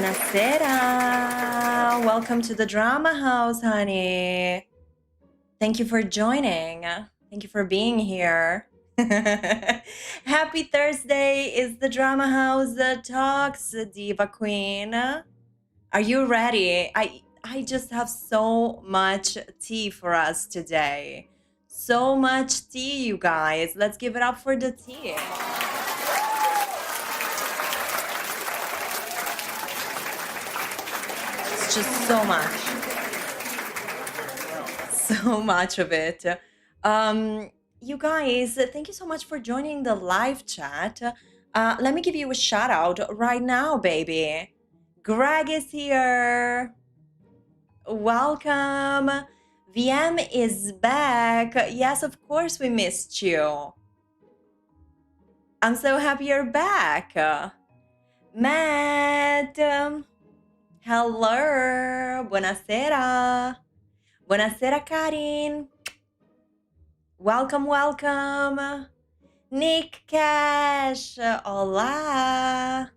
Buonasera. Welcome to the Drama House, honey. Thank you for joining. Thank you for being here. Happy Thursday is the Drama House Talks, Diva Queen. Are you ready? I just have so much tea for us today. So much tea, you guys. Let's give it up for the tea. It's just so much. So much of it. You guys, thank you so much for joining the live chat. Let me give you a shout out right now, baby. Greg is here. Welcome. VM is back. Yes, of course, we missed you. I'm so happy you're back. Matt. Hello. Buonasera. Buonasera, Karin. Welcome, welcome. Nick Cash. Hola.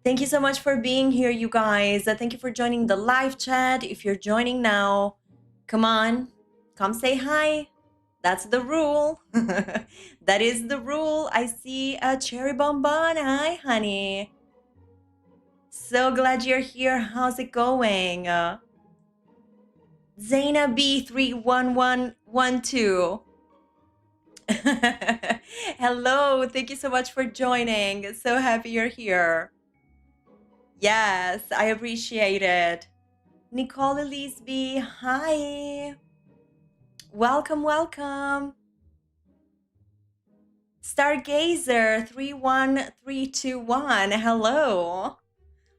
Thank you so much for being here, you guys. Thank you for joining the live chat. If you're joining now, come on, come say hi. That's the rule. That is the rule. I see a Cherry Bonbon. Hi, honey. So glad you're here. How's it going? Zaina B31112. Hello. Thank you so much for joining. So happy you're here. Yes, I appreciate it. Nicole Elise B, hi. Welcome, welcome. Stargazer 31321, hello.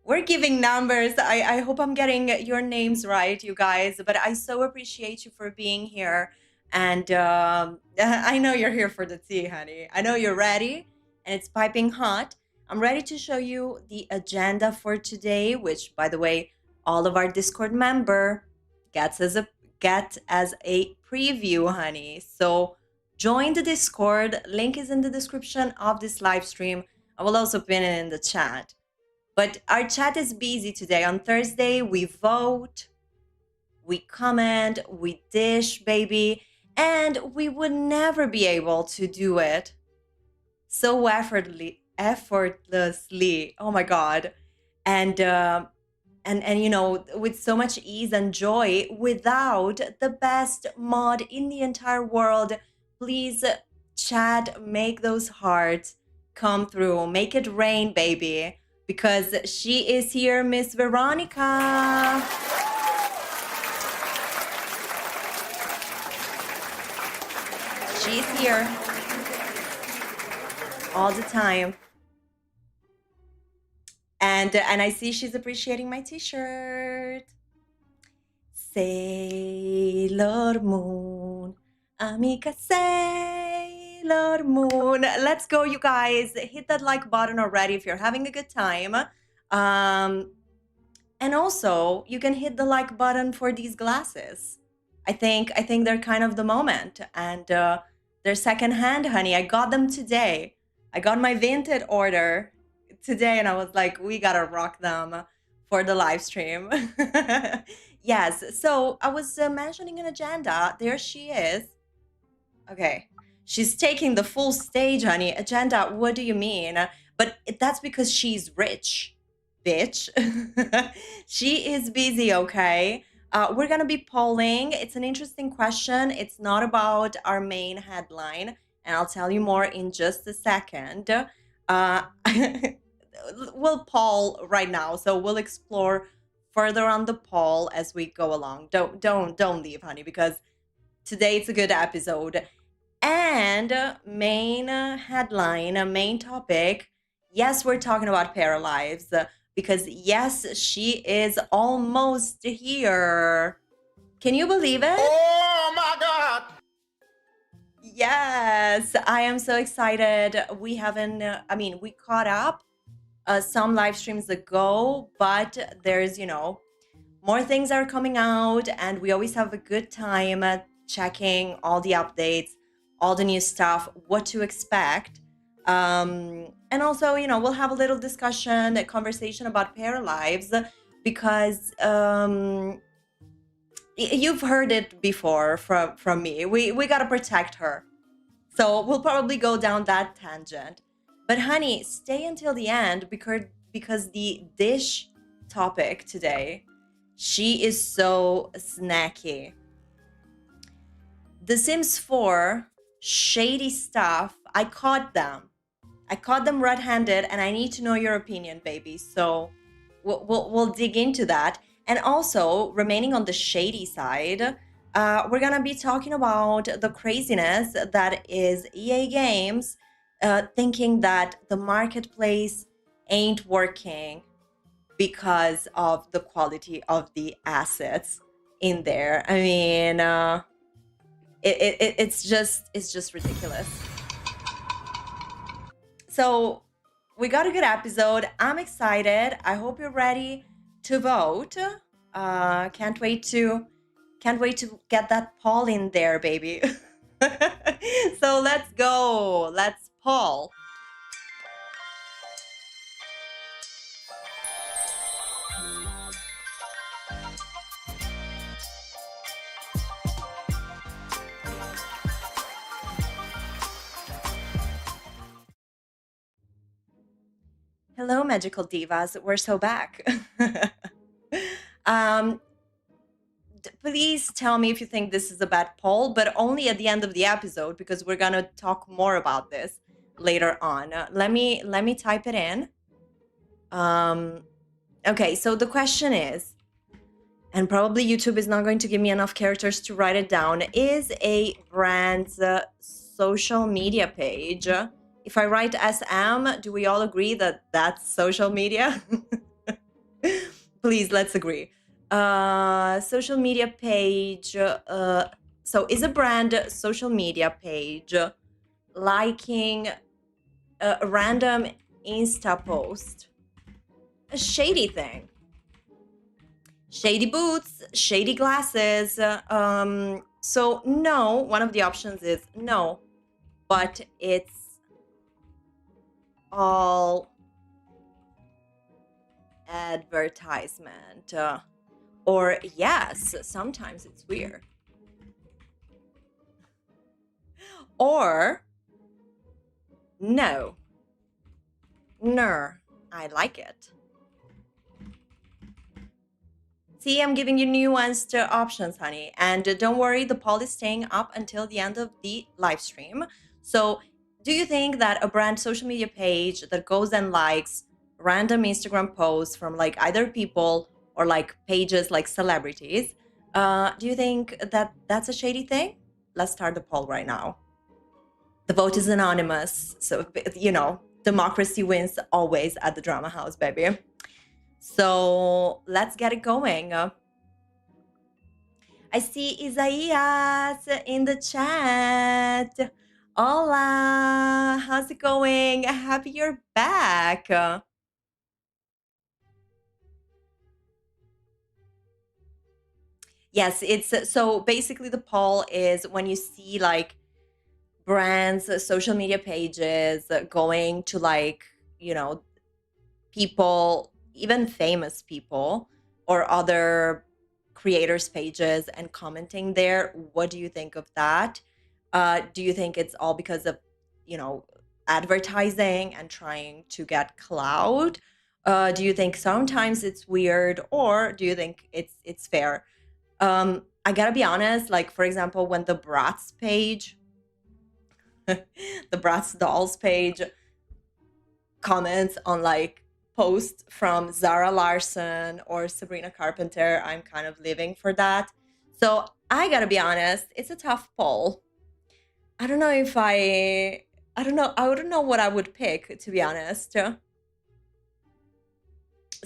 We're giving numbers. I hope I'm getting your names right, you guys, but I so appreciate you for being here. And I know you're here for the tea, honey. I know you're ready and it's piping hot. I'm ready to show you the agenda for today, which, by the way, all of our Discord member gets as a preview, honey. So join the Discord. Link is in the description of this live stream. I will also pin it in the chat. But our chat is busy today. On Thursday, we vote, we comment, we dish, baby, and we would never be able to do it so effortlessly. Oh my God. And you know, with so much ease and joy without the best mod in the entire world. Please, chat, make those hearts come through. Make it rain, baby, because she is here, Miss Veronica. She's here all the time. And I see she's appreciating my t-shirt. Sailor Moon, amica Sailor Moon. Let's go, you guys. Hit that like button already if you're having a good time. And also, you can hit the like button for these glasses. I think they're kind of the moment. And they're secondhand, honey. I got them today. I got my Vinted order today and I was like, we gotta rock them for the live stream. Yes, so I was mentioning an agenda. There she is. Okay, she's taking the full stage, honey. Agenda, what do you mean? But that's because she's rich, bitch. She is busy, okay? We're gonna be polling. It's an interesting question. It's not about our main headline, and I'll tell you more in just a second. We'll poll right now, so we'll explore further on the poll as we go along. Don't leave, honey, because today it's a good episode. And main headline, main topic. Yes, we're talking about Paralives because yes, she is almost here. Can you believe it? Oh my God! Yes, I am so excited. We haven't, we caught up some live streams ago, but there's, you know, more things are coming out and we always have a good time checking all the updates, all the new stuff, what to expect. And also, we'll have a little discussion, a conversation about Paralives because you've heard it before from me. We gotta protect her. So we'll probably go down that tangent. But honey, stay until the end because the dish topic today, she is so snacky. The Sims 4 shady stuff. I caught them red-handed, and I need to know your opinion, baby. So we'll dig into that. And also, remaining on the shady side, we're gonna be talking about the craziness that is EA Games thinking that the marketplace ain't working because of the quality of the assets in there. I mean, it's just ridiculous. So we got a good episode. I'm excited. I hope you're ready to vote. Can't wait to get that poll in there, baby. So let's go. Let's poll. Hello, magical divas. We're so back. um, Please tell me if you think this is a bad poll, but only at the end of the episode because we're gonna talk more about this later on. Let me type it in. Um, okay, so the question is, and probably YouTube is not going to give me enough characters to write it down, is a brand's social media page. If I write SM, do we all agree that that's social media? Please, let's agree. Social media page. So is a brand social media page liking a random Insta post a shady thing? Shady boots, shady glasses. So no, one of the options is no, but it's all advertisement. Or yes, sometimes it's weird. Or no, I like it. See, I'm giving you nuanced options, honey. And don't worry, the poll is staying up until the end of the live stream. So, do you think that a brand social media page that goes and likes random Instagram posts from like either people or like pages like celebrities, do you think that that's a shady thing? Let's start the poll right now. The vote is anonymous. So, democracy wins always at the drama house, baby. So let's get it going. I see Isaias in the chat. Hola, how's it going? Happy you're back. Yes, it's so basically the poll is when you see like brands, social media pages going to like, you know, people, even famous people or other creators' pages and commenting there. What do you think of that? Do you think it's all because of, you know, advertising and trying to get clout? Do you think sometimes it's weird, or do you think it's fair? I gotta be honest. Like for example, when the Bratz page, the Bratz dolls page comments on like posts from Zara Larson or Sabrina Carpenter, I'm kind of living for that. So I gotta be honest, it's a tough poll. I don't know if I don't know. I wouldn't know what I would pick, to be honest.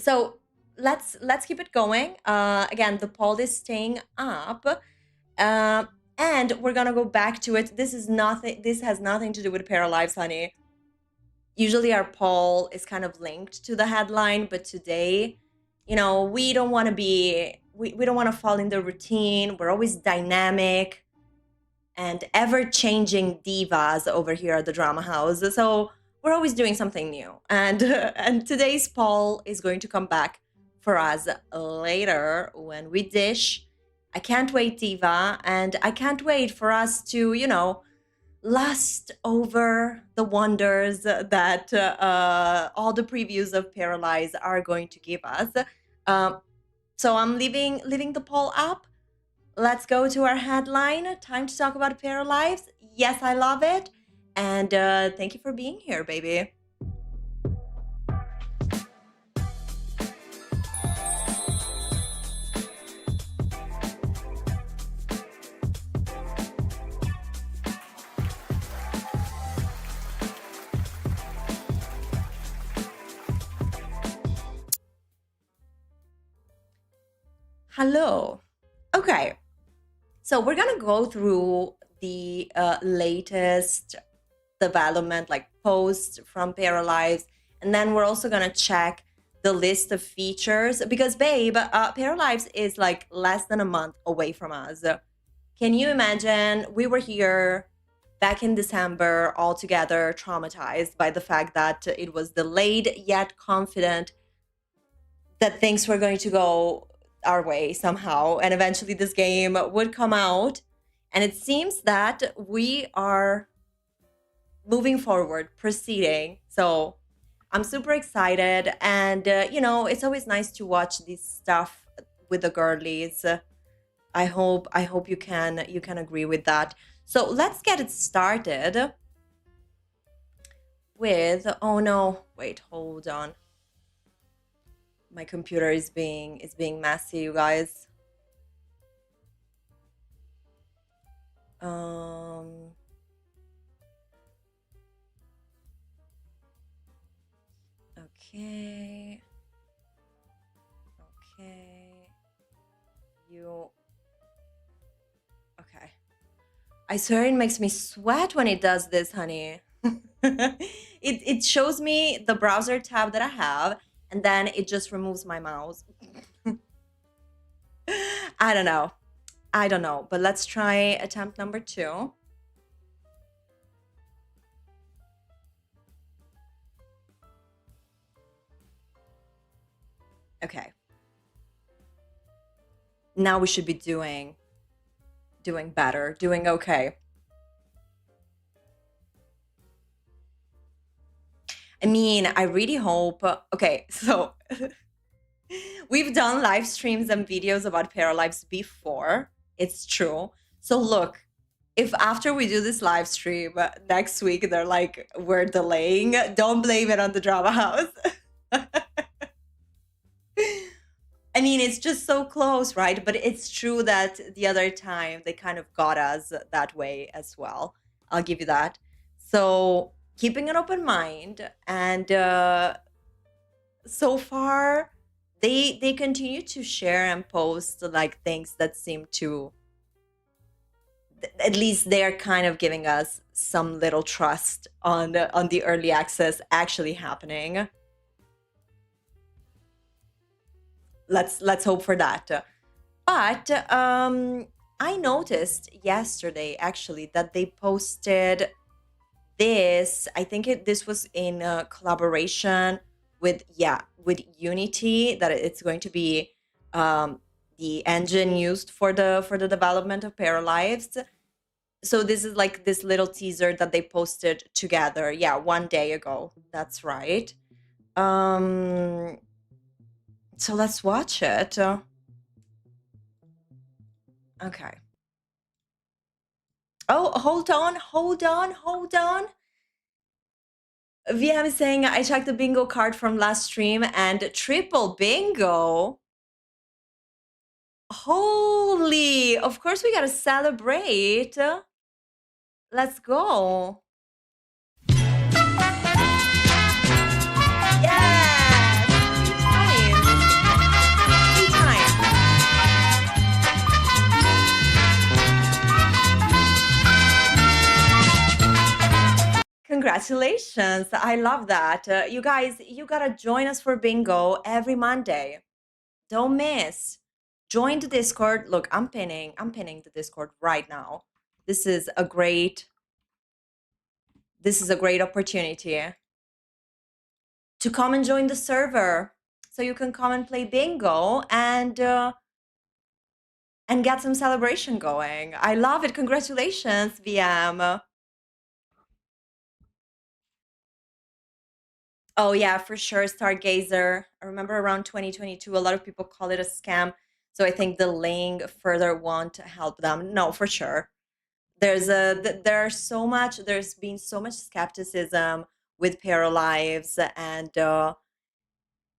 So let's keep it going. Again, the poll is staying up. Uh, and we're gonna go back to it. This is nothing. This has nothing to do with Paralives, honey. Usually our poll is kind of linked to the headline, but today, we don't want to be. We don't want to fall in the routine. We're always dynamic and ever changing divas over here at the drama house. So we're always doing something new. And and today's poll is going to come back for us later when we dish. I can't wait, Diva, and I can't wait for us to, lust over the wonders that all the previews of Paralyze are going to give us. Um, so I'm leaving the poll up. Let's go to our headline. Time to talk about Paralives. Yes, I love it. And thank you for being here, baby. Hello. Okay. So we're going to go through the latest development, like posts from Paralives. And then we're also going to check the list of features because, babe, Paralives is like less than a month away from us. Can you imagine? We were here back in December, all together, traumatized by the fact that it was delayed, yet confident that things were going to go our way somehow. And eventually this game would come out. And it seems that we are moving forward, proceeding. So I'm super excited. And, it's always nice to watch this stuff with the girlies. I hope you can agree with that. So let's get it started with, oh no, wait, hold on. My computer is being messy, you guys. Okay. Okay. Okay. I swear it makes me sweat when it does this, honey. It shows me the browser tab that I have, and then it just removes my mouse. I don't know. I don't know, but let's try attempt number 2. Okay. Now we should be doing better, doing okay. I mean, I really hope. Okay, so we've done live streams and videos about Paralives before. It's true. So look, if after we do this live stream next week, they're like, we're delaying, don't blame it on the drama house. I mean, it's just so close, right? But it's true that the other time they kind of got us that way as well. I'll give you that. So keeping an open mind, and so far they continue to share and post like things that seem to, at least they're kind of giving us some little trust on the early access actually happening. Let's hope for that. But I noticed yesterday actually that they posted this. I think this was in collaboration with Unity, that it's going to be the engine used for the development of Paralives. So this is like this little teaser that they posted together. Yeah, 1 day ago. That's right. So let's watch it. Okay. Oh, hold on. VM is saying I checked the bingo card from last stream and triple bingo. Holy, of course we gotta celebrate. Let's go. Yes! 3 times. Congratulations. I love that. You guys, you gotta join us for bingo every Monday. Don't miss. Join the Discord. Look, I'm pinning the Discord right now. This is a great opportunity. to come and join the server so you can come and play bingo and get some celebration going. I love it. Congratulations, VM. Oh yeah, for sure, Stargazer. I remember around 2022, a lot of people call it a scam. So I think the link further won't help them. No, for sure. There's so much. There's been so much skepticism with Paralives, and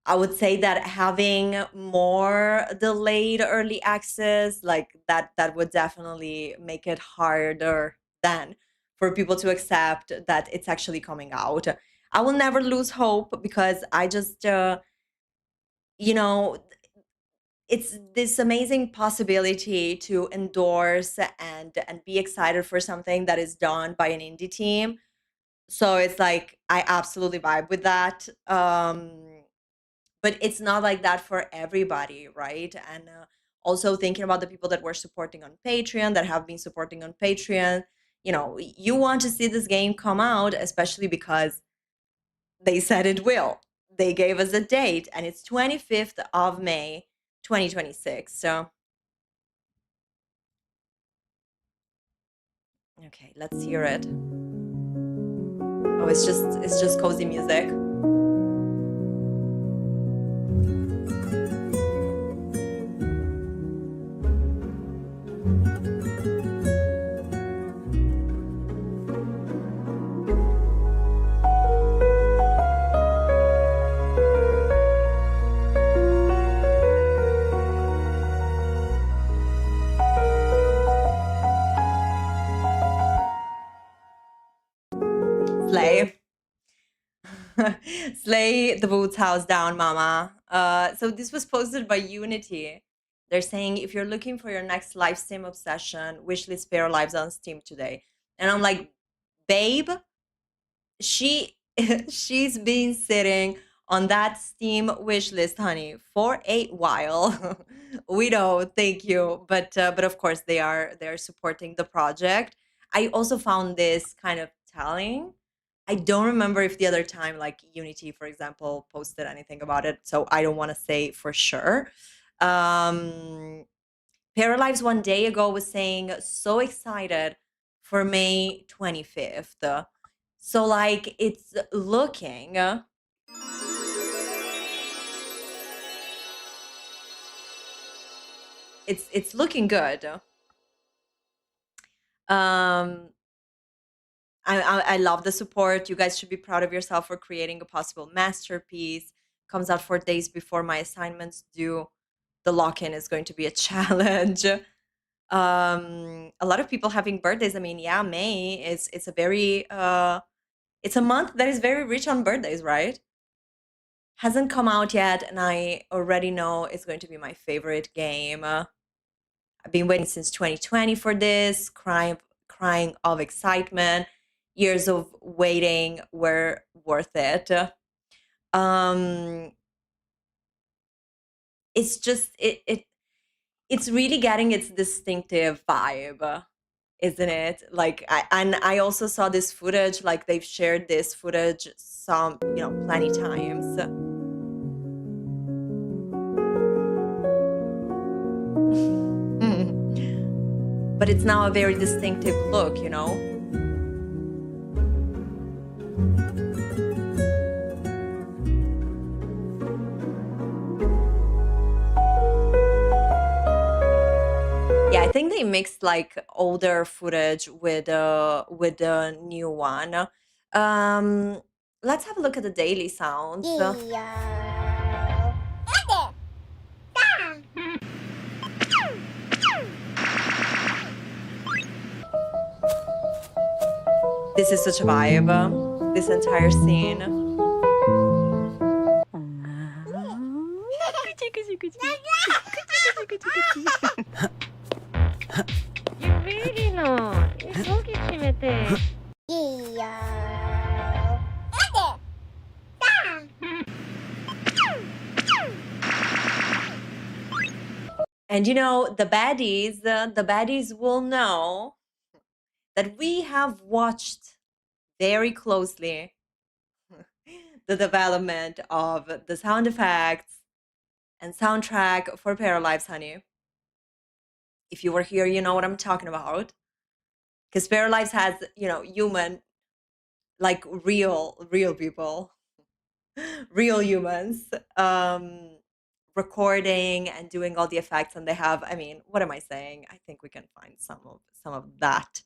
I would say that having more delayed early access, like that would definitely make it harder then for people to accept that it's actually coming out. I will never lose hope because I just, you know, it's this amazing possibility to endorse and be excited for something that is done by an indie team. So it's like I absolutely vibe with that. But it's not like that for everybody, right? And also thinking about the people that were supporting on Patreon, that have been supporting on Patreon. You want to see this game come out, especially because they said it will. They gave us a date, and it's 25th of May 2026. So okay, let's hear it. Oh, it's just cozy music. Slay. Slay the boots house down, mama. So this was posted by Unity. They're saying if you're looking for your next live sim obsession, wishlist Pair Lives on Steam today. And I'm like, babe, she she's been sitting on that Steam wish list, honey, for a while. We know, thank you, but of course they're supporting the project. I also found this kind of telling. I don't remember if the other time, like Unity, for example, posted anything about it, so I don't want to say for sure. Um, Paralives one day ago was saying so excited for May 25th. So like it's looking good. Um I love the support. You guys should be proud of yourself for creating a possible masterpiece. Comes out 4 days before my assignments due. The lock-in is going to be a challenge. A lot of people having birthdays. I mean, yeah, May is it's a very it's a month that is very rich on birthdays, right? Hasn't come out yet, and I already know it's going to be my favorite game. I've been waiting since 2020 for this, crying of excitement. Years of waiting were worth it. Um, it's just it's really getting its distinctive vibe, isn't it? And I also saw this footage, like they've shared this footage some, plenty times. But it's now a very distinctive look. Yeah, I think they mixed like older footage with the new one. Um, let's have a look at the daily sounds. This is such a vibe. This entire scene. Really no. And the baddies will know that we have watched very closely the development of the sound effects and soundtrack for Paralives, honey. If you were here, you know what I'm talking about. Because Paralives has, human, like real people, real humans, recording and doing all the effects, and they have. I mean, what am I saying? I think we can find some of that.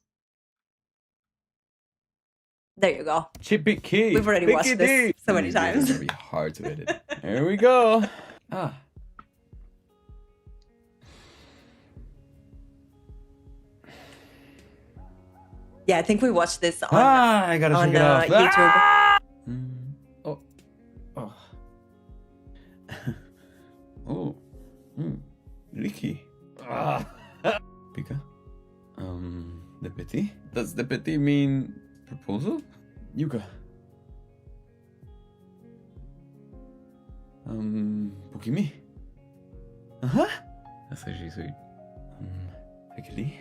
There you go. Chippy Key. We've already Picky watched this D. so many These videos times. are gonna be hard to edit. Here we go. Ah. Yeah, I think we watched this on I gotta on take it off. YouTube. Ah! Oh. Oh. Oh. Ricky. Ah. Pika. The petit? Does the petit mean proposal? Yuka. Pukimi. Uh-huh. That's actually sweet. Pikili.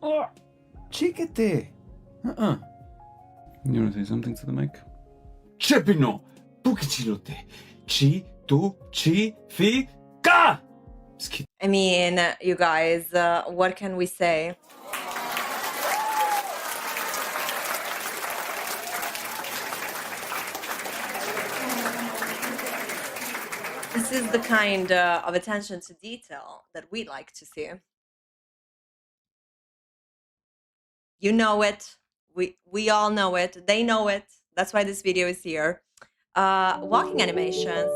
Oh, chiquete. You want to say something to the mic? Chepino, pukichirote, chi tu chi fi ka. I mean, you guys, what can we say? This is the kind of attention to detail that we like to see. You know it. We all know it. They know it. That's why this video is here. Walking animations.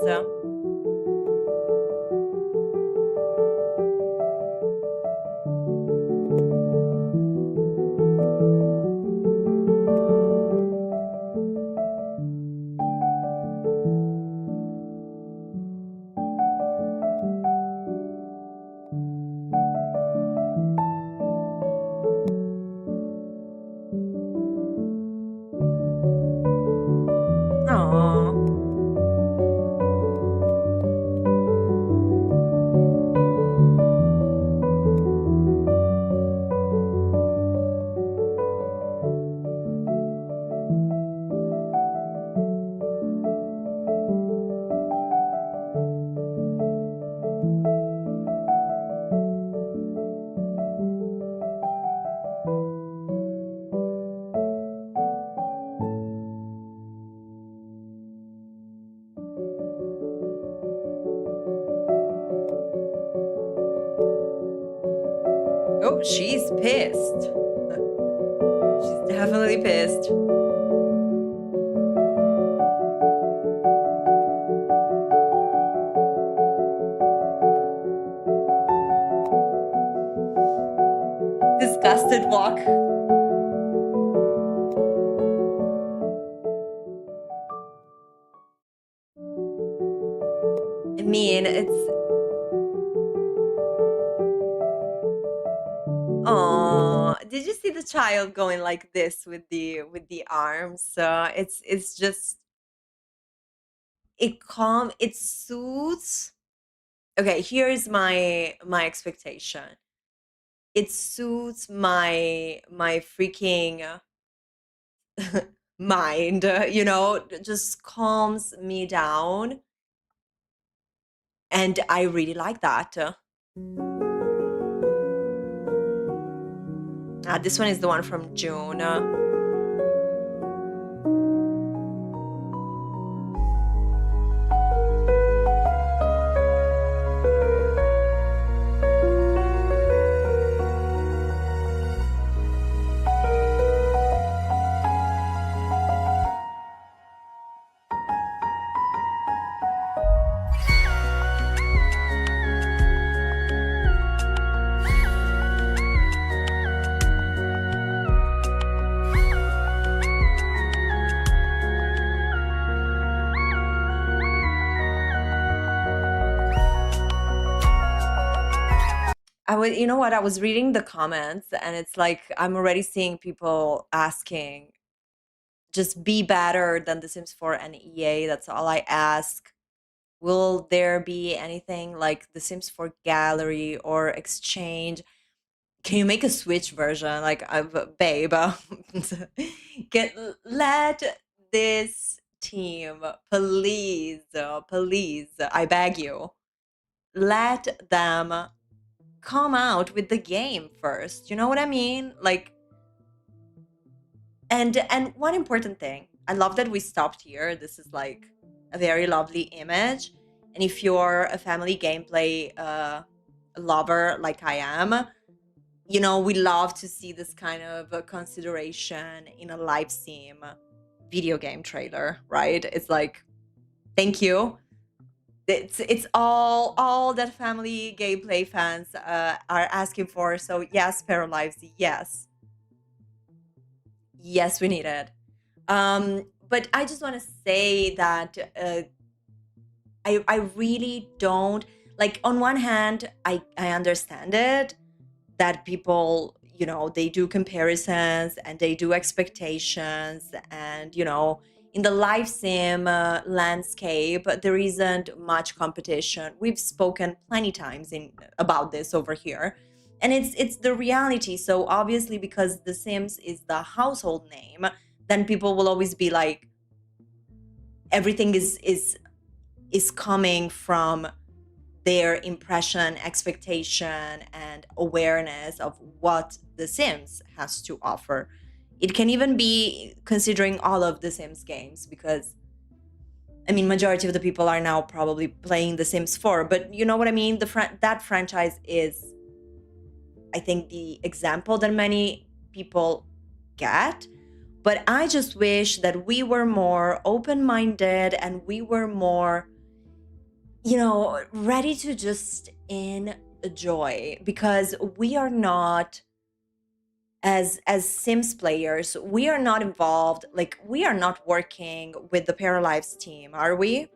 Aww. Oh, she's pissed. She's definitely pissed. Disgusted walk. I mean, it's. Oh, did you see the child going like this with the arms? It's just it suits. Okay, here's my expectation. It suits my freaking mind, just calms me down, and I really like that. This one is the one from June. You know what? I was reading the comments, and it's like I'm already seeing people asking, just be better than The Sims 4 and EA. That's all I ask. Will there be anything like The Sims 4 Gallery or Exchange? Can you make a Switch version, like, babe? Get let this team, please, please, I beg you, let them come out with the game first. You know what I mean? Like, and one important thing, I love that we stopped here. This is like a very lovely image. And if you're a family gameplay lover like I am, you know, we love to see this kind of consideration in a live sim video game trailer, right? It's like, thank you. It's all that family gameplay fans are asking for. So yes, Paralives, yes, yes, we need it. But I just want to say that I really don't like. On one hand, I understand it, that people, you know, they do comparisons and they do expectations, and you know, in the live sim landscape there isn't much competition. We've spoken plenty times in about this over here, and it's the reality. So obviously, because the Sims is the household name, then people will always be like, everything is coming from their impression, expectation, and awareness of what The Sims has to offer. It can even be considering all of The Sims games, because I mean, majority of the people are now probably playing The Sims 4, but you know what I mean? That franchise is, I think, the example that many people get. But I just wish that we were more open-minded and we were more, you know, ready to just enjoy, because we are not, as Sims players, we are not involved, like we are not working with the Paralives team, are we?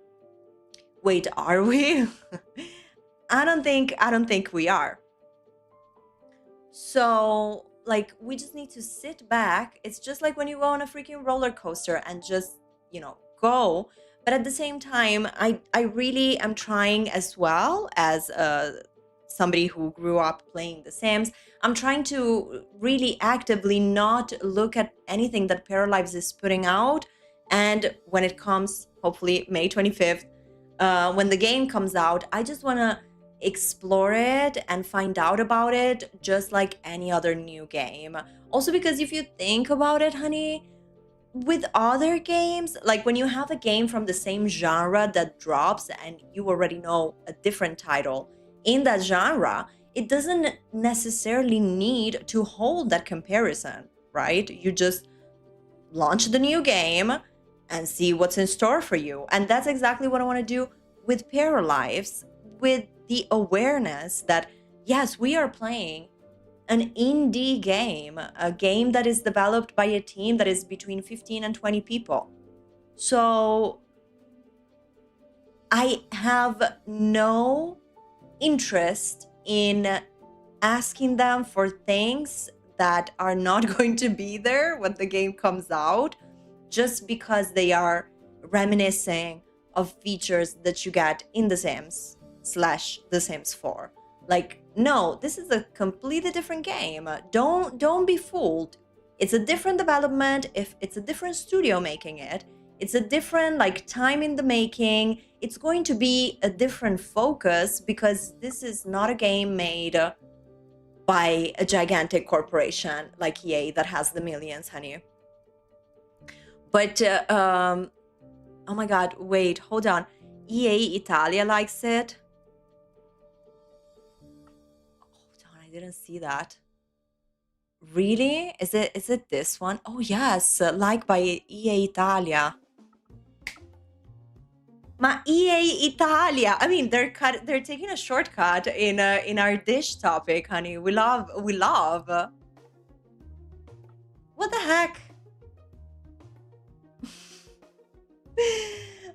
Wait, are we? I don't think we are. So, like, we just need to sit back. It's just like when you go on a freaking roller coaster and just, you know, go. But at the same time, I really am trying, as well as somebody who grew up playing The Sims. I'm trying to really actively not look at anything that Paralives is putting out. And when it comes, hopefully May 25th, when the game comes out, I just want to explore it and find out about it just like any other new game. Also, because if you think about it, honey, with other games, like when you have a game from the same genre that drops and you already know a different title in that genre, it doesn't necessarily need to hold that comparison, right? You just launch the new game and see what's in store for you. And that's exactly what I want to do with Paralives, with the awareness that, yes, we are playing an indie game, a game that is developed by a team that is between 15 and 20 people. So I have no interest in asking them for things that are not going to be there when the game comes out, just because they are reminiscing of features that you get in The Sims / The Sims 4. Like, no, this is a completely different game. Don't be fooled. It's a different development. If it's a different studio making it, it's a different like time in the making. It's going to be a different focus, because this is not a game made by a gigantic corporation like EA that has the millions, honey. But oh my god, wait, hold on. EA Italia likes it. Hold on, I didn't see that. Really? Is it this one? Oh yes, like by EA Italia. Ma EA Italia. I mean, they're taking a shortcut in our dish topic, honey. We love. What the heck?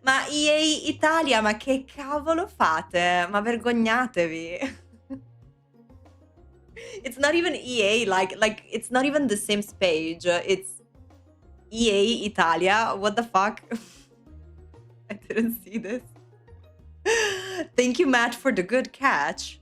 Ma EA Italia, ma che cavolo fate? Ma vergognatevi. It's not even EA, like it's not even the Sims page. It's EA Italia. What the fuck? I didn't see this. Thank you, Matt, for the good catch.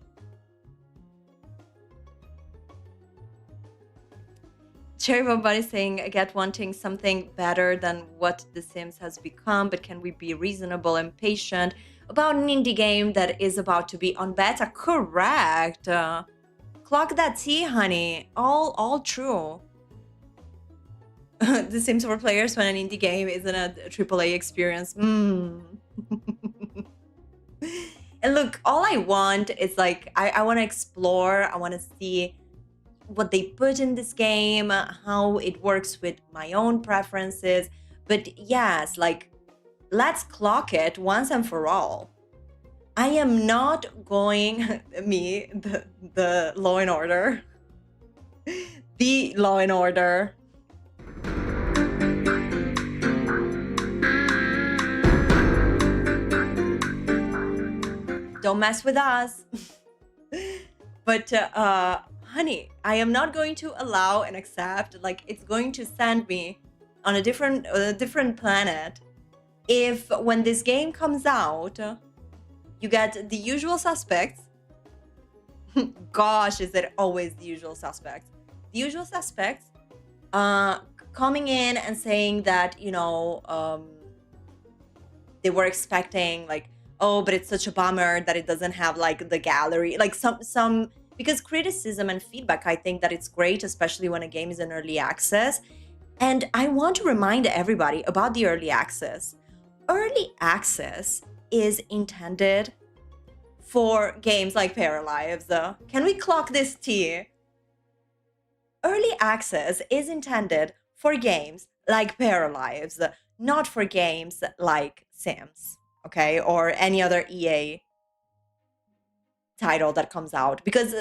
Cherry Bomb Bunny saying, I get wanting something better than what The Sims has become, but can we be reasonable and patient about an indie game that is about to be on beta? Correct. Clock that tea, honey. All true. The Sims for players when an indie game isn't a AAA experience. And look, all I want is like, I want to explore. I want to see what they put in this game, how it works with my own preferences. But yes, like, let's clock it once and for all. I am not going, the Law and Order, the Law and Order. Don't mess with us. But honey, I am not going to allow and accept, like, it's going to send me on a different planet if when this game comes out you get the usual suspects. Gosh, is it always the usual suspects? The usual suspects coming in and saying that, you know, they were expecting like, oh, but it's such a bummer that it doesn't have like the gallery, like some because criticism and feedback, I think that it's great, especially when a game is in early access. And I want to remind everybody about the early access. Early access is intended for games like Paralives. Can we clock this T? Early access is intended for games like Paralives, not for games like Sims, okay, or any other EA title that comes out, because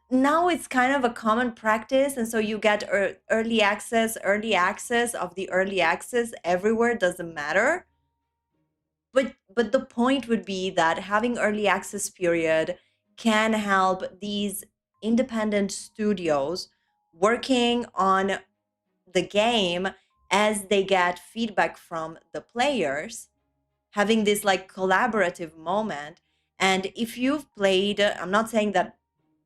now it's kind of a common practice, and so you get early access of the early access everywhere, doesn't matter. But the point would be that having early access period can help these independent studios working on the game as they get feedback from the players, having this like collaborative moment. And if you've played, I'm not saying that,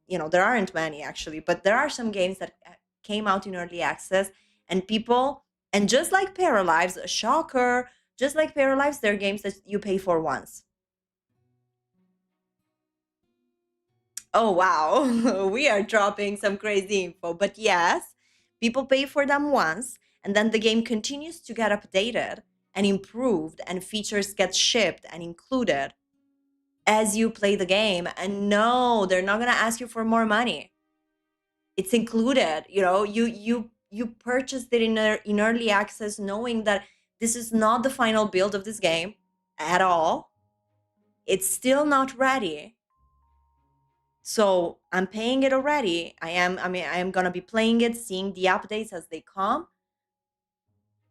you know, there aren't many actually, but there are some games that came out in early access and people, and just like Paralives, a shocker, just like Paralives, they're games that you pay for once. Oh, wow. We are dropping some crazy info. But yes, people pay for them once, and then the game continues to get updated and improved, and features get shipped and included as you play the game. And no, they're not going to ask you for more money. It's included. You know, you purchased it in early access knowing that this is not the final build of this game at all. It's still not ready. So I'm paying it already. I am gonna be playing it, seeing the updates as they come.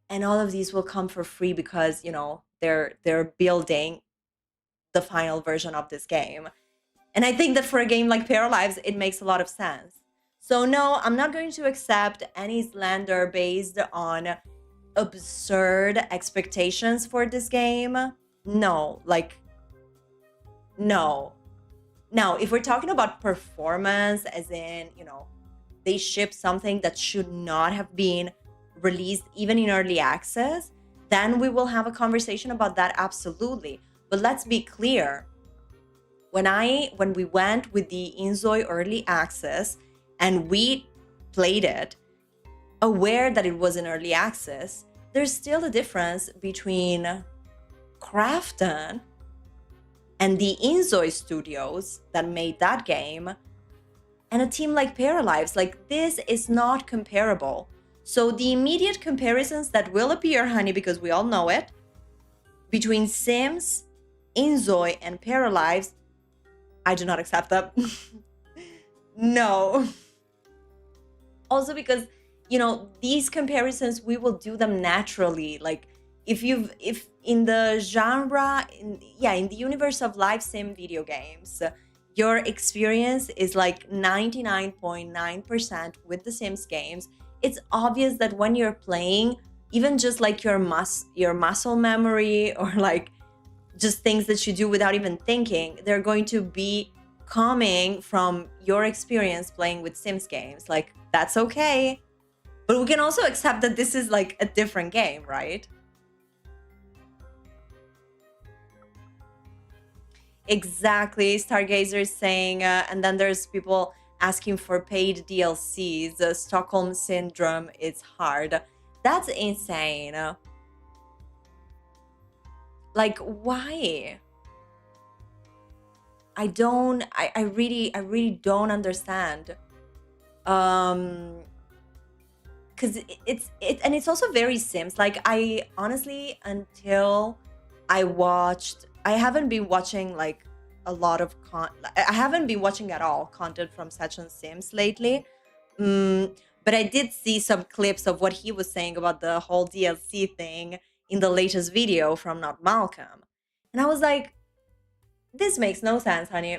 And all of these will come for free because, you know, they're building the final version of this game. And I think that for a game like Paralives, it makes a lot of sense. So no, I'm not going to accept any slander based on absurd expectations for this game. No, like, no. Now, if we're talking about performance, as in, you know, they ship something that should not have been released even in early access, then we will have a conversation about that, absolutely. But let's be clear. When we went with the Inzoi early access and we played it, aware that it was in early access, there's still a difference between Krafton and the Inzoi studios that made that game and a team like Paralives. Like, this is not comparable. So the immediate comparisons that will appear, honey, because we all know it, between Sims, Inzoi, and Paralives, I do not accept them. No. Also because, you know, these comparisons, we will do them naturally. Like, if in the genre, in the universe of live sim video games, your experience is like 99.9% with the Sims games, it's obvious that when you're playing, even just like your muscle memory, or like just things that you do without even thinking, they're going to be coming from your experience playing with Sims games. Like, that's okay. But we can also accept that this is like a different game, right? Exactly. Stargazer is saying, and then there's people asking for paid DLCs. Stockholm Syndrome, it's hard. That's insane. Like, why? I really don't understand. Um, because and it's also very Sims. Like, I honestly, until I haven't been watching like a lot of I haven't been watching at all content from Sachin Sims lately. But I did see some clips of what he was saying about the whole DLC thing in the latest video from Not Malcolm, and I was like, this makes no sense, honey.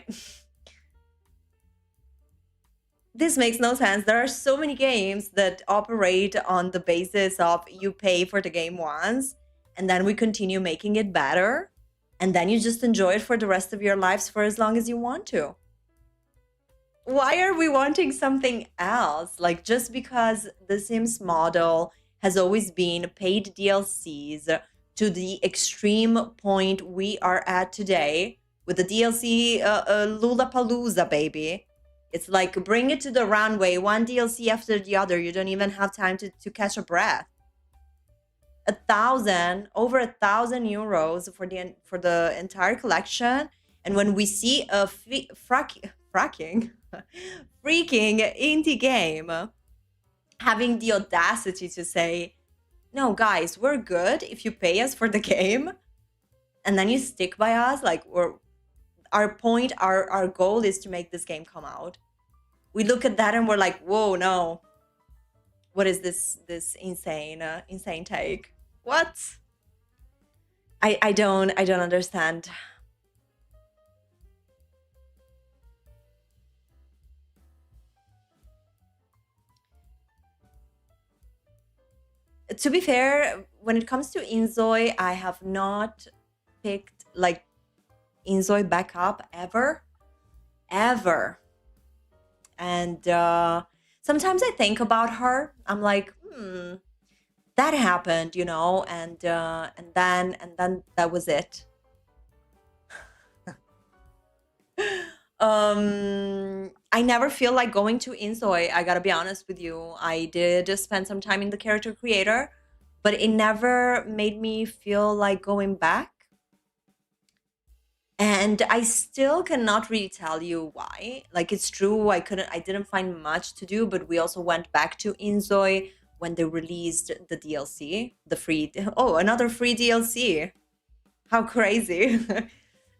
This makes no sense. There are so many games that operate on the basis of you pay for the game once and then we continue making it better and then you just enjoy it for the rest of your lives for as long as you want to. Why are we wanting something else? Like, just because the Sims model has always been paid DLCs to the extreme point we are at today with the DLC Lollapalooza, baby. It's like bring it to the runway, one DLC after the other. You don't even have time to catch a breath. Over 1,000 euros for the entire collection. And when we see a freaking indie game having the audacity to say, no, guys, we're good if you pay us for the game, and then you stick by us, like our goal is to make this game come out. We look at that and we're like, whoa, no, what is this insane take? What? I don't understand. To be fair, when it comes to Inzoi, I have not picked like Inzoi back up ever. And sometimes I think about her. I'm like, that happened, you know, and then that was it. I never feel like going to Inzoi. I gotta be honest with you. I did spend some time in the character creator, but it never made me feel like going back. And I still cannot really tell you why. Like, it's true, I didn't find much to do, but we also went back to Inzoi when they released the DLC, another free DLC. How crazy.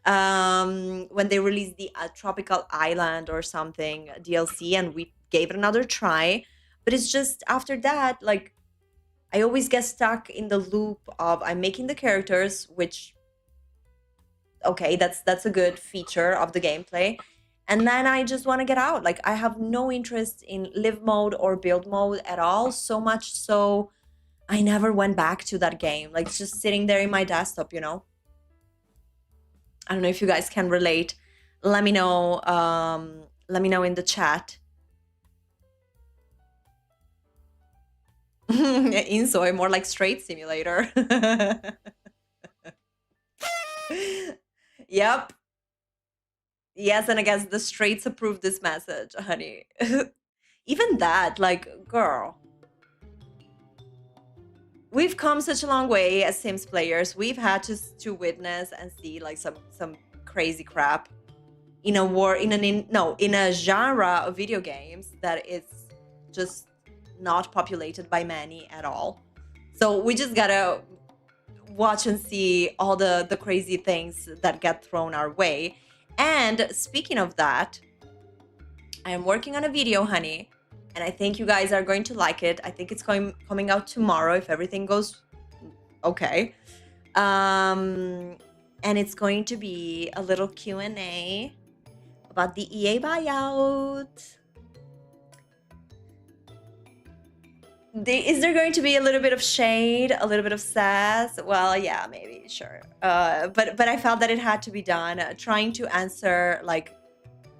When they released the Tropical Island or something DLC, and we gave it another try. But it's just after that, like, I always get stuck in the loop of I'm making the characters, which, okay, that's a good feature of the gameplay, and then I just want to get out. Like, I have no interest in live mode or build mode at all, so much so I never went back to that game. Like, it's just sitting there in my desktop, you know. I don't know if you guys can relate. Let me know in the chat. Insoy, more like straight simulator. Yep. Yes, and I guess the straights approve this message, honey. Even that, like, girl. We've come such a long way as Sims players. We've had to witness and see like some crazy crap in a genre of video games that is just not populated by many at all. So we just gotta watch and see all the crazy things that get thrown our way. And speaking of that, I am working on a video, honey, and I think you guys are going to like it. I think it's coming out tomorrow if everything goes okay. And it's going to be a little Q&A about the EA buyout. Is there going to be a little bit of shade, a little bit of sass? Well, yeah, maybe, sure. But I felt that it had to be done, trying to answer like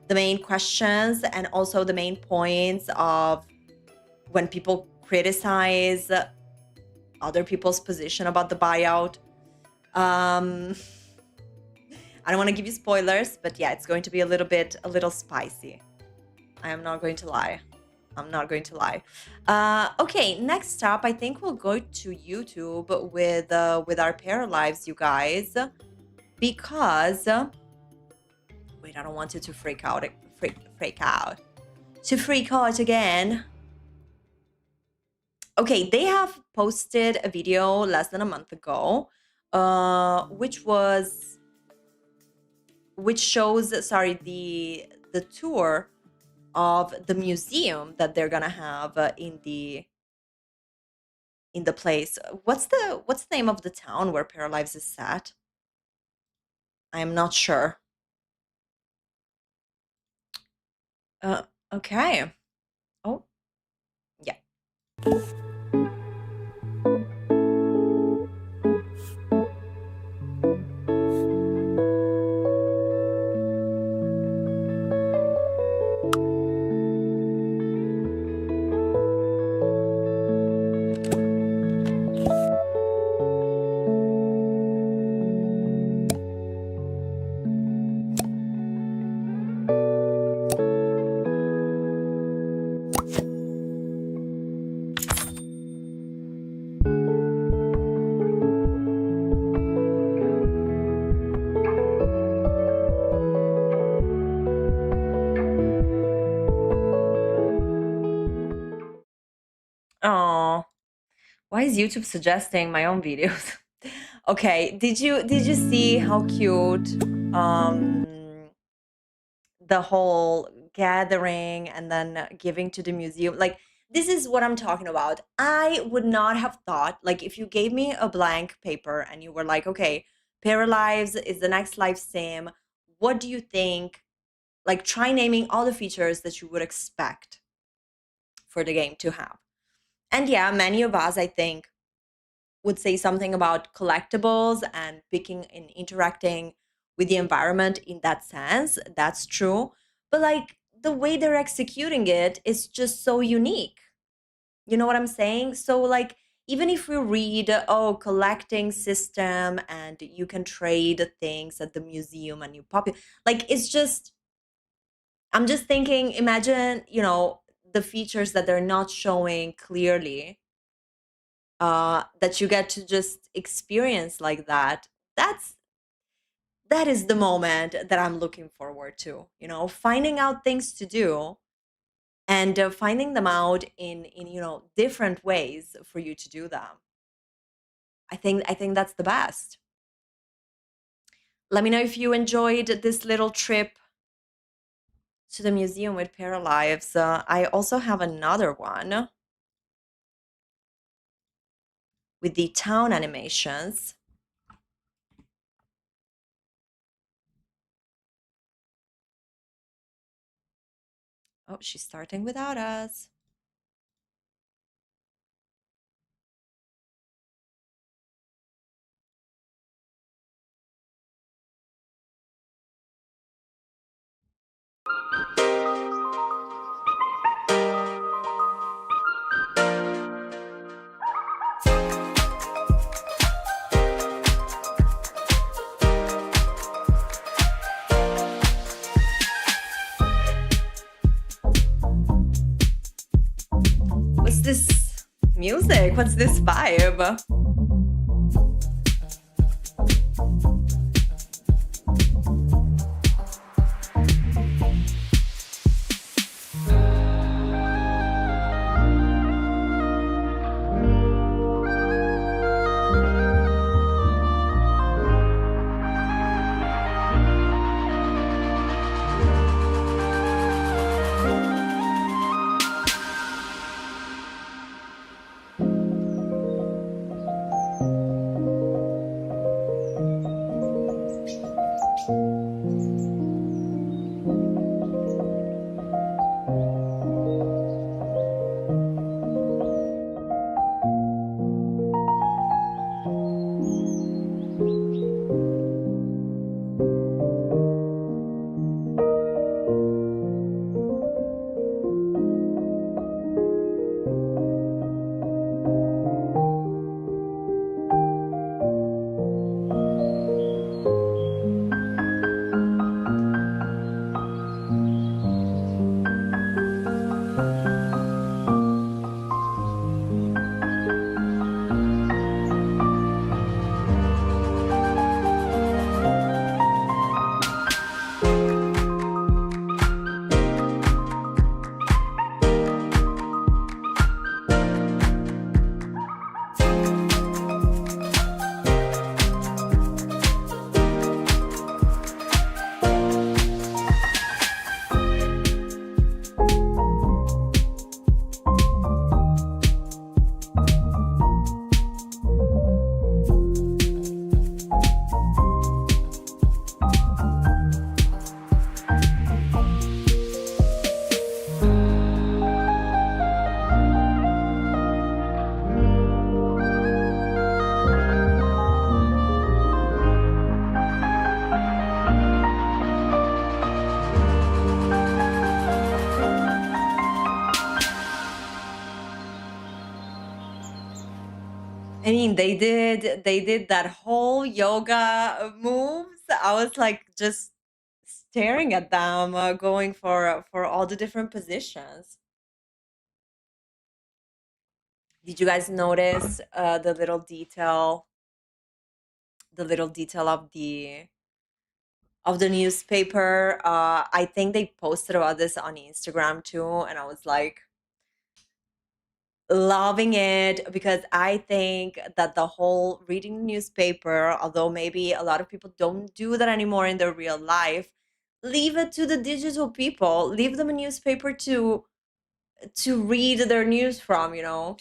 the main questions and also the main points of when people criticize other people's position about the buyout. I don't want to give you spoilers, but yeah, it's going to be a little spicy. I am not going to lie. I'm not going to lie. Okay, next up, I think we'll go to YouTube with our Paralives, you guys, because wait, I don't want you to freak out, freak out again. Okay, they have posted a video less than a month ago, which shows, sorry, the tour of the museum that they're gonna have in the place. What's the name of the town where Paralives is set? I am not sure. Okay. Oh, yeah. Oh, why is YouTube suggesting my own videos? Okay, did you see how cute the whole gathering and then giving to the museum? Like, this is what I'm talking about. I would not have thought, like, if you gave me a blank paper and you were like, okay, Paralives is the next live sim, what do you think? Like, try naming all the features that you would expect for the game to have. And yeah, many of us, I think, would say something about collectibles and picking and interacting with the environment in that sense. That's true. But like, the way they're executing it is just so unique. You know what I'm saying? So like, even if we read, oh, collecting system and you can trade things at the museum and you pop it, like, it's just, I'm just thinking, imagine, the features that they're not showing clearly, that you get to just experience like that. That is the moment that I'm looking forward to, finding out things to do and finding them out in different ways for you to do them. I think that's the best. Let me know if you enjoyed this little trip to the museum with Paralives. I also have another one with the town animations. Oh, she's starting without us. What's this music? What's this vibe? I mean, they did that whole yoga moves. I was like just staring at them, going for all the different positions. Did you guys notice the little detail of the newspaper? I think they posted about this on Instagram too, and I was like loving it because I think that the whole reading the newspaper, although maybe a lot of people don't do that anymore in their real life, leave it to the digital people. Leave them a newspaper to read their news from, you know.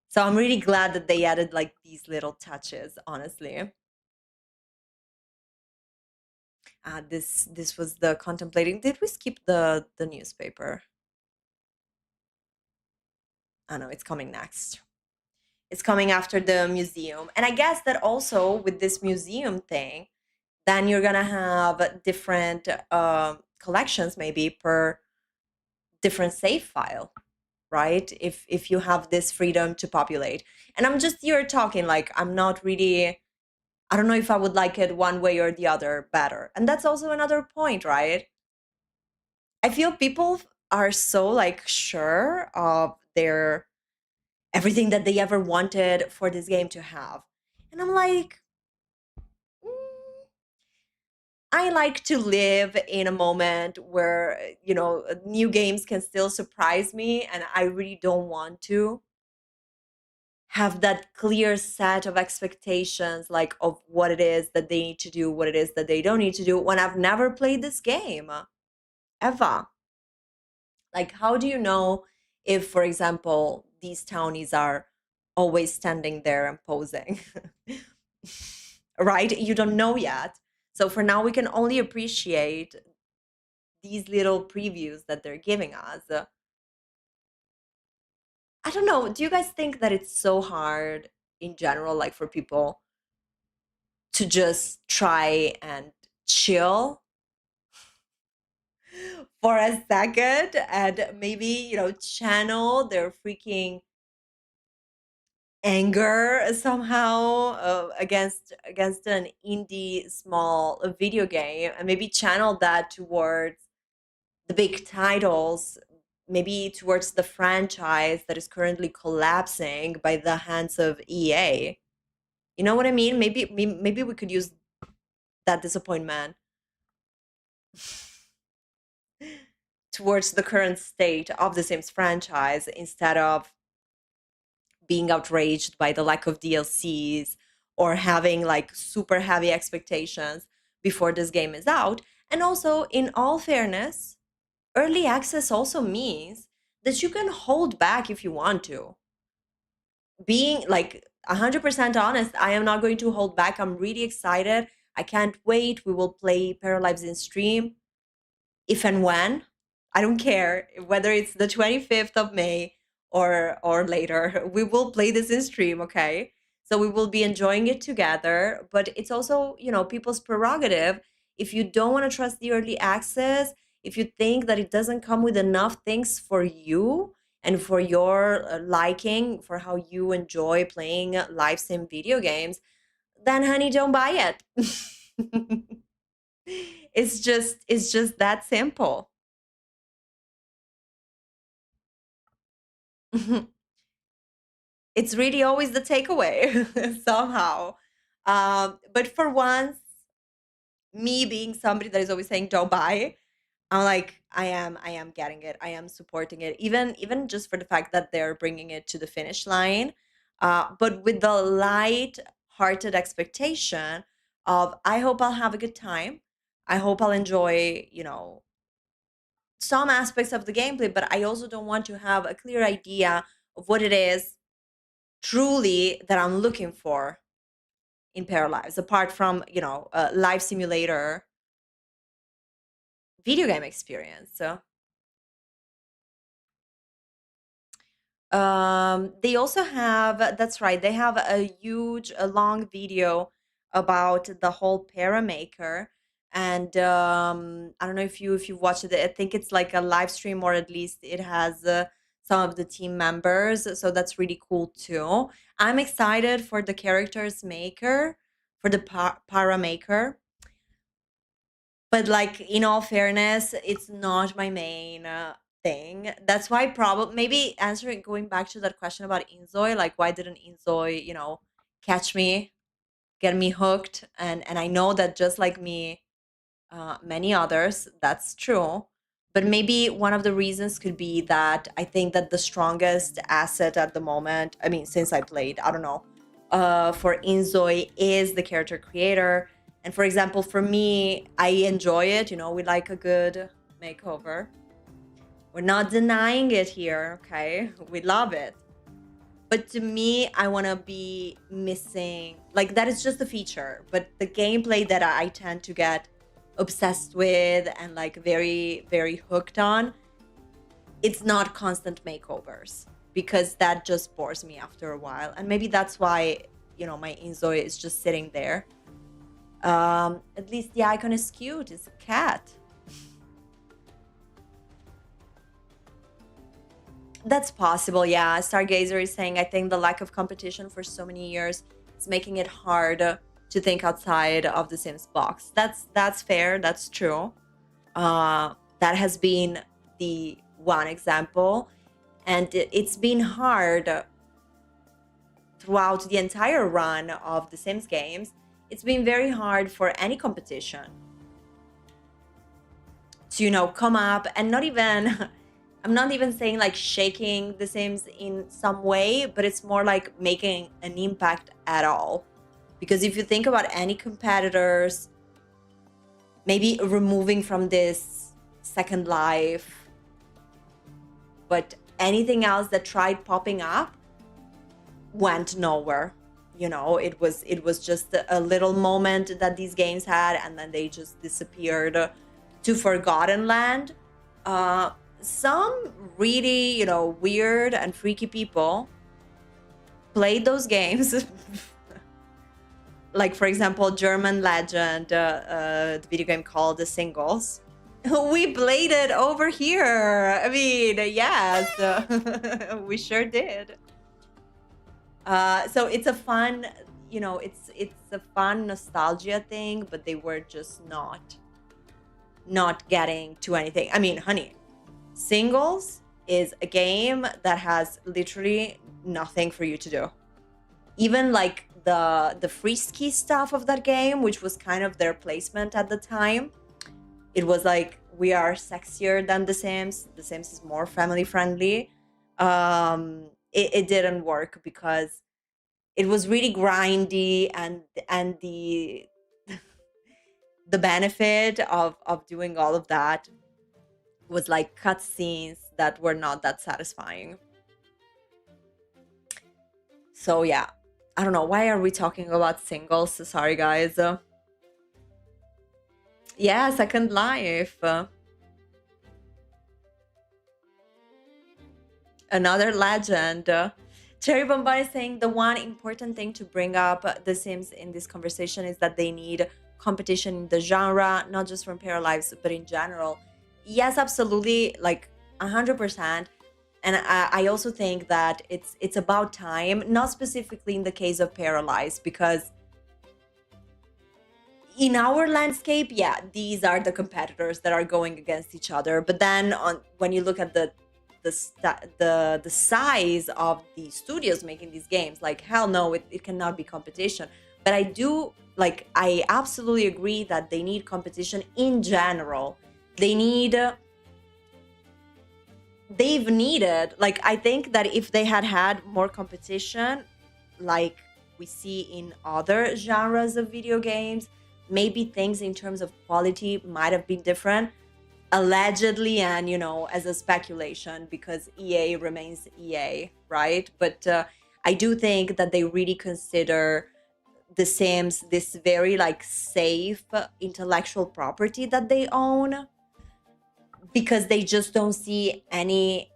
So I'm really glad that they added like these little touches, honestly. This was the contemplating. Did we skip the newspaper? I know it's coming next. It's coming after the museum. And I guess that also with this museum thing, then you're gonna have different collections maybe per different save file, right? If you have this freedom to populate. And I'm just here talking like I'm not really, I don't know if I would like it one way or the other better. And that's also another point, right? I feel people are so like sure of their everything that they ever wanted for this game to have. And I'm like, "Mm, I like to live in a moment where, new games can still surprise me, and I really don't want to have that clear set of expectations, like of what it is that they need to do, what it is that they don't need to do when I've never played this game ever. Like, how do you know if, for example, these townies are always standing there and posing? Right? You don't know yet. So for now, we can only appreciate these little previews that they're giving us. I don't know. Do you guys think that it's so hard in general, like for people to just try and chill for a second and maybe, channel their freaking anger somehow against an indie small video game and maybe channel that towards the big titles, maybe towards the franchise that is currently collapsing by the hands of EA. You know what I mean? Maybe we could use that disappointment towards the current state of the Sims franchise instead of being outraged by the lack of DLCs or having like super heavy expectations before this game is out. And also, in all fairness, early access also means that you can hold back if you want to. Being like 100% honest, I am not going to hold back. I'm really excited. I can't wait. We will play Paralives in stream if and when. I don't care whether it's the 25th of May or later. We will play this in stream, okay? So we will be enjoying it together, but it's also, people's prerogative. If you don't want to trust the early access, if you think that it doesn't come with enough things for you and for your liking, for how you enjoy playing live sim video games, then honey, don't buy it. It's just that simple. It's really always the takeaway somehow. But for once, me being somebody that is always saying don't buy, I'm like I am getting it. I am supporting it, even just for the fact that they're bringing it to the finish line. But with the light-hearted expectation of I hope I'll have a good time. I hope I'll enjoy, some aspects of the gameplay, but I also don't want to have a clear idea of what it is truly that I'm looking for in Paralives, apart from, a live simulator video game experience. So, they also have, that's right, they have a long video about the whole Paramaker. And I don't know if you watched it. I think it's like a live stream, or at least it has some of the team members, so that's really cool too. I'm excited for the characters maker, for the para maker, but like in all fairness, it's not my main thing. That's why probably maybe answering going back to that question about Inzoi, like why didn't Inzoi, catch me, get me hooked, and I know that just like me, many others, that's true. But maybe one of the reasons could be that I think that the strongest asset at the moment, I mean, since I played, I don't know, for Inzoi is the character creator. And for example, for me, I enjoy it. We like a good makeover. We're not denying it here, okay? We love it. But to me, I want to be missing, like, that is just a feature. But the gameplay that I tend to get obsessed with and like very, very hooked on, it's not constant makeovers, because that just bores me after a while. And maybe that's why, my Inzoi is just sitting there. At least the icon is cute. It's a cat. That's possible, yeah. Stargazer is saying, I think the lack of competition for so many years is making it hard to think outside of the Sims box. That's fair. That's true. That has been the one example, and it's been hard throughout the entire run of the Sims games. It's been very hard for any competition to come up, and not even I'm not even saying like shaking the Sims in some way, but it's more like making an impact at all. Because if you think about any competitors, maybe removing from this Second Life, but anything else that tried popping up went nowhere. It was just a little moment that these games had, and then they just disappeared to forgotten land. Some really, weird and freaky people played those games. Like, for example, German Legend, the video game called The Singles. We played it over here. I mean, yes, we sure did. So it's a fun, it's a fun nostalgia thing, but they were just not getting to anything. I mean, honey, Singles is a game that has literally nothing for you to do. Even like the frisky stuff of that game, which was kind of their placement at the time, it was like, we are sexier than The Sims. The Sims is more family friendly. It didn't work because it was really grindy, and the the benefit of doing all of that was like cutscenes that were not that satisfying. So yeah, I don't know, why are we talking about Singles? Sorry guys. Yeah, Second Life. Another legend. Cherry Bombay is saying the one important thing to bring up The Sims in this conversation is that they need competition in the genre, not just from Paralives, but in general. Yes, absolutely, like 100%. And I also think that it's about time, not specifically in the case of Paralyzed, because in our landscape, yeah, these are the competitors that are going against each other. But then when you look at the size of the studios making these games, like, hell no, it cannot be competition. But I absolutely agree that they need competition in general. They've needed, like, I think that if they had more competition, like we see in other genres of video games, maybe things in terms of quality might have been different. Allegedly, and as a speculation, because EA remains EA, right? But I do think that they really consider The Sims this very like safe intellectual property that they own, because they just don't see any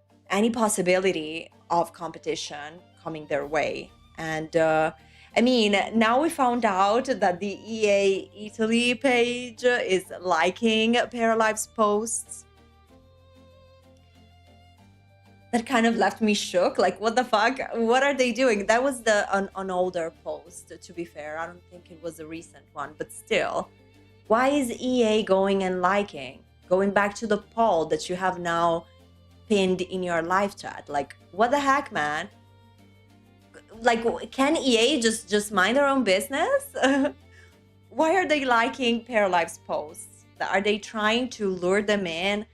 possibility of competition coming their way. And I mean, now we found out that the EA Italy page is liking Paralives posts. that kind of left me shook. Like, what the fuck? What are they doing? That was an older post, to be fair. I don't think it was a recent one, but still. Why is EA going and liking? Going back to the poll that you have now pinned in your live chat. Like, what the heck, man? Like, can EA just mind their own business? Why are they liking Paralives posts? Are they trying to lure them in?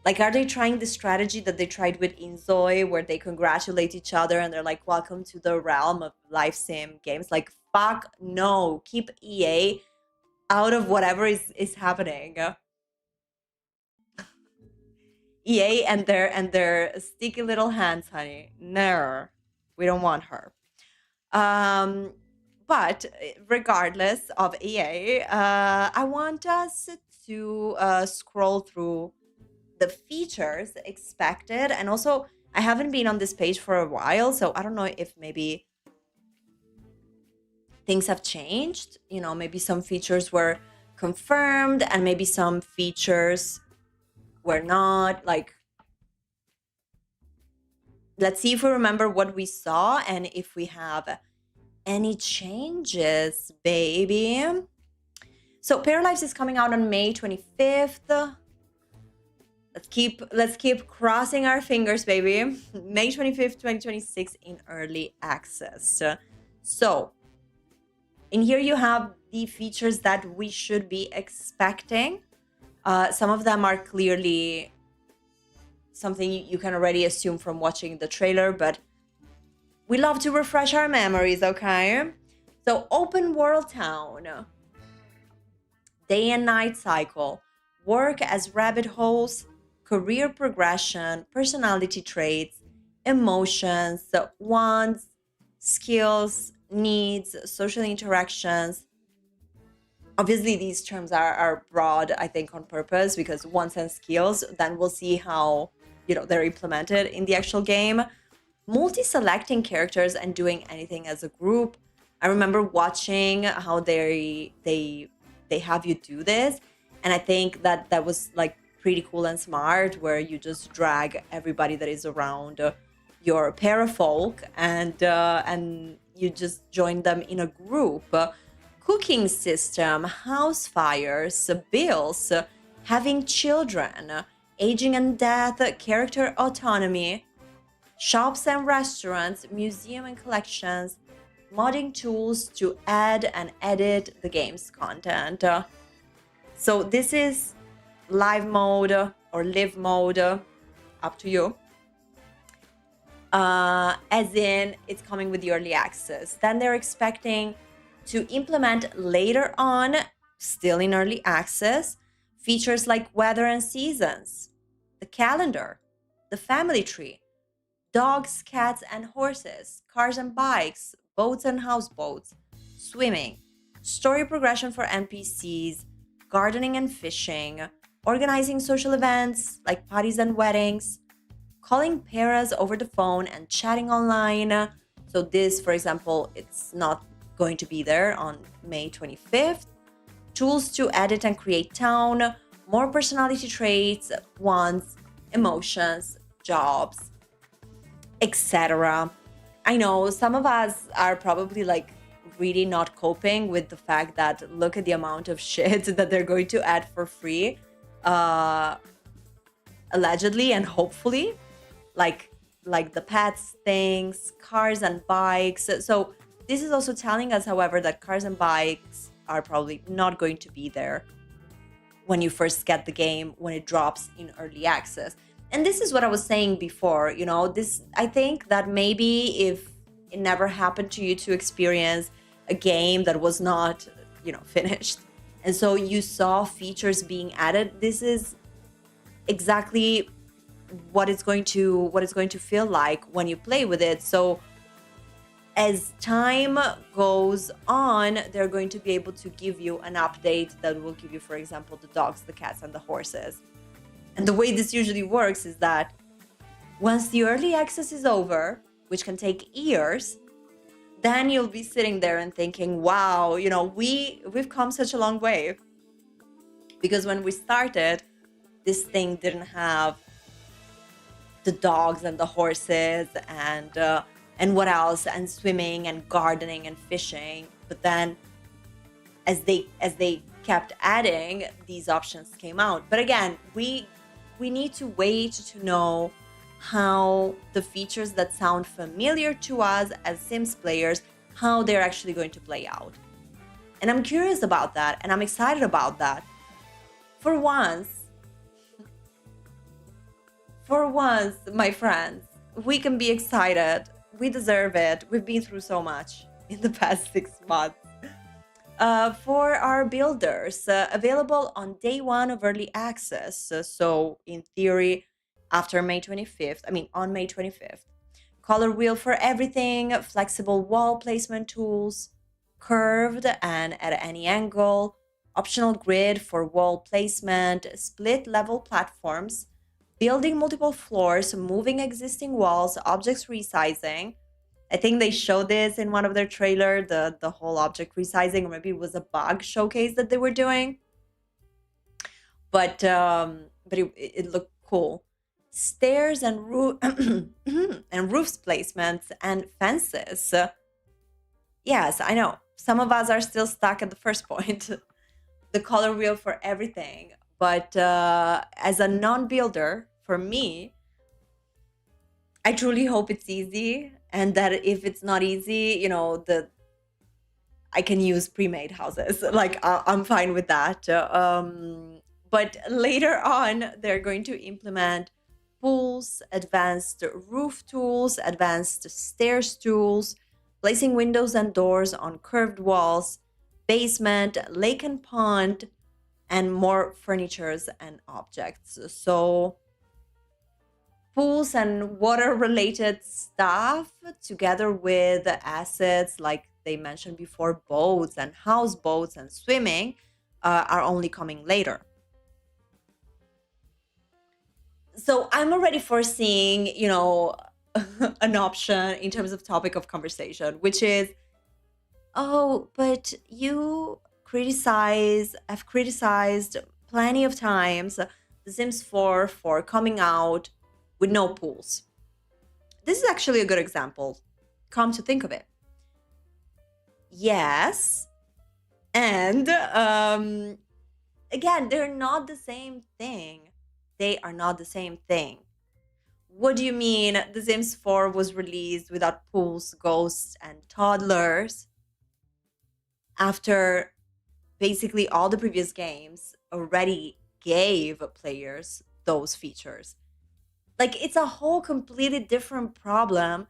Like, are they trying the strategy that they tried with Inzoi, where they congratulate each other and they're like, welcome to the realm of live sim games? Like, fuck no. Keep EA out of whatever is happening. EA and their sticky little hands, honey. No, we don't want her. But regardless of EA, I want us to scroll through the features expected. And also, I haven't been on this page for a while, so I don't know if maybe things have changed. You know, maybe some features were confirmed and maybe some features were not. Like, let's see if we remember what we saw and if we have any changes, baby. So Paralives is coming out on May 25th. Let's keep crossing our fingers, baby. May 25th, 2026 in early access. So in here you have the features that we should be expecting. Some of them are clearly something you can already assume from watching the trailer, but we love to refresh our memories, okay? So open world town, day and night cycle, work as rabbit holes, career progression, personality traits, emotions, wants, skills, needs, social interactions. Obviously, these terms are broad, I think, on purpose, because wants and skills, then we'll see how, they're implemented in the actual game. Multi-selecting characters and doing anything as a group. I remember watching how they have you do this, and I think that was like pretty cool and smart, where you just drag everybody that is around your parafolk and you just join them in a group. Cooking system, house fires, bills, having children, aging and death, character autonomy, shops and restaurants, museum and collections, modding tools to add and edit the game's content. So this is live mode or live mode, up to you. As in, it's coming with the early access. Then they're expecting to implement later on, still in early access, features like weather and seasons, the calendar, the family tree, dogs, cats and horses, cars and bikes, boats and houseboats, swimming, story progression for NPCs, gardening and fishing, organizing social events like parties and weddings, calling paras over the phone and chatting online. So this, for example, it's not going to be there on May 25th. Tools to edit and create town, more personality traits, wants, emotions, jobs, etc. I know some of us are probably like really not coping with the fact that look at the amount of shit that they're going to add for free, allegedly and hopefully, like the pets things, cars and bikes. So this is also telling us, however, that cars and bikes are probably not going to be there when you first get the game, when it drops in early access. And this is what I was saying before, this, I think that maybe if it never happened to you to experience a game that was not, finished, and so you saw features being added, this is exactly what it's going to feel like when you play with it. So as time goes on, they're going to be able to give you an update that will give you, for example, the dogs, the cats, and the horses. And the way this usually works is that once the early access is over, which can take years, then you'll be sitting there and thinking, wow, we've come such a long way. Because when we started, this thing didn't have the dogs and the horses and what else, and swimming and gardening and fishing. But then as they kept adding, these options came out. But again, we need to wait to know how the features that sound familiar to us as Sims players, how they're actually going to play out. And I'm curious about that, and I'm excited about that. For once, my friends, we can be excited. We deserve it. We've been through so much in the past 6 months. For our builders, available on day one of early access. So, in theory, after May 25th, on May 25th. Color wheel for everything, flexible wall placement tools, curved and at any angle, optional grid for wall placement, split level platforms, building multiple floors, moving existing walls, objects resizing. I think they showed this in one of their trailer, the whole object resizing, or maybe it was a bug showcase that they were doing. But it looked cool. Stairs and and roofs placements and fences. Yes, I know. Some of us are still stuck at the first point. The color wheel for everything. But as a non-builder, for me, I truly hope it's easy, and that if it's not easy, I can use pre-made houses. Like I'm fine with that. But later on, they're going to implement pools, advanced roof tools, advanced stairs tools, placing windows and doors on curved walls, basement, lake and pond, and more furnitures and objects. So pools and water related stuff, together with assets like they mentioned before, boats and houseboats and swimming, are only coming later. So I'm already foreseeing, an option in terms of topic of conversation, which is, oh, but have criticized plenty of times The Sims 4 for coming out with no pools. This is actually a good example, come to think of it. Yes. And again, they're not the same thing. They are not the same thing. What do you mean The Sims 4 was released without pools, ghosts, and toddlers after basically all the previous games already gave players those features? Like, it's a whole completely different problem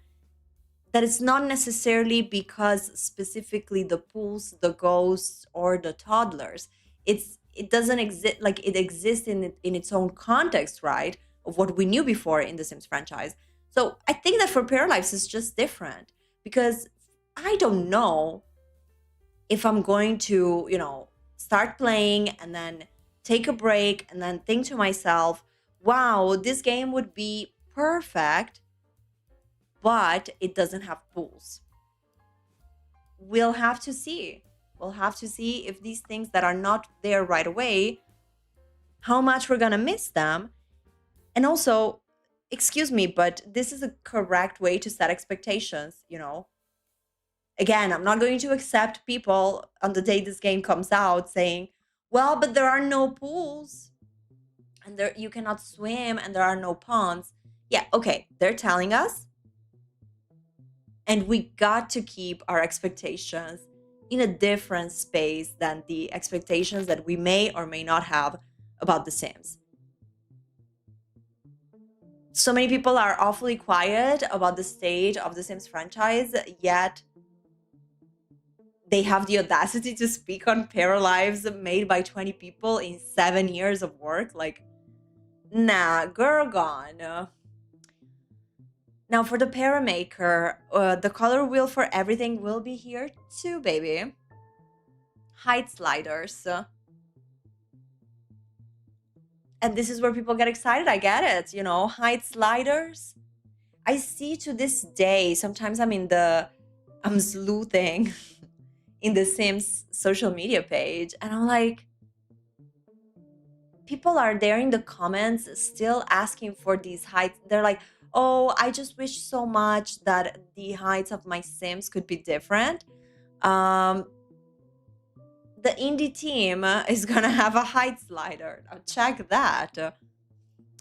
that it's not necessarily because specifically the pools, the ghosts, or the toddlers. It doesn't exist, like it exists in its own context, right? Of what we knew before in the Sims franchise. So I think that for Paralives it's just different, because I don't know if I'm going to, start playing and then take a break and then think to myself, wow, this game would be perfect, but it doesn't have pools. We'll have to see. We'll have to see if these things that are not there right away, how much we're gonna miss them. And also, excuse me, but this is a correct way to set expectations, Again, I'm not going to accept people on the day this game comes out saying, well, but there are no pools and there you cannot swim and there are no ponds. Yeah, okay, they're telling us, and we got to keep our expectations in a different space than the expectations that we may or may not have about The Sims. So many people are awfully quiet about the state of The Sims franchise, yet they have the audacity to speak on Paralives made by 20 people in 7 years of work. Like, nah, girl gone. Now for the Paramaker, the color wheel for everything will be here too, baby. Height sliders. And this is where people get excited. I get it, height sliders. I see to this day, sometimes I'm sleuthing in the Sims social media page, and I'm like, people are there in the comments still asking for these heights. They're like, oh, I just wish so much that the heights of my Sims could be different. Um, the indie team is gonna have a height slider. Now check that.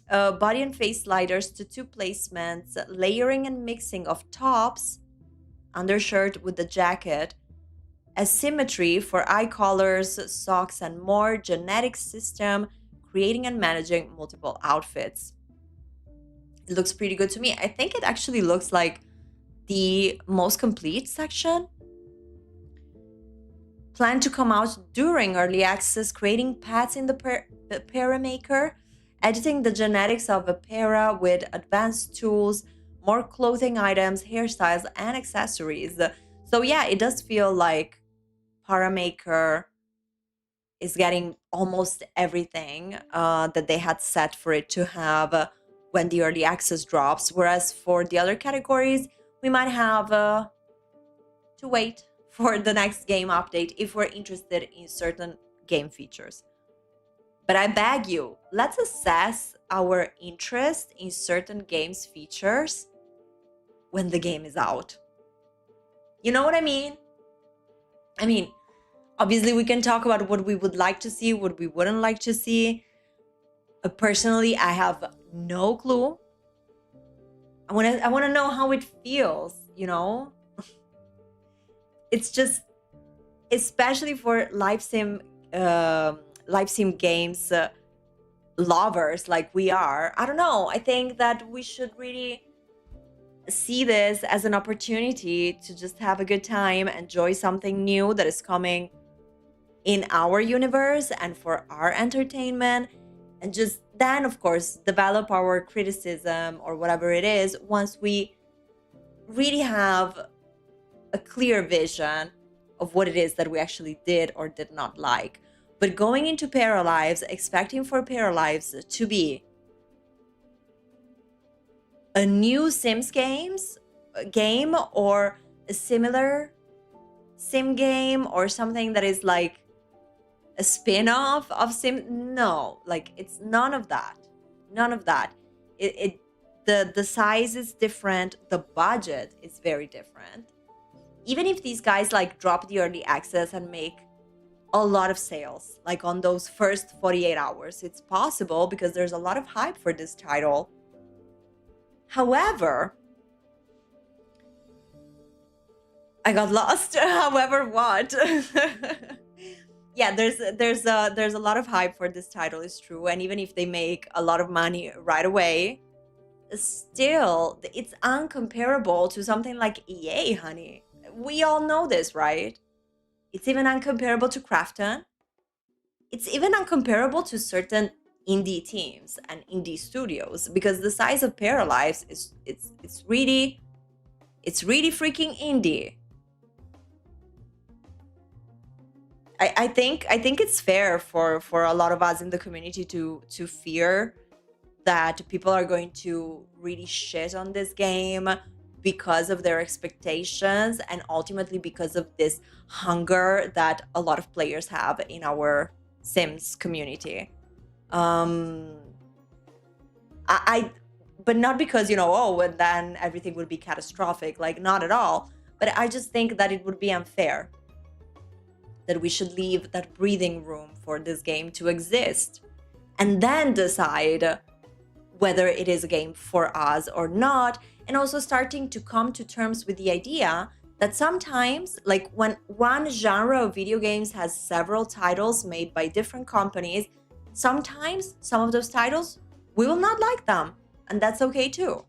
Body and face sliders to two placements, layering and mixing of tops, undershirt with the jacket, asymmetry for eye colors, socks, and more, genetic system, creating and managing multiple outfits. It looks pretty good to me. I think it actually looks like the most complete section. Plan to come out during early access, creating paths in the Paramaker, editing the genetics of a para with advanced tools, more clothing items, hairstyles, and accessories. So yeah, it does feel like Paramaker is getting almost everything that they had set for it to have when the early access drops. Whereas for the other categories, we might have to wait for the next game update if we're interested in certain game features. But I beg you, let's assess our interest in certain games features when the game is out. You know what I mean? I mean, obviously we can talk about what we would like to see, what we wouldn't like to see. Personally, I have no clue. I want to know how it feels, you know? It's just, especially for live sim games lovers like we are. I don't know. I think that we should really see this as an opportunity to just have a good time, enjoy something new that is coming in our universe and for our entertainment, and just then, of course, develop our criticism or whatever it is once we really have a clear vision of what it is that we actually did or did not like. But going into Paralives, expecting for Paralives to be a new Sims game or a similar sim game or something that is like a spin-off of Sim, no, like it's none of that. None of that. The size is different, the budget is very different. Even if these guys like drop the early access and make a lot of sales, like on those first 48 hours, it's possible because there's a lot of hype for this title. However, I got lost. However, what? Yeah, there's a lot of hype for this title, is true, and even if they make a lot of money right away, still it's uncomparable to something like EA, honey. We all know this, right? It's even uncomparable to Crafton. It's even uncomparable to certain indie teams and indie studios because the size of Paralives is it's really freaking indie. I think it's fair for a lot of us in the community to fear that people are going to really shit on this game because of their expectations and ultimately because of this hunger that a lot of players have in our Sims community. I but not because, you know, oh, and then everything would be catastrophic, like not at all. But I just think that it would be unfair, that we should leave that breathing room for this game to exist and then decide whether it is a game for us or not. And also starting to come to terms with the idea that sometimes, like when one genre of video games has several titles made by different companies, sometimes some of those titles, we will not like them. And that's okay too.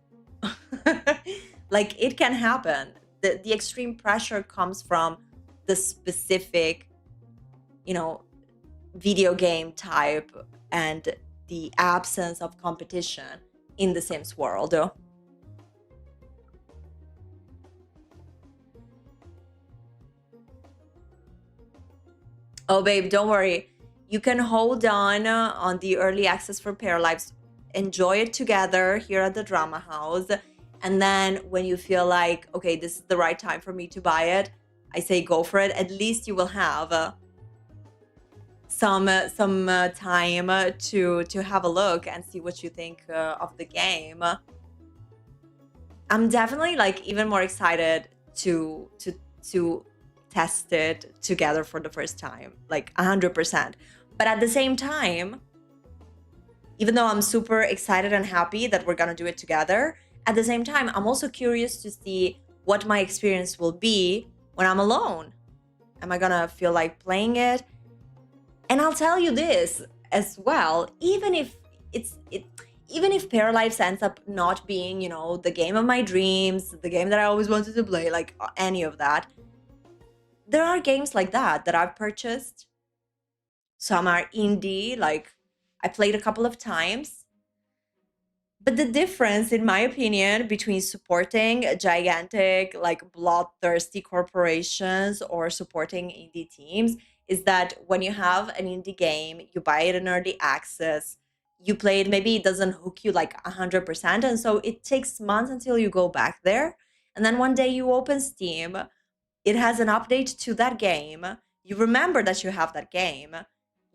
Like it can happen. The extreme pressure comes from the specific, you know, video game type and the absence of competition in the Sims world. Oh, babe, don't worry. You can hold on the early access for Paralives. Enjoy it together here at the Drama House. And then when you feel like, okay, this is the right time for me to buy it, I say go for it. At least you will have some time to have a look and see what you think of the game. I'm definitely like even more excited to test it together for the first time, like 100%. But at the same time, even though I'm super excited and happy that we're gonna do it together, at the same time, I'm also curious to see what my experience will be when I'm alone. Am I gonna feel like playing it? And I'll tell you this as well, even if Paralives ends up not being, the game of my dreams, the game that I always wanted to play, like any of that, there are games like that I've purchased. Some are indie, like I played a couple of times. But the difference, in my opinion, between supporting gigantic, like bloodthirsty corporations or supporting indie teams is that when you have an indie game, you buy it in early access, you play it, maybe it doesn't hook you like 100%. And so it takes months until you go back there. And then one day you open Steam, it has an update to that game. You remember that you have that game.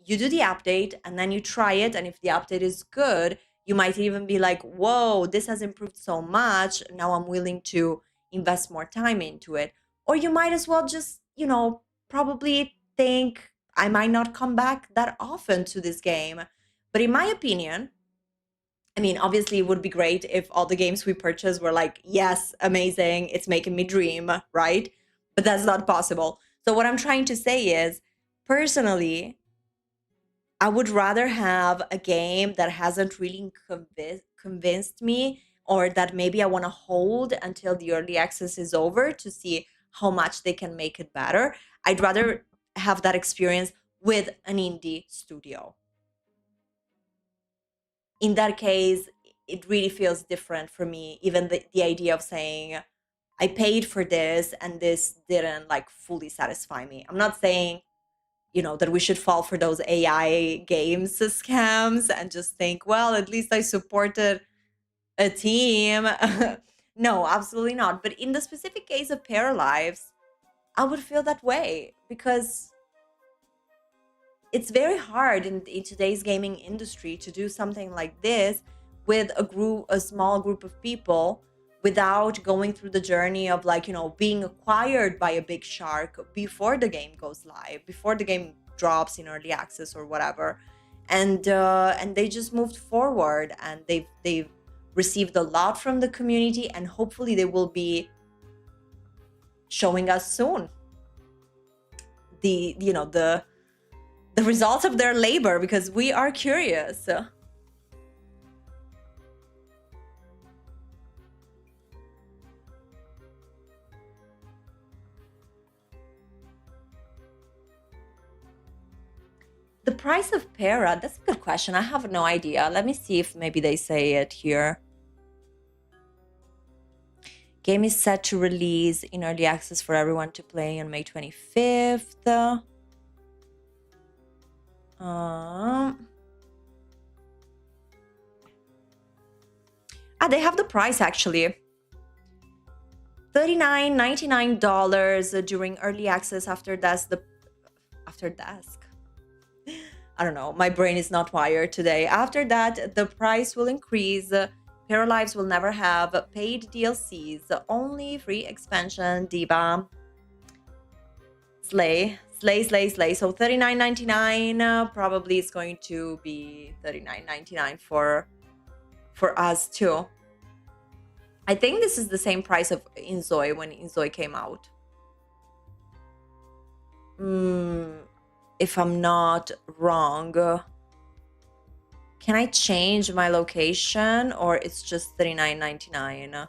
You do the update and then you try it. And if the update is good, you might even be like, whoa, this has improved so much. Now I'm willing to invest more time into it. Or you might as well just, probably think I might not come back that often to this game. But in my opinion, I mean, obviously, it would be great if all the games we purchase were like, yes, amazing, it's making me dream, right? But that's not possible. So, what I'm trying to say is, personally, I would rather have a game that hasn't really convinced me, or that maybe I want to hold until the early access is over to see how much they can make it better. I'd rather have that experience with an indie studio. In that case, it really feels different for me. Even the idea of saying, I paid for this and this didn't like fully satisfy me. I'm not saying, that we should fall for those AI games scams and just think, well, at least I supported a team. No, absolutely not. But in the specific case of Paralives, I would feel that way because it's very hard in today's gaming industry to do something like this with a small group of people without going through the journey of like, being acquired by a big shark before the game goes live, before the game drops in early access or whatever. And they just moved forward and they've received a lot from the community, and hopefully they will be showing us soon the results of their labor, because we are curious. The price of Para, that's a good question. I have no idea. Let me see if maybe they say it here. Game is set to release in early access for everyone to play on May 25th. They have the price actually. $39.99 during early access. After dusk. I don't know. My brain is not wired today. After that, the price will increase. Paralives will never have paid DLCs, only free expansion. Diva. Slay. So $39.99 probably is going to be $39.99 for us too. I think this is the same price of Inzoi when Inzoi came out. If I'm not wrong. Can I change my location or it's just $39.99?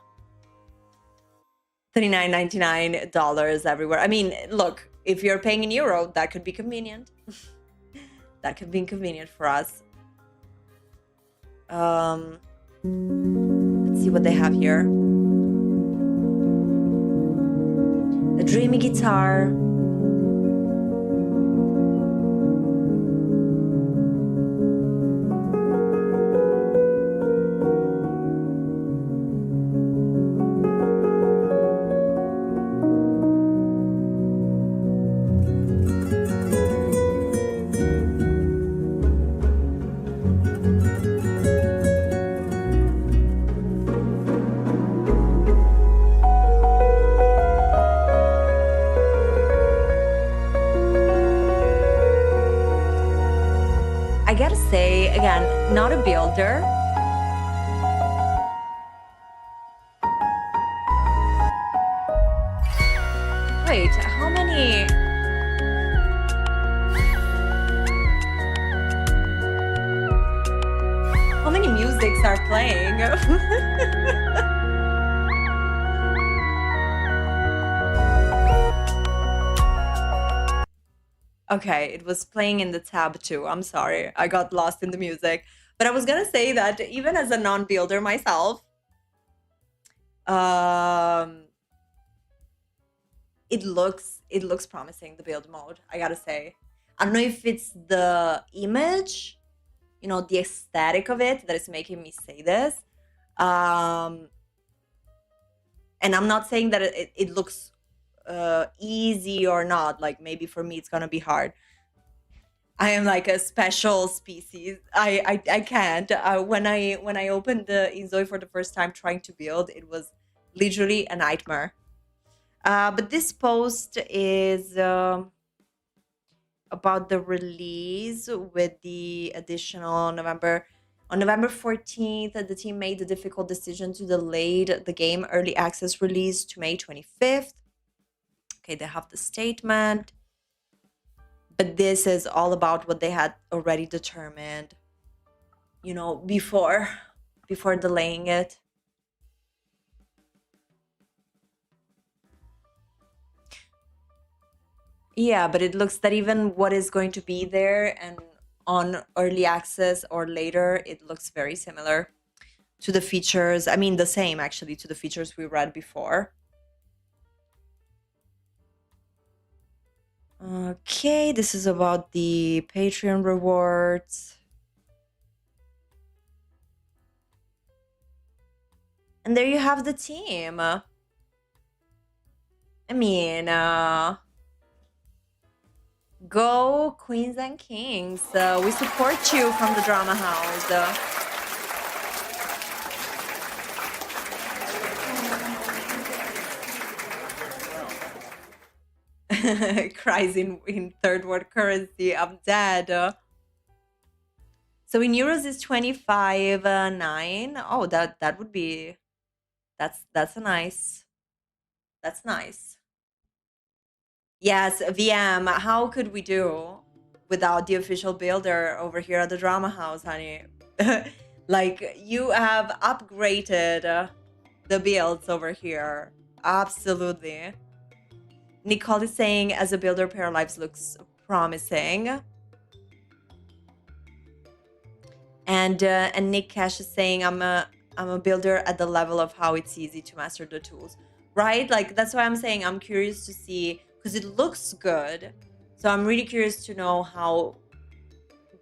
$39.99 everywhere. I mean, look, if you're paying in euro, that could be convenient. That could be inconvenient for us. Let's see what they have here. A dreamy guitar. not a builder. Wait, how many? How many musics are playing? Okay, it was playing in the tab too. I'm sorry. I got lost in the music. But I was gonna say that even as a non-builder myself, it looks promising, the build mode, I gotta say. I don't know if it's the image, you know, the aesthetic of it that is making me say this. And I'm not saying that it looks easy or not. Like, maybe for me it's gonna be hard. I am like a special species. I can't. When I opened the Inzoi for the first time trying to build, it was literally a nightmare. But this post is about the release with the additional November. On November 14th, the team made the difficult decision to delay the game early access release to May 25th. Okay, they have the statement. But this is all about what they had already determined, you know, before delaying it. Yeah, but it looks that even what is going to be there and on early access or later, it looks very similar to the features. I mean, the same actually to the features we read before. Okay, this is about the Patreon rewards. And there you have the team. I mean, go Queens and Kings. We support you from the Drama House. Cries in third world currency. I'm dead. So in euros is 25.9. Oh, that would be that's nice. Yes, VM. How could we do without the official builder over here at the Drama House, honey? Like, you have upgraded the builds over here. Absolutely. Nicole is saying, as a builder, Paralives looks promising. And Nick Cash is saying, I'm a builder at the level of how it's easy to master the tools, right? Like, that's why I'm saying I'm curious to see, because it looks good. So I'm really curious to know how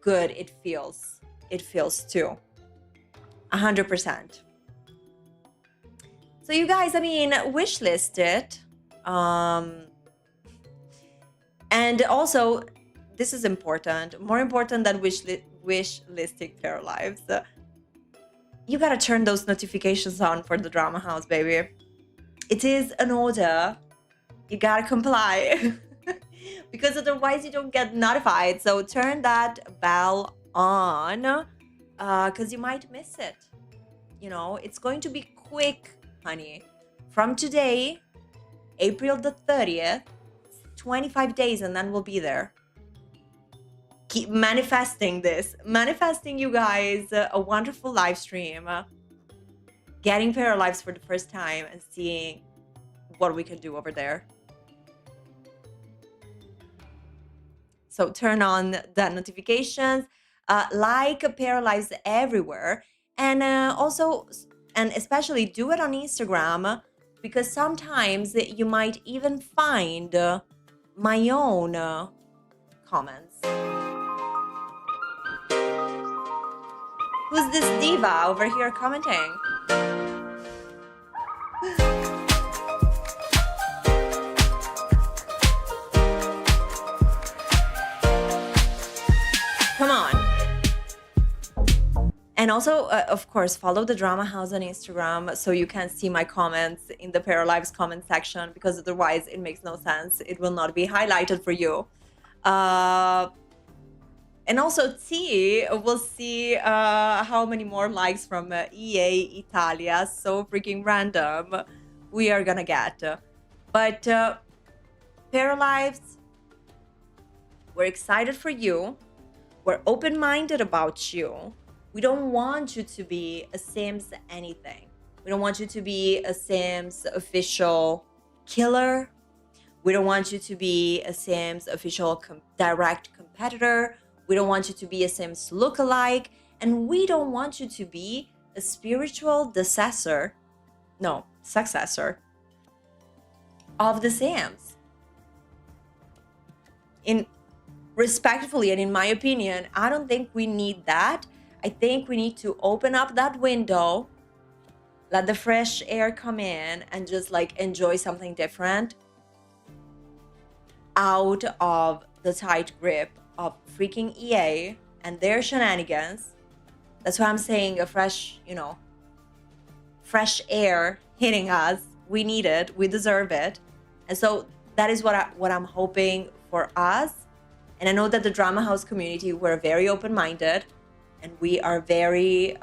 good it feels. It feels too. 100%. So you guys, I mean, wishlist it. And also, this is important. More important than wish listing Paralives. You gotta turn those notifications on for the Drama House, baby. It is an order. You gotta comply. Because otherwise you don't get notified. So turn that bell on, because you might miss it. You know, it's going to be quick, honey. From today, April the 30th, 25 days, and then we'll be there. Keep manifesting this. Manifesting, you guys, a wonderful live stream. Getting Paralives for the first time and seeing what we can do over there. So turn on the notifications, like Paralives everywhere, and also, and especially do it on Instagram, because sometimes you might even find my own comments. Who's this diva over here commenting? Come on. And also, of course, follow the Drama House on Instagram so you can see my comments in the Paralives comment section, because otherwise it makes no sense. It will not be highlighted for you. And And also T, we'll see how many more likes from EA Italia, so freaking random, we are gonna get. But Paralives, we're excited for you. We're open-minded about you. We don't want you to be a Sims anything. We don't want you to be a Sims official killer. We don't want you to be a Sims official direct competitor. We don't want you to be a Sims lookalike. And we don't want you to be a spiritual successor of the Sims. Respectfully, and in my opinion, I don't think we need that. I think we need to open up that window, let the fresh air come in, and just like enjoy something different out of the tight grip of freaking EA and their shenanigans. That's why I'm saying a fresh air hitting us. We need it. We deserve it. And so that is what I'm hoping for us. And I know that the Drama House community, we're very open-minded, and we are very,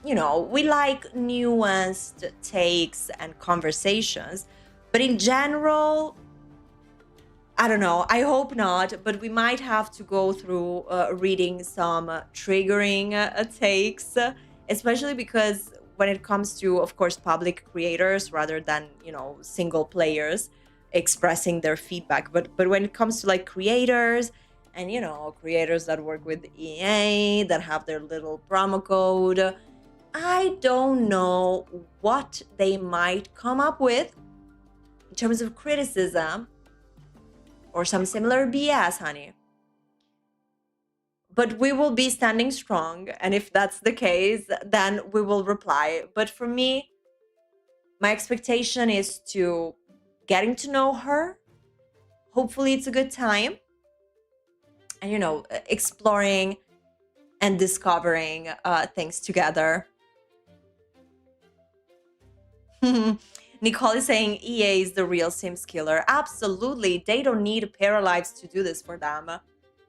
we like nuanced takes and conversations. But in general, I don't know, I hope not, but we might have to go through reading some triggering takes, especially because when it comes to, of course, public creators rather than, single players expressing their feedback. But when it comes to like creators and, creators that work with EA, that have their little promo code, I don't know what they might come up with in terms of criticism or some similar BS, honey. But we will be standing strong. And if that's the case, then we will reply. But for me, my expectation is to getting to know her. Hopefully it's a good time. And, exploring and discovering things together. Nicole is saying EA is the real Sims killer. Absolutely. They don't need Paralives to do this for them.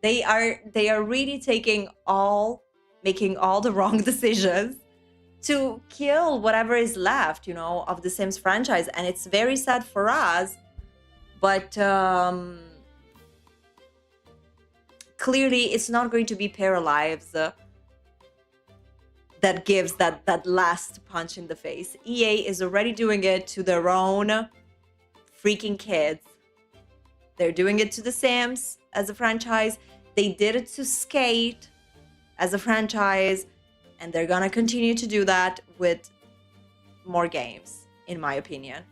They are really making all the wrong decisions to kill whatever is left, of the Sims franchise. And it's very sad for us. But clearly it's not going to be Paralives that gives that last punch in the face. EA is already doing it to their own freaking kids. They're doing it to The Sims as a franchise. They did it to Skate as a franchise. And they're gonna continue to do that with more games, in my opinion.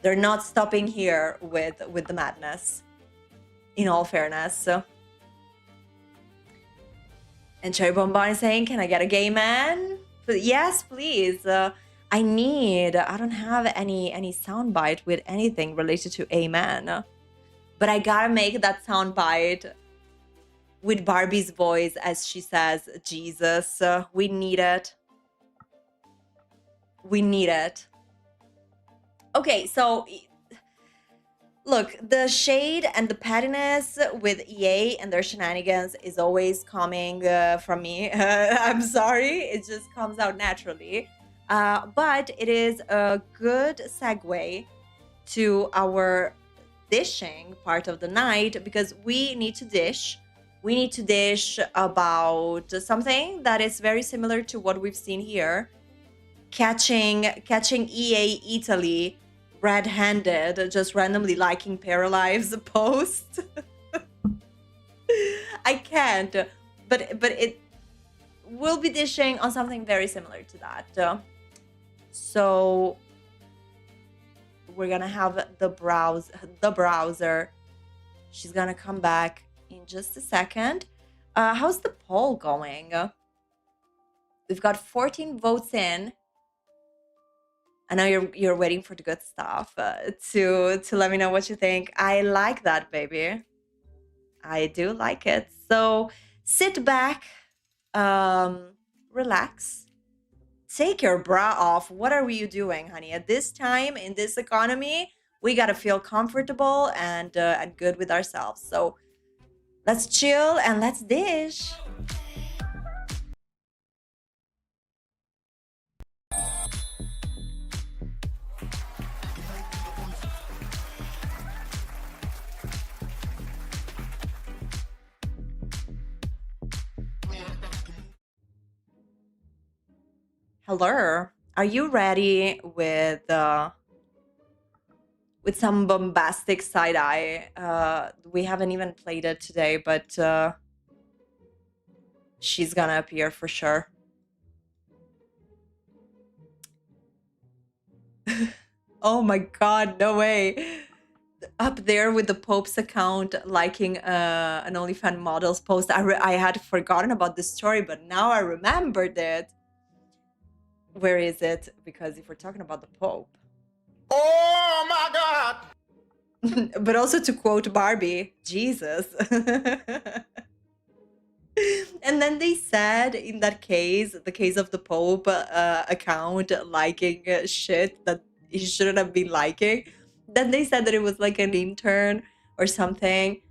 They're not stopping here with the madness, in all fairness. So. And Cherry Bonbon is saying, can I get a gay man? But yes, please. I don't have any soundbite with anything related to a man. But I gotta make that soundbite with Barbie's voice as she says, Jesus. We need it. We need it. Okay, so look, the shade and the pettiness with EA and their shenanigans is always coming from me. I'm sorry, it just comes out naturally. But it is a good segue to our dishing part of the night, because we need to dish. We need to dish about something that is very similar to what we've seen here. Catching EA Italy red-handed, just randomly liking Paralives post. I can't, but it will be dishing on something very similar to that. So we're gonna have the browser. She's gonna come back in just a second. How's the poll going? We've got 14 votes in. I know you're waiting for the good stuff to let me know what you think. I like that, baby. I do like it. So sit back, relax, take your bra off. What are you doing, honey? At this time, in this economy, we gotta feel comfortable and good with ourselves. So Let's chill and let's dish. Hello. Are you ready with some bombastic side eye? We haven't even played it today, but she's gonna appear for sure. Oh my god, no way. Up there with the Pope's account liking an OnlyFans model's post. I had forgotten about this story, but now I remembered it. Where is it? Because if we're talking about the Pope. Oh my God! But also to quote Barbie, Jesus. And then they said in that case, the case of the Pope account liking shit that he shouldn't have been liking, then they said that it was like an intern or something.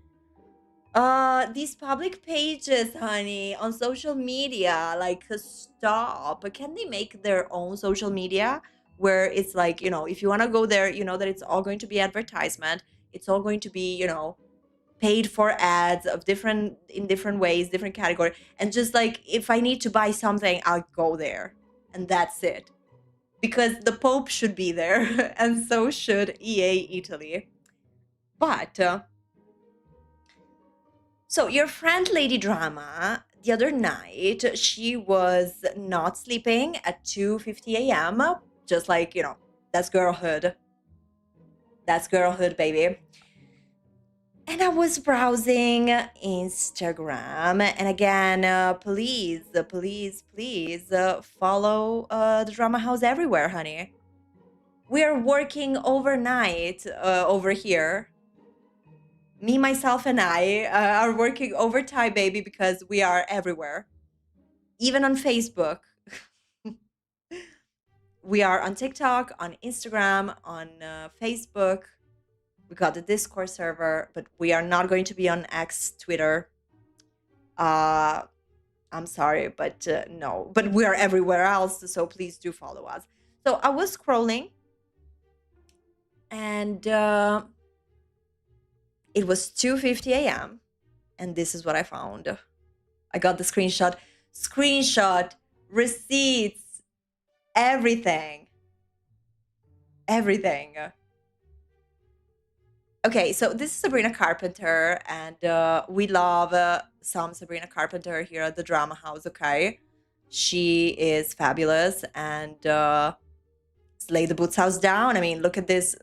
These public pages, honey, on social media, like stop. Can they make their own social media where it's like, if you want to go there, you know that it's all going to be advertisement. It's all going to be, paid for ads of different ways, different category. And just like if I need to buy something, I'll go there. And that's it. Because the Pope should be there, and so should EA Italy. But so your friend Lady Drama, the other night, she was not sleeping at 2:50 a.m. Just like, that's girlhood. That's girlhood, baby. And I was browsing Instagram. And again, please, please follow the Drama House everywhere, honey. We are working overnight over here. Me, myself, and I are working overtime, baby, because we are everywhere. Even on Facebook. We are on TikTok, on Instagram, on Facebook. We got the Discord server, but we are not going to be on X, Twitter. I'm sorry, but no. But we are everywhere else, so please do follow us. So I was scrolling, and it was 2:50 a.m. and this is what I found. I got the screenshot, receipts, everything. Everything. Okay, so this is Sabrina Carpenter, and we love some Sabrina Carpenter here at the Drama House, okay? She is fabulous, and slay the boots house down. I mean, look at this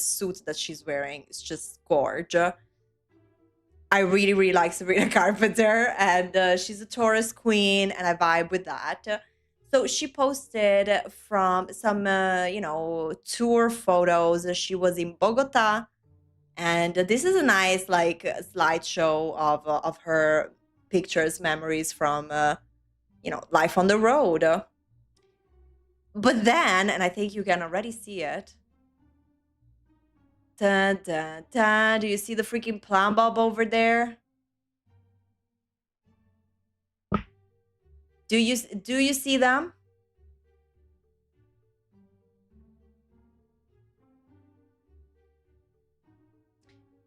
suit that she's wearing. It's just gorgeous. I really, really like Sabrina Carpenter, and she's a Taurus queen, and I vibe with that. So she posted from some, tour photos. She was in Bogota, and this is a nice, like, slideshow of her pictures, memories from, life on the road. But then, and I think you can already see it. Dun, dun, dun. Do you see the freaking plum bob over there? Do you see them?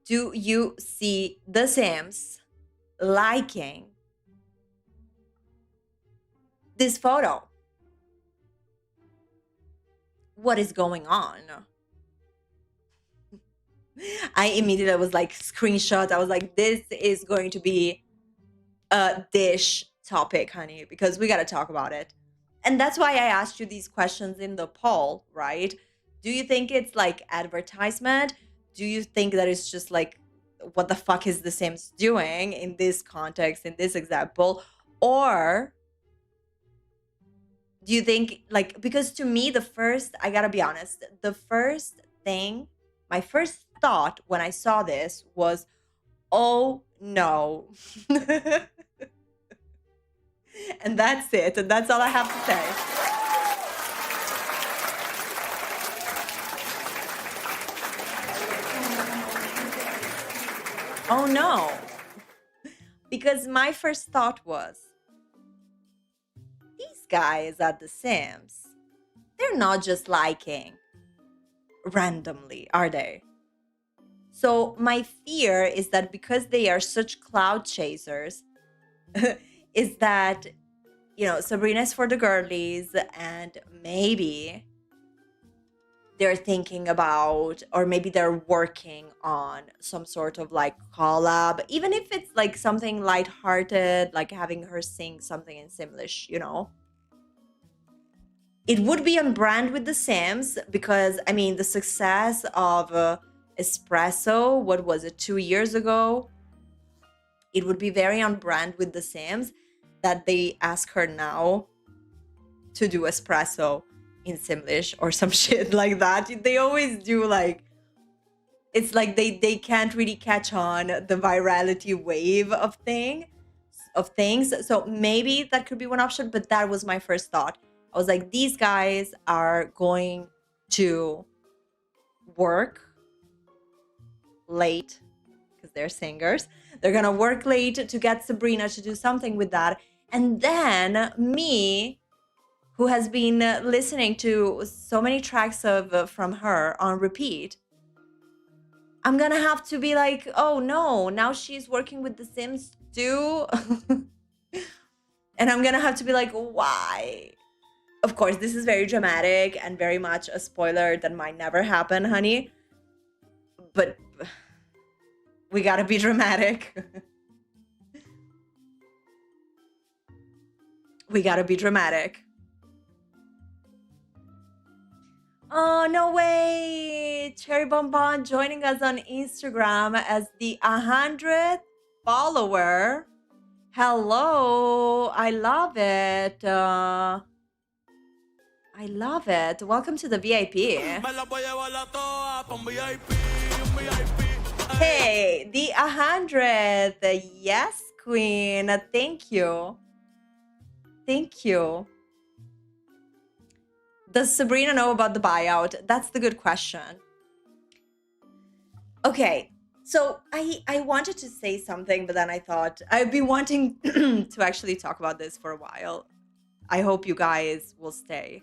Do you see the Sims liking this photo? What is going on? I immediately was like, screenshot. I was like, this is going to be a dish topic, honey, because we got to talk about it. And that's why I asked you these questions in the poll, right? Do you think it's like advertisement? Do you think that it's just like, what the fuck is The Sims doing in this context, in this example? Or do you think, like, because to me, I gotta be honest, the first thing, my first thought when I saw this was, oh no. And that's it. And that's all I have to say. Oh no. Because my first thought was, these guys at The Sims, they're not just liking randomly, are they? So my fear is that because they are such cloud chasers, is that, you know, Sabrina's for the girlies, and maybe they're thinking about, or maybe they're working on some sort of like collab, even if it's like something lighthearted, like having her sing something in Simlish, you know. It would be on brand with The Sims because, I mean, the success of Espresso, what was it, 2 years ago? It would be very on brand with The Sims that they ask her now to do Espresso in Simlish or some shit like that. They always do, like, it's like they can't really catch on the virality wave of things. So maybe that could be one option, but that was my first thought. I was like, these guys are going to work late because they're singers. They're gonna work late to get Sabrina to do something with that. And then me, who has been listening to so many tracks of from her on repeat, I'm gonna have to be like, oh no, now she's working with The Sims too. And I'm gonna have to be like, why? Of course, this is very dramatic and very much a spoiler that might never happen, honey. But we gotta be dramatic. We gotta be dramatic. Oh, no way! Cherry Bonbon joining us on Instagram as the 100th follower. Hello! I love it. I love it. Welcome to the VIP. Hey, the 100th. Yes, queen. Thank you. Thank you. Does Sabrina know about the buyout? That's the good question. Okay, so I wanted to say something, but then I thought I've been wanting to actually talk about this for a while. I hope you guys will stay,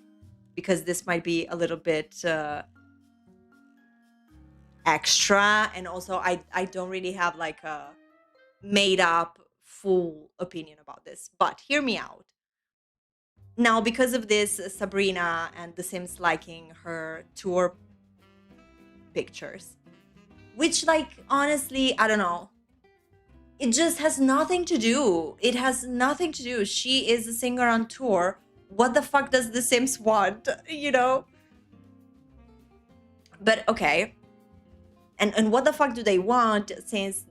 because this might be a little bit extra, and also I don't really have like a made up full opinion about this, but hear me out. Now, because of this, Sabrina and The Sims liking her tour pictures, which, like, honestly, I don't know, it just has nothing to do. It has nothing to do. She is a singer on tour. What the fuck does The Sims want, you know? But okay. And what the fuck do they want, since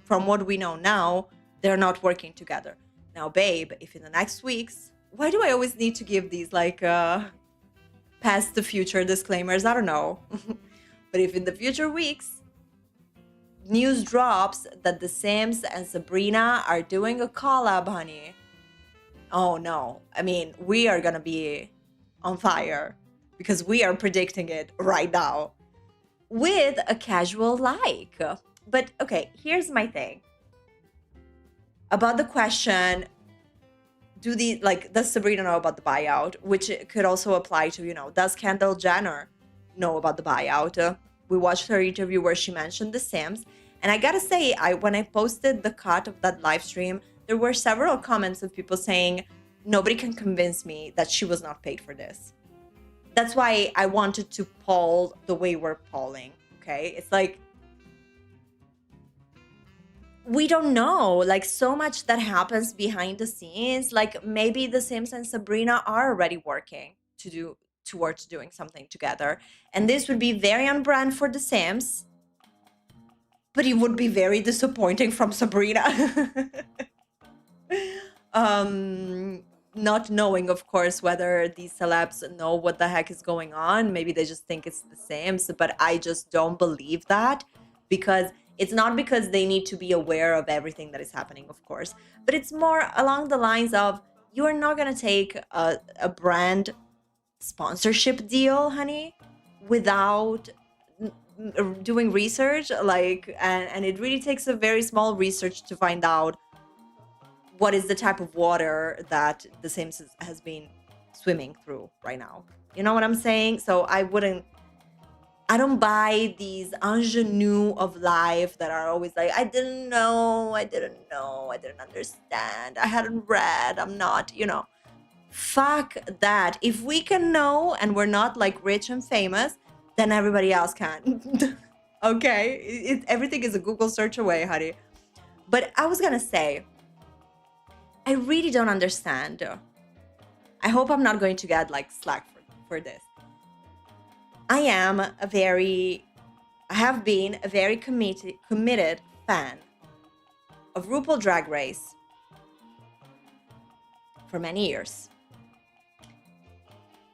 from what we know now, they're not working together? Now, babe, if in the next weeks, why do I always need to give these like past the future disclaimers? I don't know. But if in the future weeks news drops that The Sims and Sabrina are doing a collab, honey, oh no. I mean, we are gonna be on fire because we are predicting it right now with a casual like. But okay, here's my thing about the question, does Sabrina know about the buyout? Which could also apply to, you know, does Kendall Jenner know about the buyout? We watched her interview where she mentioned The Sims, and I gotta say, when I posted the cut of that live stream, there were several comments of people saying nobody can convince me that she was not paid for this. That's why I wanted to poll the way we're polling. Okay, it's like, we don't know, like, so much that happens behind the scenes. Like, maybe The Sims and Sabrina are already working towards doing something together, and this would be very on brand for The Sims, but it would be very disappointing from Sabrina. Not knowing, of course, whether these celebs know what the heck is going on. Maybe they just think it's The Sims, but I just don't believe that, because it's not because they need to be aware of everything that is happening, of course, but it's more along the lines of, you are not going to take a brand sponsorship deal, honey, without doing research. Like, and it really takes a very small research to find out what is the type of water that The Sims has been swimming through right now. You know what I'm saying? So I don't buy these ingenue of life that are always like, I didn't know, I didn't know, I didn't understand, I hadn't read, I'm not, fuck that. If we can know and we're not like rich and famous, then everybody else can. Okay? Everything is a Google search away, honey. But I was gonna say, I really don't understand. I hope I'm not going to get like slack for this. I have been a very committed fan of RuPaul Drag Race for many years.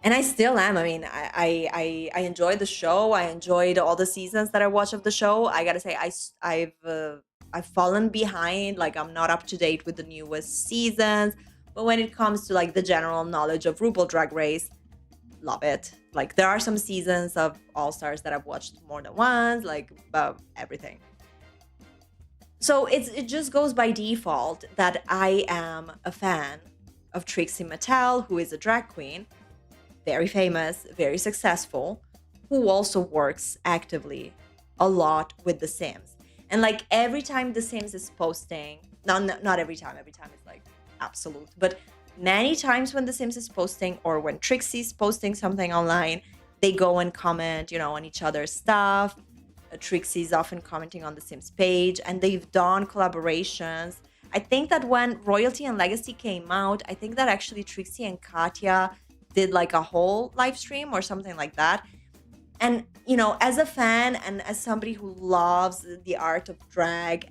And I still am. I mean, I enjoyed the show. I enjoyed all the seasons that I watched of the show. I gotta say, I've fallen behind. Like, I'm not up to date with the newest seasons. But when it comes to like the general knowledge of RuPaul Drag Race, love it. Like, there are some seasons of All Stars that I've watched more than once. Like, everything. So it just goes by default that I am a fan of Trixie Mattel, who is a drag queen, very famous, very successful, who also works actively a lot with The Sims. And like every time The Sims is posting, not every time is like absolute, but many times when The Sims is posting or when Trixie's posting something online, they go and comment, on each other's stuff. Trixie's often commenting on The Sims page, and they've done collaborations. I think that when Royalty and Legacy came out, I think that actually Trixie and Katya did like a whole live stream or something like that. And as a fan and as somebody who loves the art of drag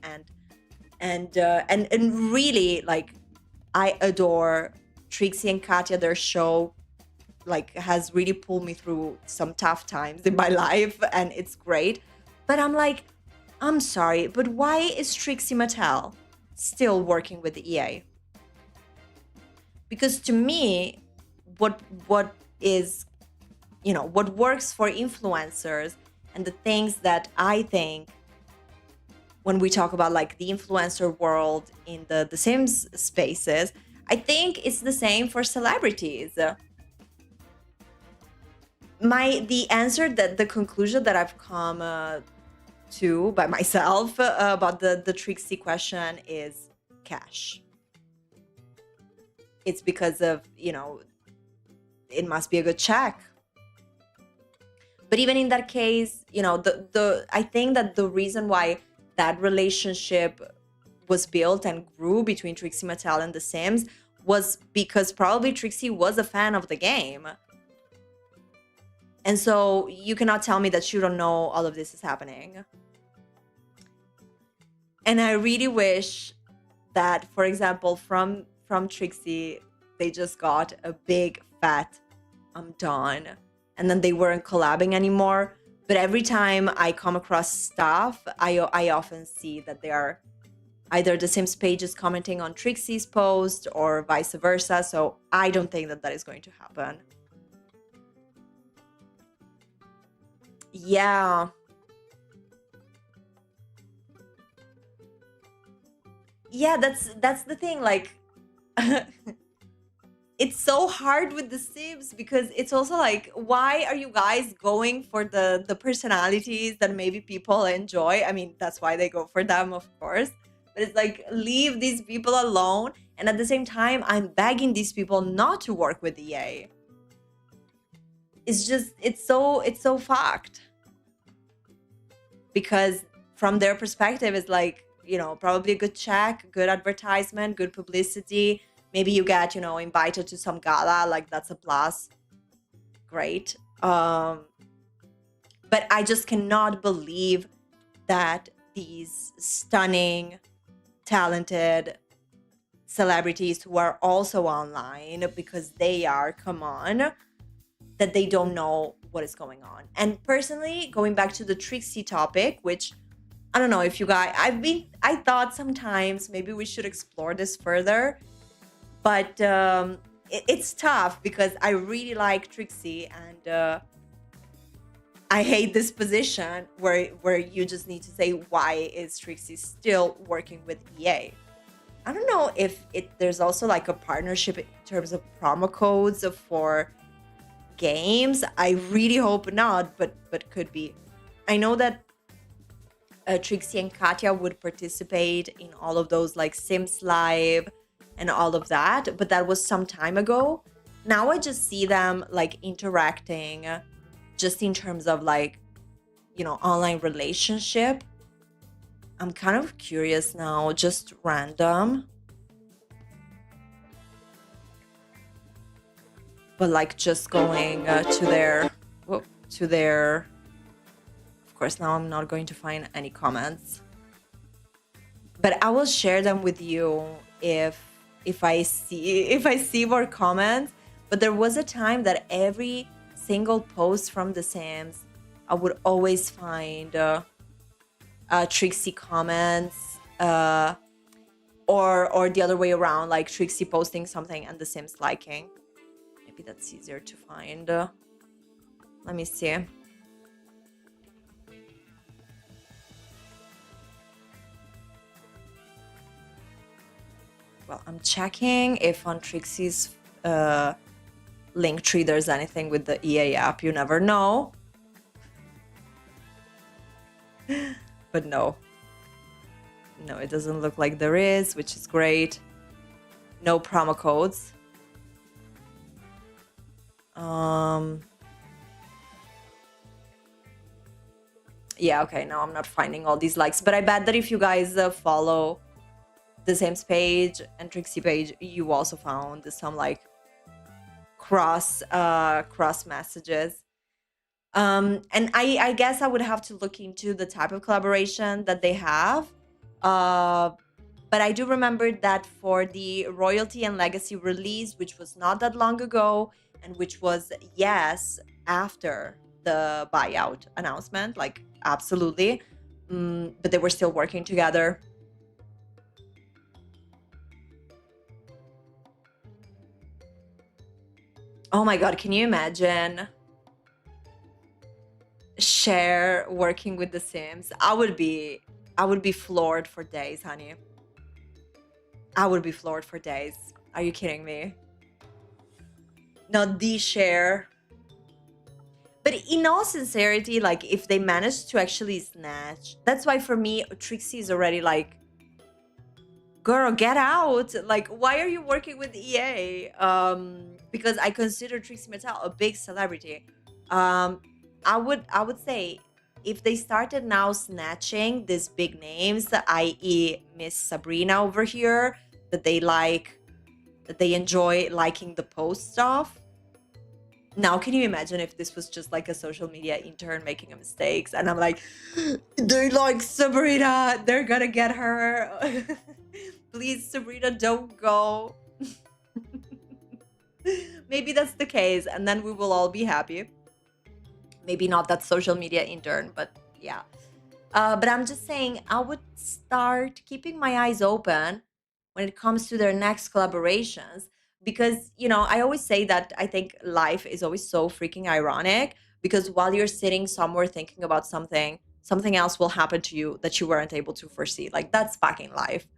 and really, like, I adore Trixie and Katya. Their show like has really pulled me through some tough times in my life, and it's great. But I'm like, I'm sorry, but why is Trixie Mattel still working with the EA? Because to me, what is, what works for influencers and the things that I think when we talk about like the influencer world in the Sims spaces, I think it's the same for celebrities. The conclusion that I've come to by myself about the Trixie question is cash. It's because of, it must be a good check. But even in that case, I think that the reason why that relationship was built and grew between Trixie Mattel and The Sims was because probably Trixie was a fan of the game. And so you cannot tell me that you don't know all of this is happening. And I really wish that, for example, from Trixie, they just got a big fat I'm done. And then they weren't collabing anymore. But every time I come across stuff, I often see that they are either The Sims pages commenting on Trixie's post or vice versa. So I don't think that is going to happen. Yeah. Yeah, that's the thing. Like, it's so hard with The Sims because it's also like, why are you guys going for the personalities that maybe people enjoy? I mean, that's why they go for them, of course. But it's like, leave these people alone. And at the same time, I'm begging these people not to work with EA. It's just, it's so fucked. Because from their perspective, it's like, probably a good check, good advertisement, good publicity. Maybe you get, invited to some gala, like that's a plus. Great. But I just cannot believe that these stunning, talented celebrities who are also online, because they are, come on, that they don't know what is going on. And personally, going back to the Trixie topic, which I don't know if you guys, I thought sometimes maybe we should explore this further. But it's tough because I really like Trixie, and I hate this position where you just need to say, why is Trixie still working with EA? I don't know if there's also like a partnership in terms of promo codes for games. I really hope not, but could be. I know that Trixie and Katya would participate in all of those like Sims Live and all of that, but that was some time ago. Now I just see them like interacting just in terms of like, online relationship. I'm kind of curious now, just random. But like just going to their of course now I'm not going to find any comments, but I will share them with you if I see more comments. But there was a time that every single post from The Sims, I would always find Trixie comments, or the other way around, like Trixie posting something and The Sims liking. Maybe that's easier to find. Let me see. Well, I'm checking if on Trixie's link tree there's anything with the EA app. You never know. But no. No, it doesn't look like there is, which is great. No promo codes. Yeah, okay, now I'm not finding all these likes, but I bet that if you guys follow The Sims page and Trixie page, you also found some like cross messages. And I guess I would have to look into the type of collaboration that they have. But I do remember that for the Royalty and Legacy release, which was not that long ago, and which was, yes, after the buyout announcement, like absolutely. But they were still working together. Oh my God, can you imagine Cher working with The Sims? I would be floored for days, honey. I would be floored for days. Are you kidding me? Not the Cher. But in all sincerity, like if they manage to actually snatch, that's why for me, Trixie is already like, girl, get out. Like, why are you working with EA? Because I consider Trixie Mattel a big celebrity. I would say if they started now snatching these big names, i.e. Miss Sabrina over here, that they enjoy liking the post stuff. Now, can you imagine if this was just like a social media intern making a mistakes and I'm like, they like Sabrina, they're gonna get her. Please, Sabrina, don't go. Maybe that's the case, and then we will all be happy. Maybe not that social media intern, but yeah. But I'm just saying, I would start keeping my eyes open when it comes to their next collaborations. Because, I always say that I think life is always so freaking ironic, because while you're sitting somewhere thinking about something, something else will happen to you that you weren't able to foresee. Like, that's fucking life.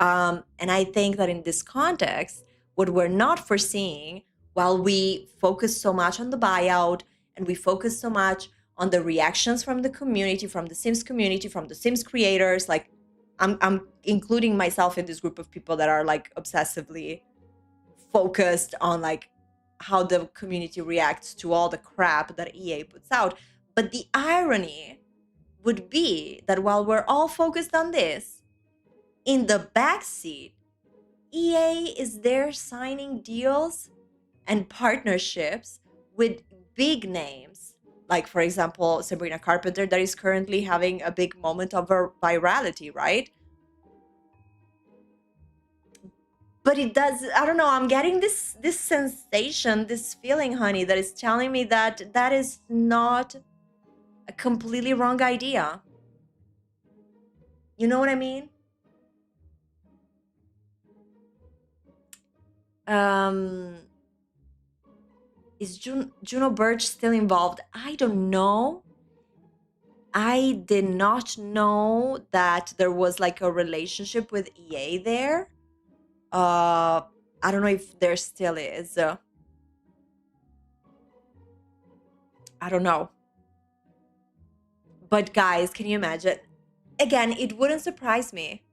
And I think that in this context, what we're not foreseeing, while we focus so much on the buyout and we focus so much on the reactions from the community, from the Sims community, from the Sims creators, like I'm including myself in this group of people that are like obsessively focused on like how the community reacts to all the crap that EA puts out. But the irony would be that while we're all focused on this, in the backseat, EA is there signing deals and partnerships with big names. Like, for example, Sabrina Carpenter, that is currently having a big moment of virality, right? But it does, I don't know, I'm getting this sensation, this feeling, honey, that is telling me that that is not a completely wrong idea. You know what I mean? Is Juno Birch still involved? I don't know. I did not know that there was like a relationship with EA there. I don't know if there still is. I don't know. But guys, can you imagine? Again, it wouldn't surprise me.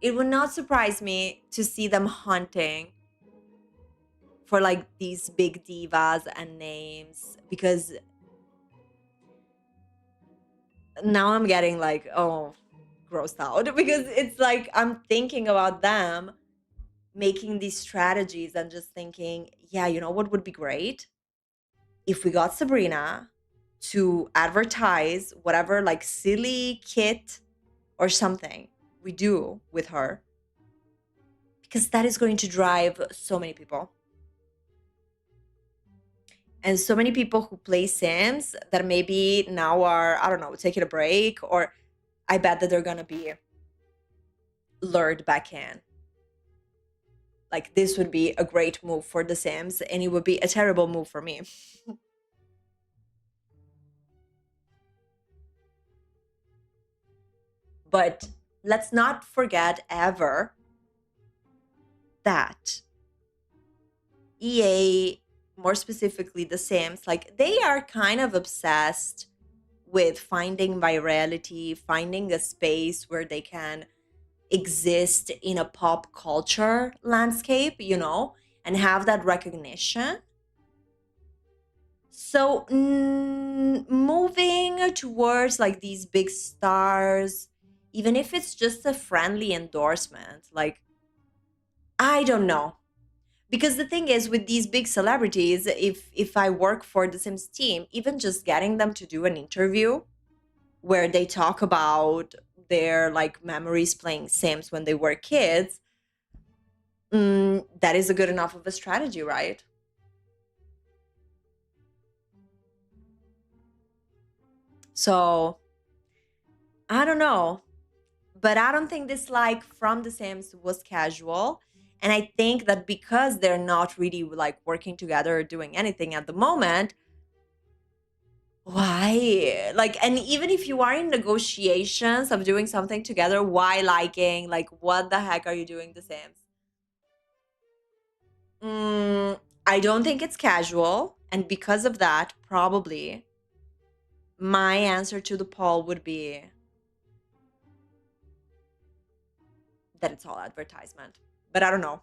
It would not surprise me to see them hunting for like these big divas and names, because now I'm getting like, oh, grossed out because it's like I'm thinking about them making these strategies and just thinking, yeah, you know what would be great? If we got Sabrina to advertise whatever like silly kit or something we do with her, because that is going to drive so many people. And so many people who play Sims that maybe now are, I don't know, taking a break, or I bet that they're going to be lured back in. Like, this would be a great move for The Sims, and it would be a terrible move for me. But let's not forget ever that EA, more specifically The Sims, like they are kind of obsessed with finding virality, finding a space where they can exist in a pop culture landscape, you know, and have that recognition. So moving towards like these big stars, even if it's just a friendly endorsement, like I don't know. Because the thing is with these big celebrities, if I work for the Sims team, even just getting them to do an interview where they talk about their like memories playing Sims when they were kids, that is a good enough of a strategy, right? So I don't know, but I don't think this like from the Sims was casual. And I think that because they're not really like working together or doing anything at the moment, why? Like, and even if you are in negotiations of doing something together, why liking? Like, what the heck are you doing the Sims? I don't think it's casual. And because of that, probably my answer to the poll would be that it's all advertisement. But I don't know.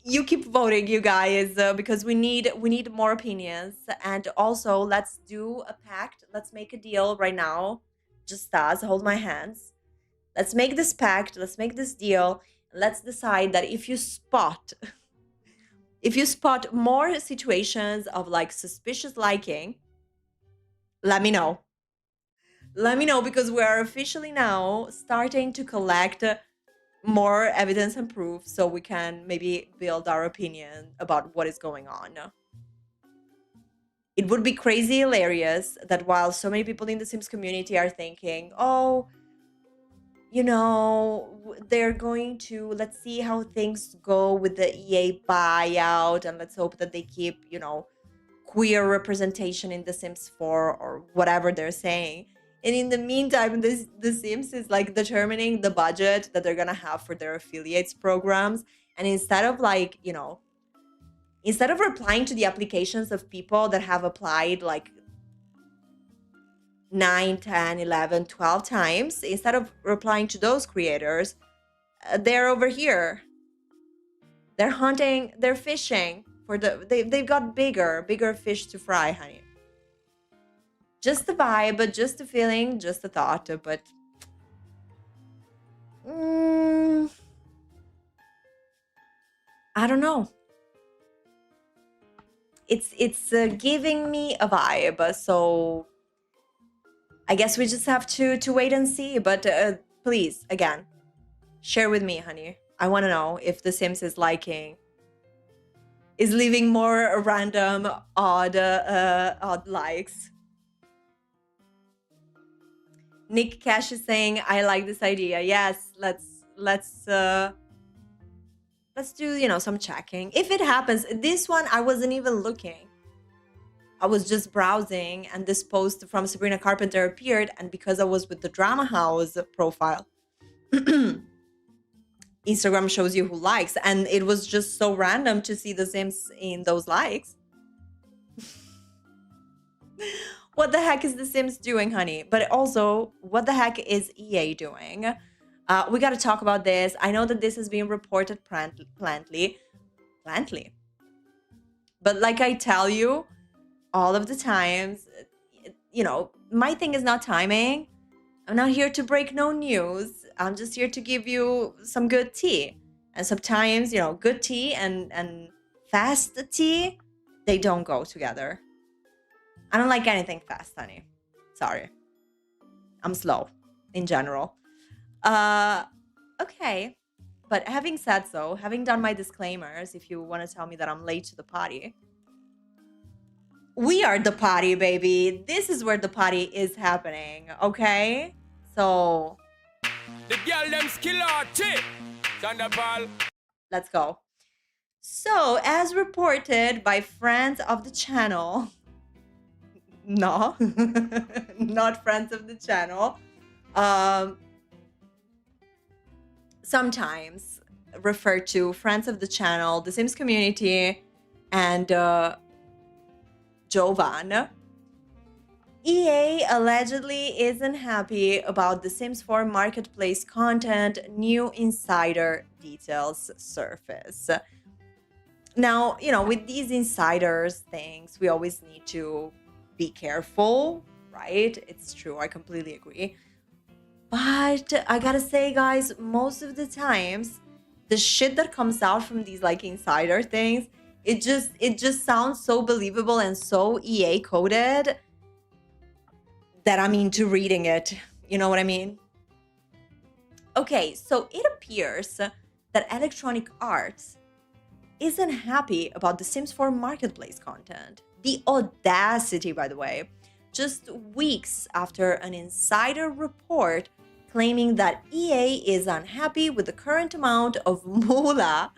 You keep voting, you guys, because we need more opinions. And also, let's do a pact. Let's make a deal right now. Just us, hold my hands. Let's make this pact. Let's make this deal. Let's decide that if you spot more situations of like suspicious liking, let me know. Let me know, because we are officially now starting to collect more evidence and proof so we can maybe build our opinion about what is going on. It would be crazy hilarious that while so many people in the Sims community are thinking, oh, you know, they're going to, let's see how things go with the EA buyout, and let's hope that they keep, you know, queer representation in The Sims 4 or whatever they're saying. And in the meantime, The Sims is like determining the budget that they're gonna have for their affiliates programs. And instead of like, you know, instead of replying to the applications of people that have applied like 9, 10, 11, 12 times, instead of replying to those creators, they're over here. They're hunting, they're fishing for they've got bigger fish to fry, honey. Just the vibe, just the feeling, just the thought, but I don't know. It's giving me a vibe, so I guess we just have to wait and see. But please, again, share with me, honey. I want to know if The Sims is leaving more random odd likes. Nick Cash is saying, I like this idea. Yes, let's do, you know, some checking. If it happens, this one I wasn't even looking. I was just browsing and this post from Sabrina Carpenter appeared, and because I was with the Drama House profile, Instagram shows you who likes, and it was just so random to see the Sims in those likes. What the heck is the Sims doing, honey? But also, what the heck is EA doing? We got to talk about this. I know that this is being reported plantly. But like I tell you, all of the times, you know, my thing is not timing. I'm not here to break no news. I'm just here to give you some good tea. And sometimes, you know, good tea and fast tea, they don't go together. I don't like anything fast, honey. Sorry. I'm slow in general. Okay. But having said so, having done my disclaimers, if you want to tell me that I'm late to the party, we are the party, baby. This is where the party is happening, okay? So The girl them skill out, Thunderball. let's go. So, as reported by friends of the channel, no, not friends of the channel, sometimes refer to friends of the channel, the Sims community, and Jovan. EA allegedly isn't happy about the Sims 4 marketplace content. New insider details surface. Now, you know, with these insiders things, we always need to be careful, right? It's true. I completely agree. But I gotta say, guys, most of the times, the shit that comes out from these like insider things, it just sounds so believable and so EA coded that I'm into reading it. You know what I mean? Okay, so it appears that Electronic Arts isn't happy about the Sims 4 marketplace content. The audacity, by the way, just weeks after an insider report claiming that EA is unhappy with the current amount of moolah.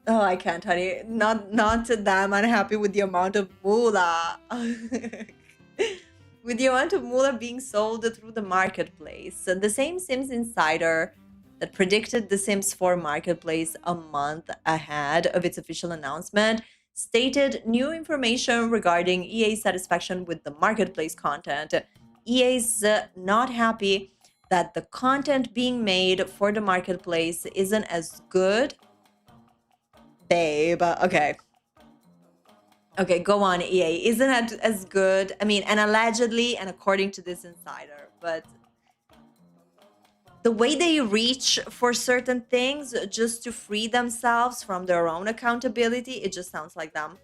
Oh, I can't, honey. Not that I'm unhappy with the amount of moolah. With the amount of moolah being sold through the marketplace. So the same Sims insider that predicted the Sims 4 marketplace a month ahead of its official announcement stated new information regarding EA's satisfaction with the marketplace content. EA's not happy that the content being made for the marketplace isn't as good. Babe, okay. Okay, go on, EA. Isn't it as good? I mean, and allegedly, and according to this insider, but the way they reach for certain things just to free themselves from their own accountability, it just sounds like them.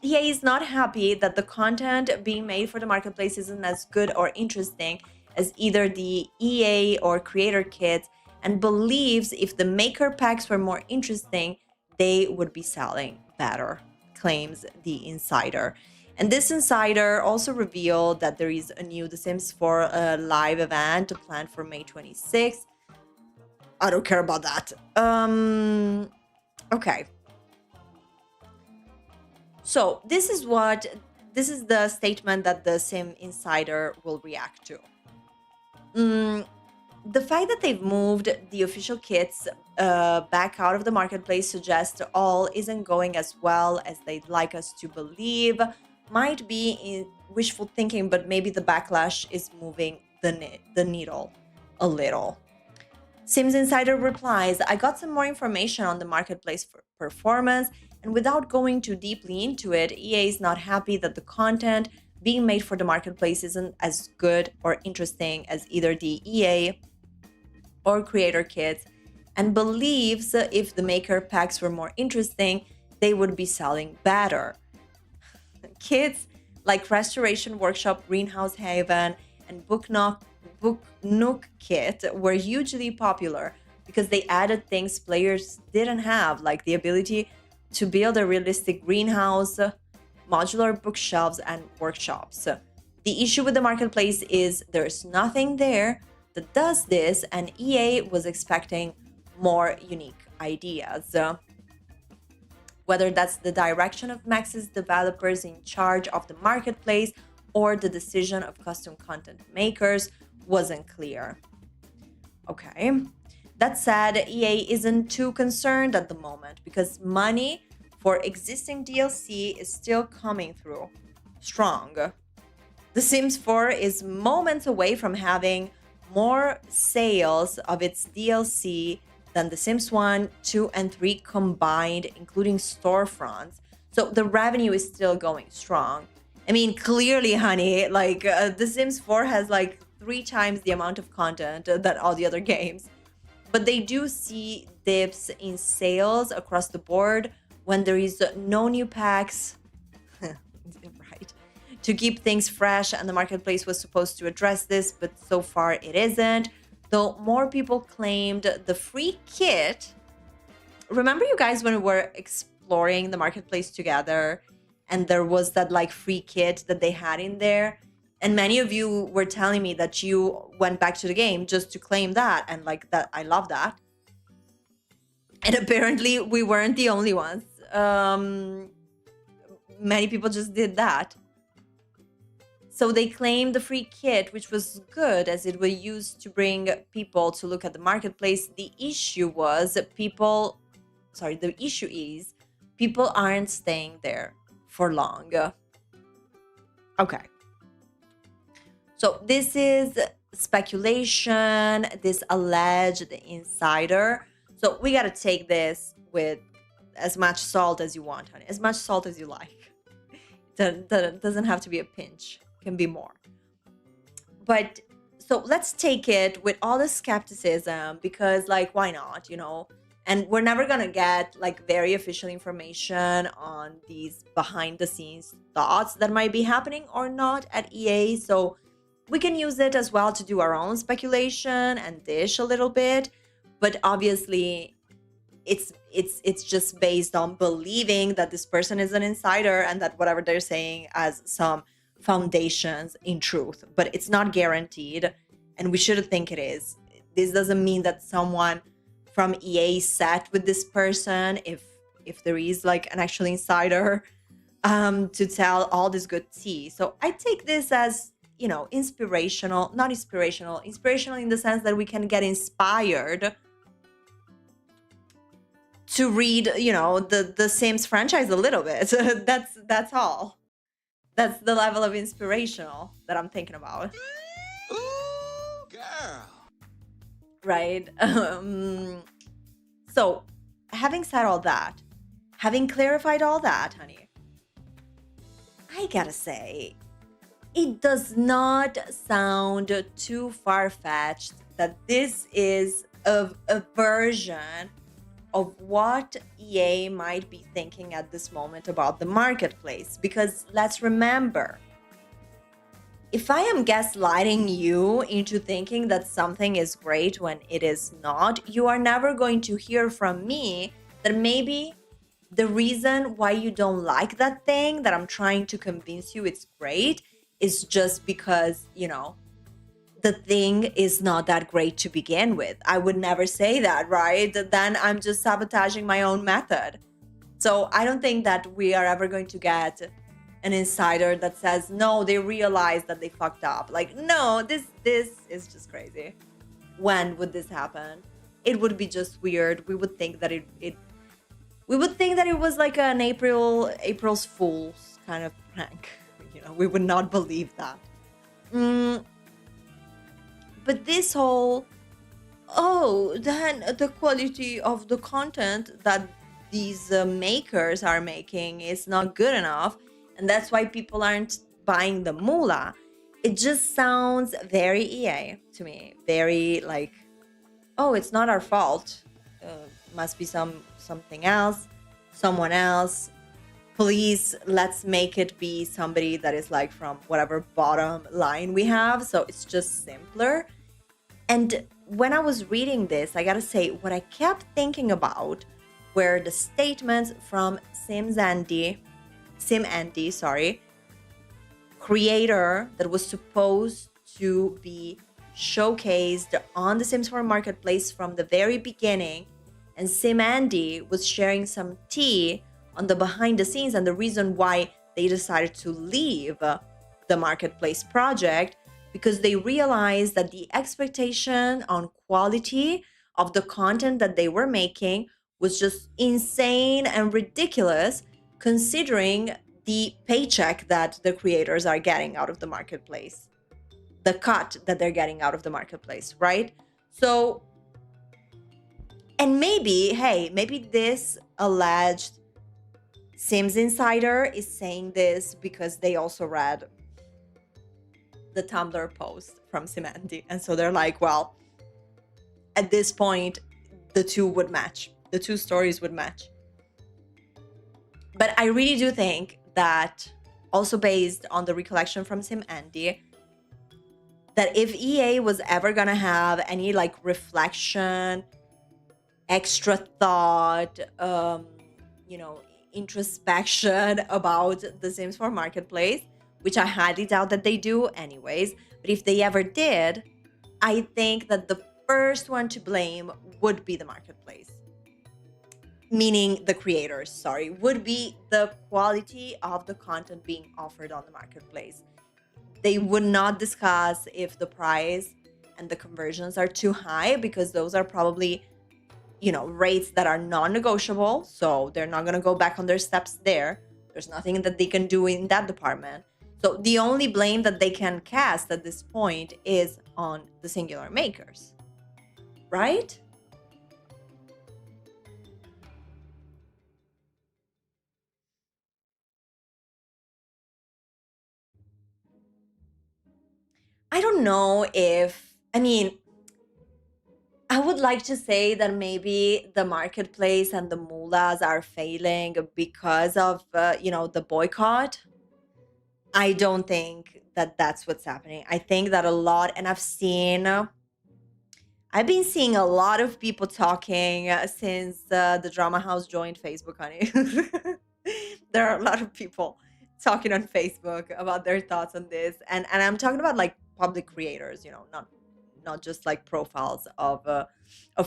EA is not happy that the content being made for the marketplace isn't as good or interesting as either the EA or creator kits, and believes if the maker packs were more interesting, they would be selling better, claims the insider. And this insider also revealed that there is a new The Sims 4 live event planned for May 26th. I don't care about that. Okay. So this is the statement that the Sim insider will react to. The fact that they've moved the official kits back out of the marketplace suggests all isn't going as well as they'd like us to believe. Might be in wishful thinking, but maybe the backlash is moving the needle a little. Sims Insider replies, I got some more information on the marketplace performance, and without going too deeply into it, EA is not happy that the content being made for the marketplace isn't as good or interesting as either the EA or creator kits, and believes if the maker packs were more interesting, they would be selling better. Kits like Restoration Workshop, Greenhouse Haven, and Book Nook kit were hugely popular because they added things players didn't have, like the ability to build a realistic greenhouse, modular bookshelves, and workshops. The issue with the marketplace is there's nothing there that does this, and EA was expecting more unique ideas. Whether that's the direction of Max's developers in charge of the marketplace or the decision of custom content makers wasn't clear. Okay. That said, EA isn't too concerned at the moment because money for existing DLC is still coming through strong. The Sims 4 is moments away from having more sales of its DLC than The Sims 1, 2, and 3 combined, including storefronts. So the revenue is still going strong. I mean, clearly, honey, like The Sims 4 has like 3 times the amount of content that all the other games. But they do see dips in sales across the board when there is no new packs. Right. To keep things fresh, and the marketplace was supposed to address this, but so far it isn't. Though more people claimed the free kit. Remember, you guys, when we were exploring the marketplace together and there was that like free kit that they had in there? And many of you were telling me that you went back to the game just to claim that. And like that, I love that. And apparently we weren't the only ones. Many people just did that. So they claimed the free kit, which was good as it was used to bring people to look at the marketplace. The issue is people aren't staying there for long. Okay. So this is speculation, this alleged insider. So we got to take this with as much salt as you want, honey. As much salt as you like. It doesn't have to be a pinch. It can be more. But so let's take it with all the skepticism because, like, why not, you know? And we're never going to get, like, very official information on these behind-the-scenes thoughts that might be happening or not at EA. So we can use it as well to do our own speculation and dish a little bit. But obviously, it's just based on believing that this person is an insider and that whatever they're saying has some foundations in truth. But it's not guaranteed, and we shouldn't think it is. This doesn't mean that someone from EA sat with this person, if there is like an actual insider, to tell all this good tea. So I take this as, you know, inspirational in the sense that we can get inspired to read, you know, the Sims franchise a little bit. That's all. That's the level of inspirational that I'm thinking about. Ooh, girl. Right? So, having said all that, having clarified all that, honey, I gotta say, it does not sound too far-fetched that this is a version of what EA might be thinking at this moment about the marketplace. Because let's remember, if I am gaslighting you into thinking that something is great when it is not, you are never going to hear from me that maybe the reason why you don't like that thing that I'm trying to convince you it's great is just because, you know, the thing is not that great to begin with. I would never say that, right? Then I'm just sabotaging my own method. So I don't think that we are ever going to get an insider that says, no, they realized that they fucked up. Like, no, this is just crazy. When would this happen? It would be just weird. We would think that we would think that it was like an April's Fool's kind of prank. You know, we would not believe that. But this whole, then the quality of the content that these makers are making is not good enough, and that's why people aren't buying the moolah. It just sounds very EA to me. Very like, oh, it's not our fault. Must be something else, someone else. Please, let's make it be somebody that is like from whatever bottom line we have. So it's just simpler. And when I was reading this, I gotta say, what I kept thinking about were the statements from SimAndy, creator that was supposed to be showcased on the Sims 4 marketplace from the very beginning. And SimAndy was sharing some tea on the behind the scenes and the reason why they decided to leave the marketplace project, because they realized that the expectation on quality of the content that they were making was just insane and ridiculous, considering the paycheck that the creators are getting out of the marketplace, the cut that they're getting out of the marketplace, right? So, and maybe, hey, maybe this alleged Sims insider is saying this because they also read the Tumblr post from Simanti. And so they're like, well, at this point, the two would match. The two stories would match. But I really do think that, also based on the recollection from Simanti, that if EA was ever gonna have any like reflection, extra thought, you know, introspection about the Sims 4 marketplace, which I highly doubt that they do anyways, but if they ever did, I think that the first one to blame would be the marketplace. Meaning the creators, sorry, would be the quality of the content being offered on the marketplace. They would not discuss if the price and the conversions are too high, because those are probably, you know, rates that are non-negotiable. So they're not going to go back on their steps there. There's nothing that they can do in that department. So the only blame that they can cast at this point is on the singular makers, right? I don't know if, I mean, I would like to say that maybe the marketplace and the mullahs are failing because of, you know, the boycott. I don't think that that's what's happening. I think that a lot, and I've been seeing a lot of people talking since the drama house joined Facebook, honey. There are a lot of people talking on Facebook about their thoughts on this, and I'm talking about like public creators, you know, not just like profiles of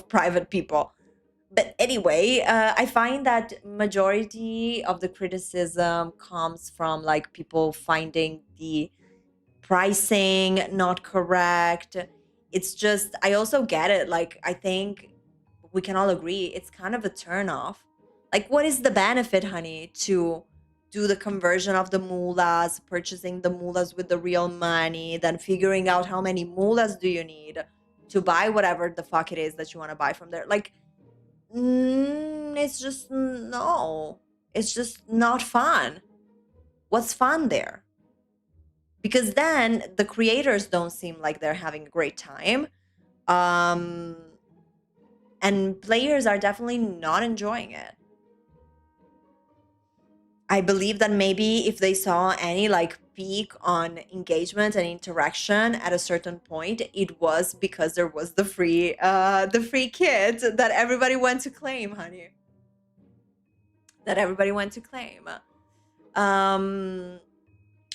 private people. But anyway, I find that majority of the criticism comes from like people finding the pricing not correct. It's just, I also get it. Like, I think we can all agree it's kind of a turn off. Like, what is the benefit, honey, to do the conversion of the mullahs, purchasing the mullahs with the real money, then figuring out how many mullahs do you need to buy whatever the fuck it is that you want to buy from there? Like, it's just no. It's just not fun. What's fun there? Because then the creators don't seem like they're having a great time. Um, and players are definitely not enjoying it. I believe that maybe if they saw any like peak on engagement and interaction at a certain point, it was because there was the free kit that everybody went to claim, honey. That everybody went to claim. Um,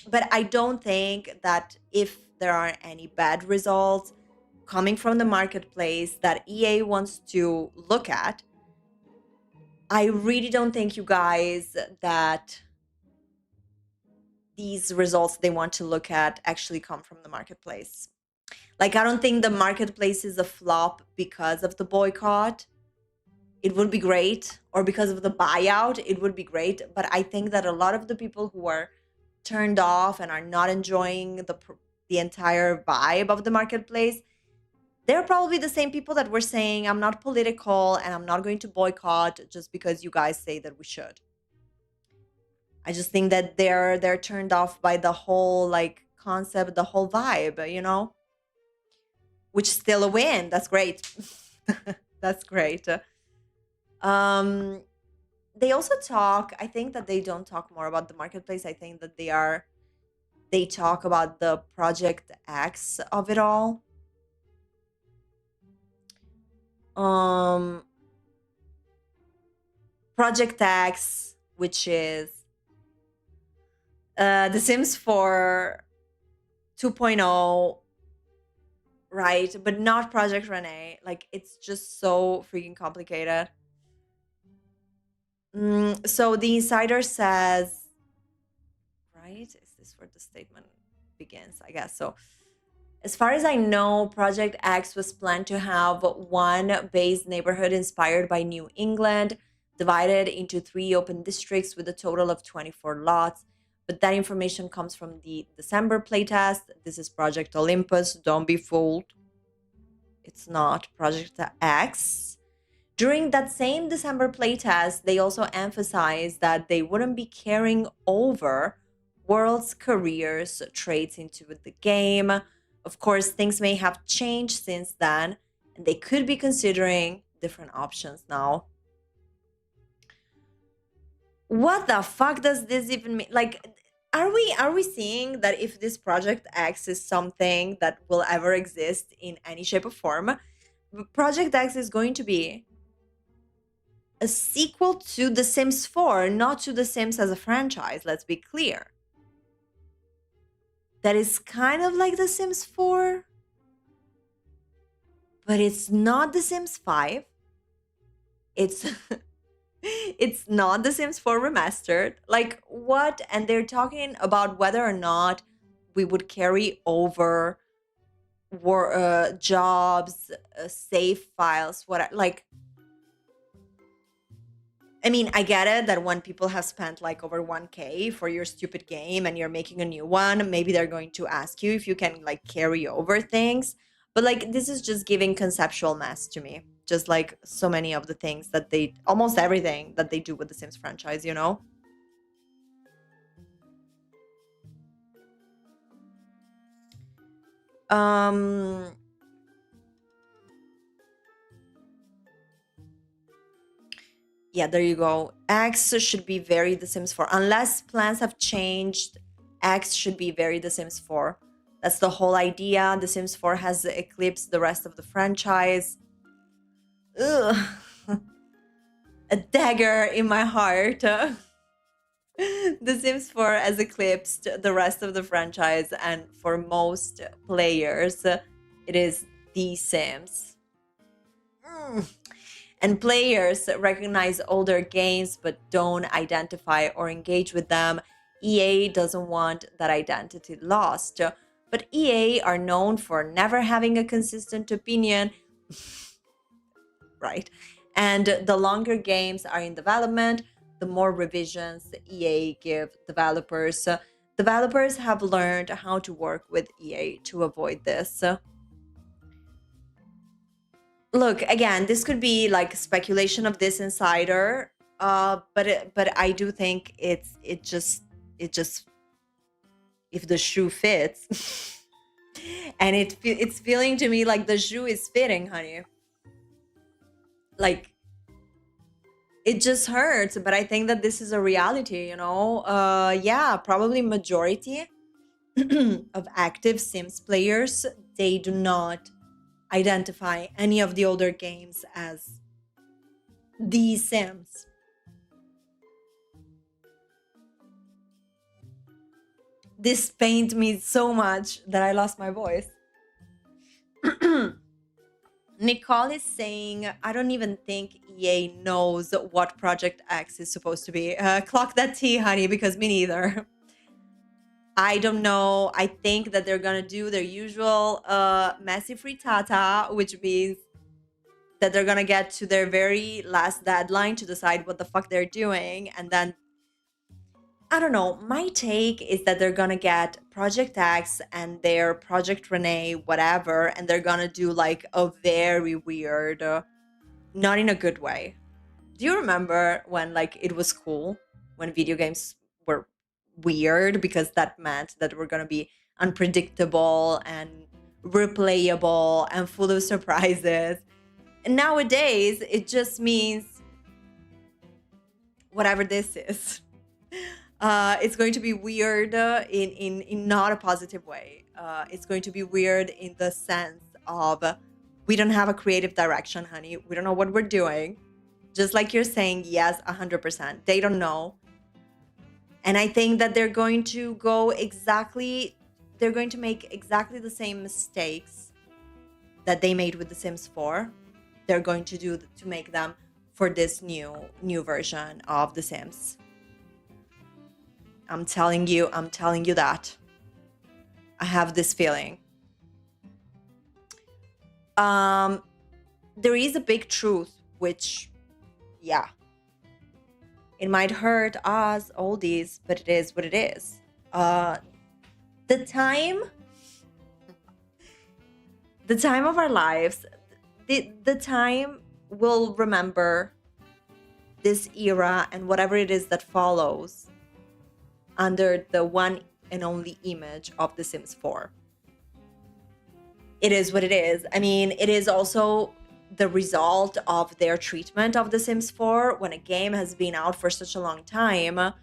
but I don't think that if there are any bad results coming from the marketplace that EA wants to look at, I really don't think, you guys, that these results they want to look at actually come from the marketplace. Like, I don't think the marketplace is a flop because of the boycott. It would be great, or because of the buyout, it would be great. But I think that a lot of the people who are turned off and are not enjoying the entire vibe of the marketplace, they're probably the same people that were saying, I'm not political and I'm not going to boycott just because you guys say that we should. I just think that they're turned off by the whole like concept, the whole vibe, you know? Which is still a win. That's great. That's great. Um they also talk, I think that they don't talk more about the marketplace. I think that they talk about the Project X of it all. Um Project X, which is The Sims 4 2.0, right? But not Project Renee. Like, it's just so freaking complicated. So the insider says, right? Is this where the statement begins? I guess so. As far as I know, Project X was planned to have one base neighborhood inspired by New England, divided into 3 open districts with a total of 24 lots. But that information comes from the December playtest. This is Project Olympus. Don't be fooled. It's not Project X. During that same December playtest, they also emphasized that they wouldn't be carrying over world's careers traits into the game. Of course, things may have changed since then, and they could be considering different options now. What the fuck does this even mean? Like, are we seeing that if this Project X is something that will ever exist in any shape or form, Project X is going to be a sequel to The Sims 4, not to The Sims as a franchise, let's be clear. That is kind of like The Sims 4, but it's not The Sims 5. It's it's not The Sims 4 remastered. Like what? And they're talking about whether or not we would carry over jobs, save files, what like I mean, I get it that when people have spent like over 1K for your stupid game and you're making a new one, maybe they're going to ask you if you can like carry over things. But like, this is just giving conceptual mess to me. Just like so many of the things that almost everything that they do with the Sims franchise, you know? Um, yeah, there you go. X should be very The Sims 4. Unless plans have changed, X should be very The Sims 4. That's the whole idea. The Sims 4 has eclipsed the rest of the franchise. Ugh. A dagger in my heart. The Sims 4 has eclipsed the rest of the franchise, and for most players, it is The Sims. And players recognize older games but don't identify or engage with them. EA doesn't want that identity lost. But EA are known for never having a consistent opinion. Right. And the longer games are in development, the more revisions EA give developers. Developers have learned how to work with EA to avoid this. Look, again, this could be like speculation of this insider, but I do think it just if the shoe fits, and it's feeling to me like the shoe is fitting, honey. Like it just hurts, but I think that this is a reality, you know. Yeah, probably majority of active Sims players, they do not identify any of the older games as The Sims. This pained me so much that I lost my voice. Nicole is saying, I don't even think EA knows what Project X is supposed to be. Clock that tea, honey, because me neither. I don't know. I think that they're gonna do their usual messy frittata, which means that they're gonna get to their very last deadline to decide what the fuck they're doing, and then I don't know. My take is that they're gonna get Project X and their Project Renee, whatever, and they're gonna do like a very weird, not in a good way. Do you remember when like it was cool when video games were weird because that meant that we're gonna be unpredictable and replayable and full of surprises? And nowadays, it just means whatever this is. It's going to be weird in not a positive way. It's going to be weird in the sense of we don't have a creative direction, honey. We don't know what we're doing. Just like you're saying, yes, 100%. They don't know. And I think that they're going to make exactly the same mistakes that they made with The Sims 4. They're going to make them for this new version of The Sims. I'm telling you that. I have this feeling. There is a big truth, which, yeah, it might hurt us oldies, but it is what it is. The time of our lives, the time we'll remember this era and whatever it is that follows under the one and only image of The Sims 4. It is what it is. I mean, it is also the result of their treatment of The Sims 4. When a game has been out for such a long time,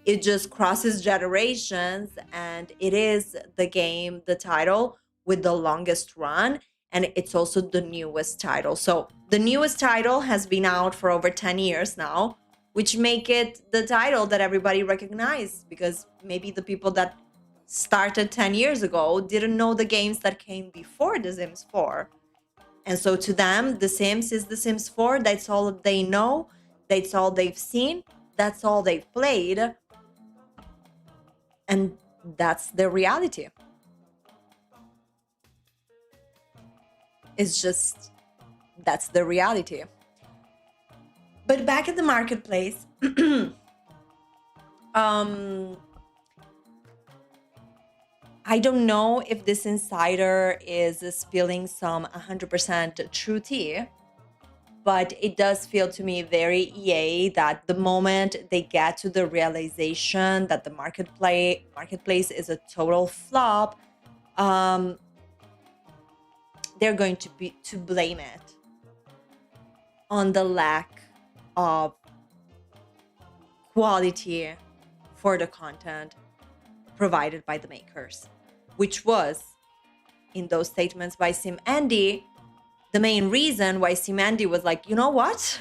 it just crosses generations, and it is the game, the title with the longest run, and it's also the newest title. So the newest title has been out for over 10 years now, which make it the title that everybody recognizes, because maybe the people that started 10 years ago didn't know the games that came before The Sims 4. And so to them, The Sims is The Sims 4. That's all they know. That's all they've seen. That's all they've played. And that's the reality. It's just, that's the reality. But back at the marketplace, I don't know if this insider is spilling some 100% true tea, but it does feel to me very EA that the moment they get to the realization that the marketplace is a total flop, they're going to blame it on the lack of quality for the content provided by the makers, which was, in those statements by Sim Andy, the main reason why Sim Andy was like, you know what?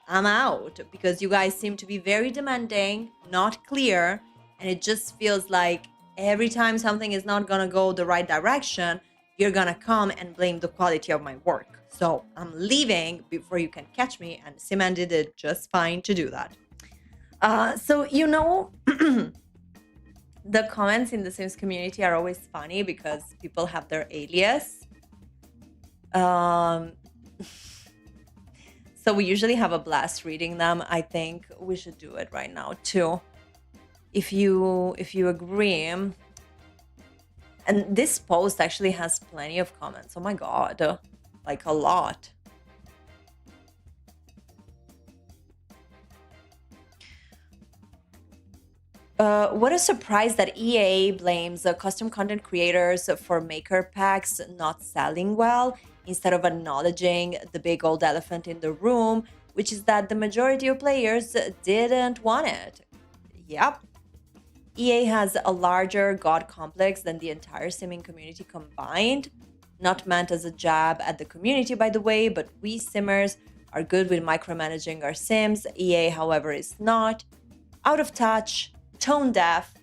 I'm out, because you guys seem to be very demanding, not clear, and it just feels like every time something is not gonna go the right direction, you're gonna come and blame the quality of my work. So I'm leaving before you can catch me, and Sim Andy did just fine to do that. So, you know, the comments in the Sims community are always funny because people have their alias. So we usually have a blast reading them. I think we should do it right now too, if you agree. And this post actually has plenty of comments. Oh my god, like a lot. What a surprise that EA blames custom content creators for maker packs not selling well, instead of acknowledging the big old elephant in the room, which is that the majority of players didn't want it. Yep. EA has a larger god complex than the entire simming community combined. Not meant as a jab at the community, by the way, but we simmers are good with micromanaging our sims. EA, however, is not. Out of touch, tone deaf,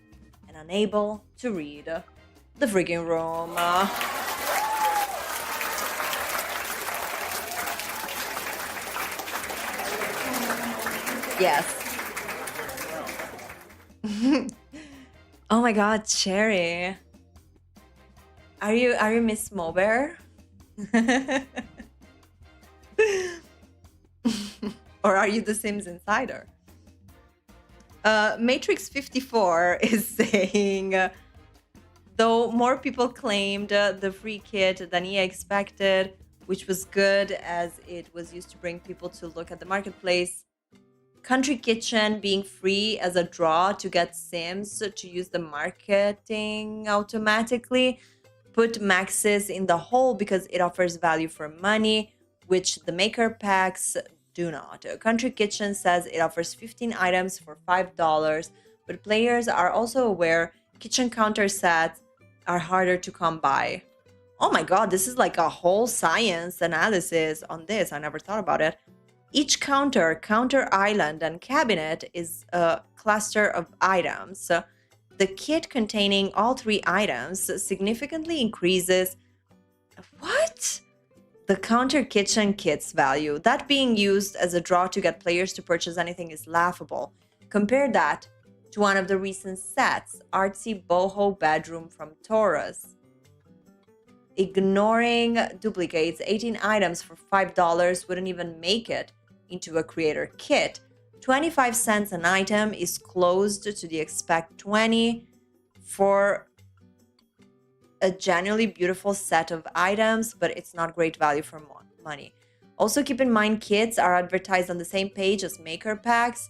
and unable to read the frigging room. Yes. Oh my god, Cherry. Are you Miss Mobear? Or are you the Sims Insider? Matrix 54 is saying, though more people claimed the free kit than EA expected, which was good as it was used to bring people to look at the marketplace, Country Kitchen being free as a draw to get Sims to use the marketing automatically put Maxis in the hole because it offers value for money, which the maker packs do not. Country Kitchen says it offers 15 items for $5, but players are also aware kitchen counter sets are harder to come by. Oh my god, this is like a whole science analysis on this. I never thought about it. Each counter, counter island, and cabinet is a cluster of items. The kit containing all three items significantly increases... What? The counter kitchen kit's value, that being used as a draw to get players to purchase anything, is laughable. Compare that to one of the recent sets, artsy boho bedroom from Taurus. Ignoring duplicates, 18 items for $5 wouldn't even make it into a creator kit. 25 cents an item is close to the expect 20 for a genuinely beautiful set of items, but it's not great value for money. Also, keep in mind kits are advertised on the same page as maker packs,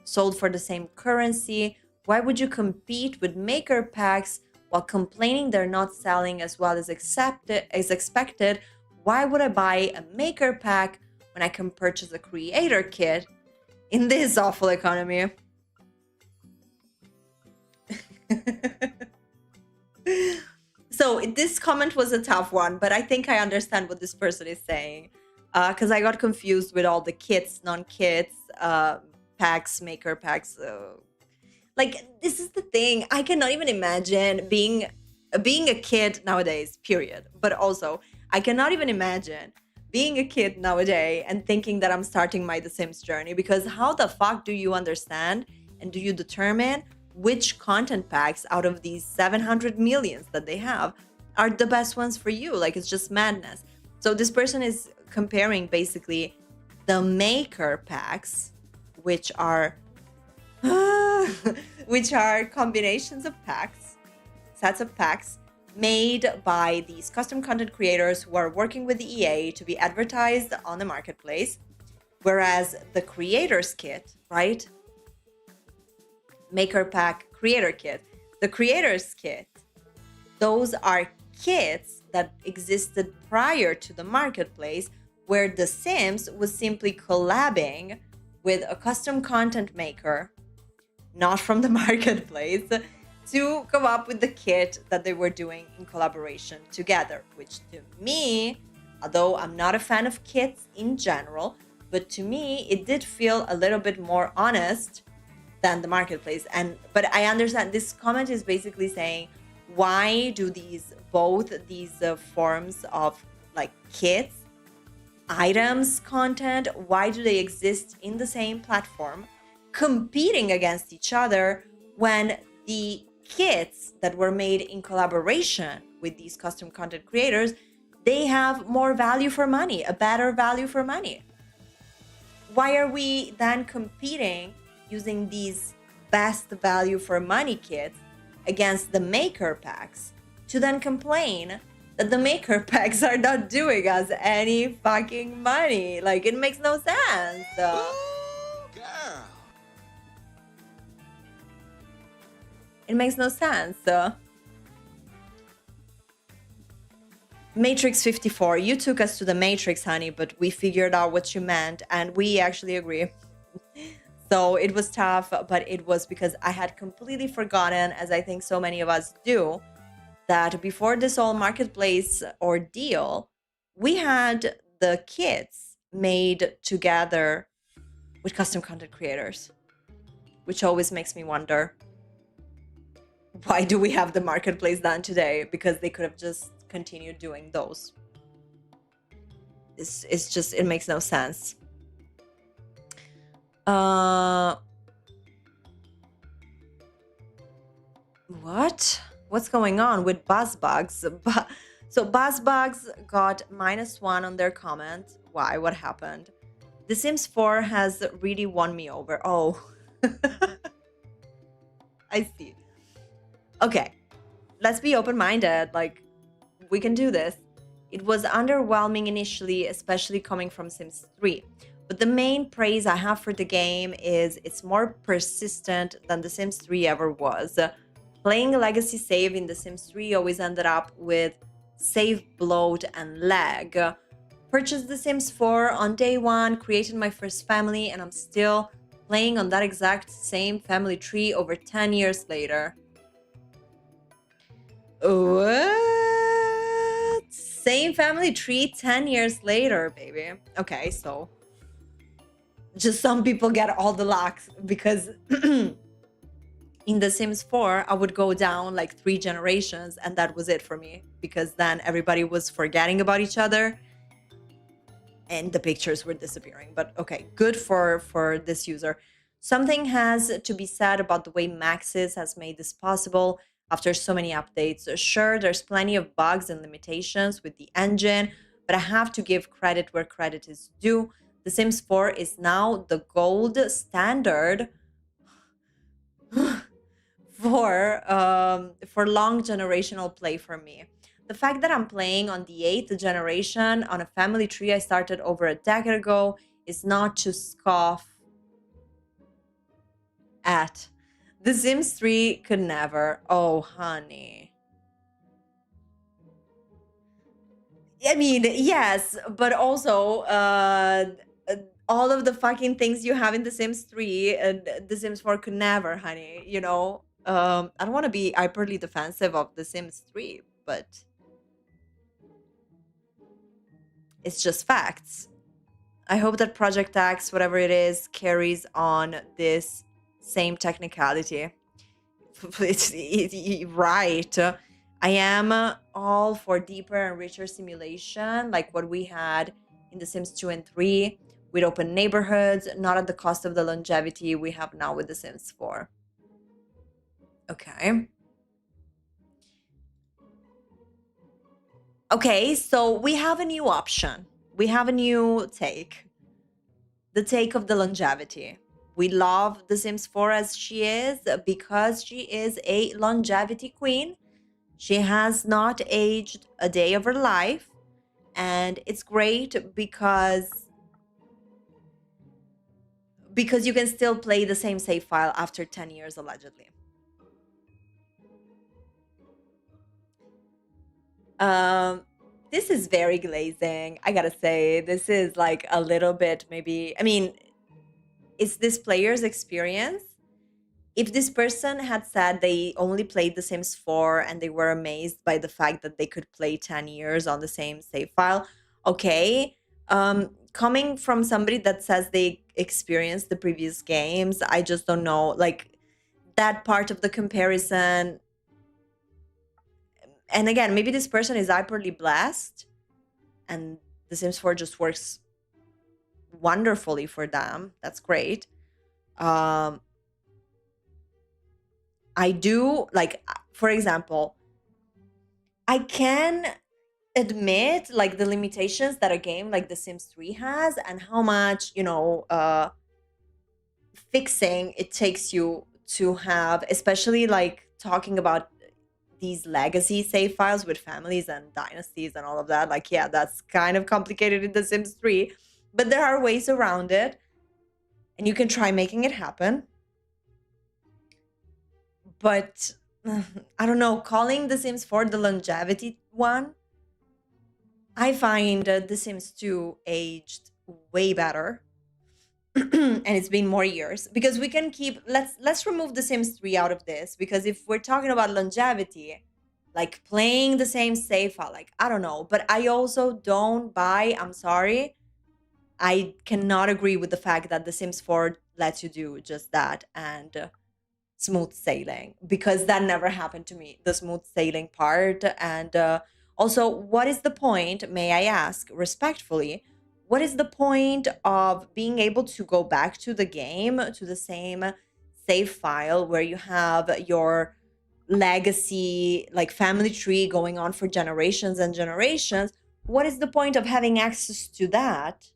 sold for the same currency. Why would you compete with maker packs while complaining they're not selling as well as expected? Why would I buy a maker pack when I can purchase a creator kit in this awful economy? So this comment was a tough one, but I think I understand what this person is saying, because I got confused with all the kits, non-kits, packs, maker packs. Like, this is the thing. I cannot even imagine being a kid nowadays, period. But also, I cannot even imagine being a kid nowadays and thinking that I'm starting my The Sims journey, because how the fuck do you understand and do you determine which content packs out of these 700 millions that they have are the best ones for you? Like, it's just madness. So this person is comparing basically the maker packs, which are which are combinations of packs, sets of packs made by these custom content creators who are working with the EA to be advertised on the marketplace. Whereas the creator's kit, right? Maker pack, creator kit. The creator's kit, those are kits that existed prior to the marketplace, where The Sims was simply collabing with a custom content maker, not from the marketplace, to come up with the kit that they were doing in collaboration together, which to me, although I'm not a fan of kits in general, but to me, it did feel a little bit more honest than the marketplace. But I understand this comment is basically saying, why do both these forms of like kits, items, content, why do they exist in the same platform, competing against each other, when the kits that were made in collaboration with these custom content creators, they have more value for money, a better value for money? Why are we then competing using these best value for money kits against the maker packs, to then complain that the maker packs are not doing us any fucking money? Like, it makes no sense. Ooh, girl. It makes no sense. Matrix 54, you took us to the Matrix, honey, but we figured out what you meant, and we actually agree. So it was tough, but it was because I had completely forgotten, as I think so many of us do, that before this whole marketplace ordeal, we had the kits made together with custom content creators, which always makes me wonder, why do we have the marketplace then today? Because they could have just continued doing those. It's just, it makes no sense. What? What's going on with Buzzbugs? So Buzzbugs got -1 on their comment. Why? What happened? The Sims 4 has really won me over. Oh. I see. Okay. Let's be open-minded. Like, we can do this. It was underwhelming initially, especially coming from Sims 3. But the main praise I have for the game is it's more persistent than The Sims 3 ever was. Playing a legacy save in The Sims 3 always ended up with save bloat and lag. Purchased The Sims 4 on day 1, created my first family, and I'm still playing on that exact same family tree over 10 years later. What? Same family tree 10 years later, baby. Okay, so just some people get all the luck, because in The Sims 4, I would go down like 3 generations and that was it for me, because then everybody was forgetting about each other and the pictures were disappearing. But okay, good for this user. Something has to be said about the way Maxis has made this possible after so many updates. Sure, there's plenty of bugs and limitations with the engine, but I have to give credit where credit is due. The Sims 4 is now the gold standard for long generational play for me. The fact that I'm playing on the 8th generation on a family tree I started over a decade ago is not to scoff at. The Sims 3 could never. Oh, honey. I mean, yes, but also uh, all of the fucking things you have in The Sims 3 and The Sims 4 could never, honey. You know, I don't want to be hyperly defensive of The Sims 3, but it's just facts. I hope that Project X, whatever it is, carries on this same technicality. Right. I am all for deeper and richer simulation, like what we had in The Sims 2 and 3, with open neighborhoods, not at the cost of the longevity we have now with The Sims 4. Okay. Okay, so we have a new option. We have a new take. The take of the longevity. We love The Sims 4 as she is because she is a longevity queen. She has not aged a day of her life. And it's great because you can still play the same save file after 10 years, allegedly. This is very glazing. I gotta say, this is like a little bit maybe, I mean, it's this player's experience. If this person had said they only played The Sims 4 and they were amazed by the fact that they could play 10 years on the same save file, okay. Coming from somebody that says they experienced the previous games, I just don't know. Like, that part of the comparison. And again, maybe this person is hyperly blessed and The Sims 4 just works wonderfully for them. That's great. I do, like, for example, I can admit like the limitations that a game like The Sims 3 has and how much, fixing it takes you to have, especially like talking about these legacy save files with families and dynasties and all of that. Like, yeah, that's kind of complicated in The Sims 3, but there are ways around it and you can try making it happen. But I don't know, calling The Sims 4 the longevity one, I find The Sims 2 aged way better. And it's been more years because we can keep, let's remove The Sims 3 out of this, because if we're talking about longevity, like playing the same save file, like I don't know, but I also don't buy, I'm sorry, I cannot agree with the fact that The Sims 4 lets you do just that and smooth sailing, because that never happened to me, the smooth sailing part. And also, what is the point, may I ask respectfully, what is the point of being able to go back to the game, to the same save file where you have your legacy, like family tree going on for generations and generations? What is the point of having access to that,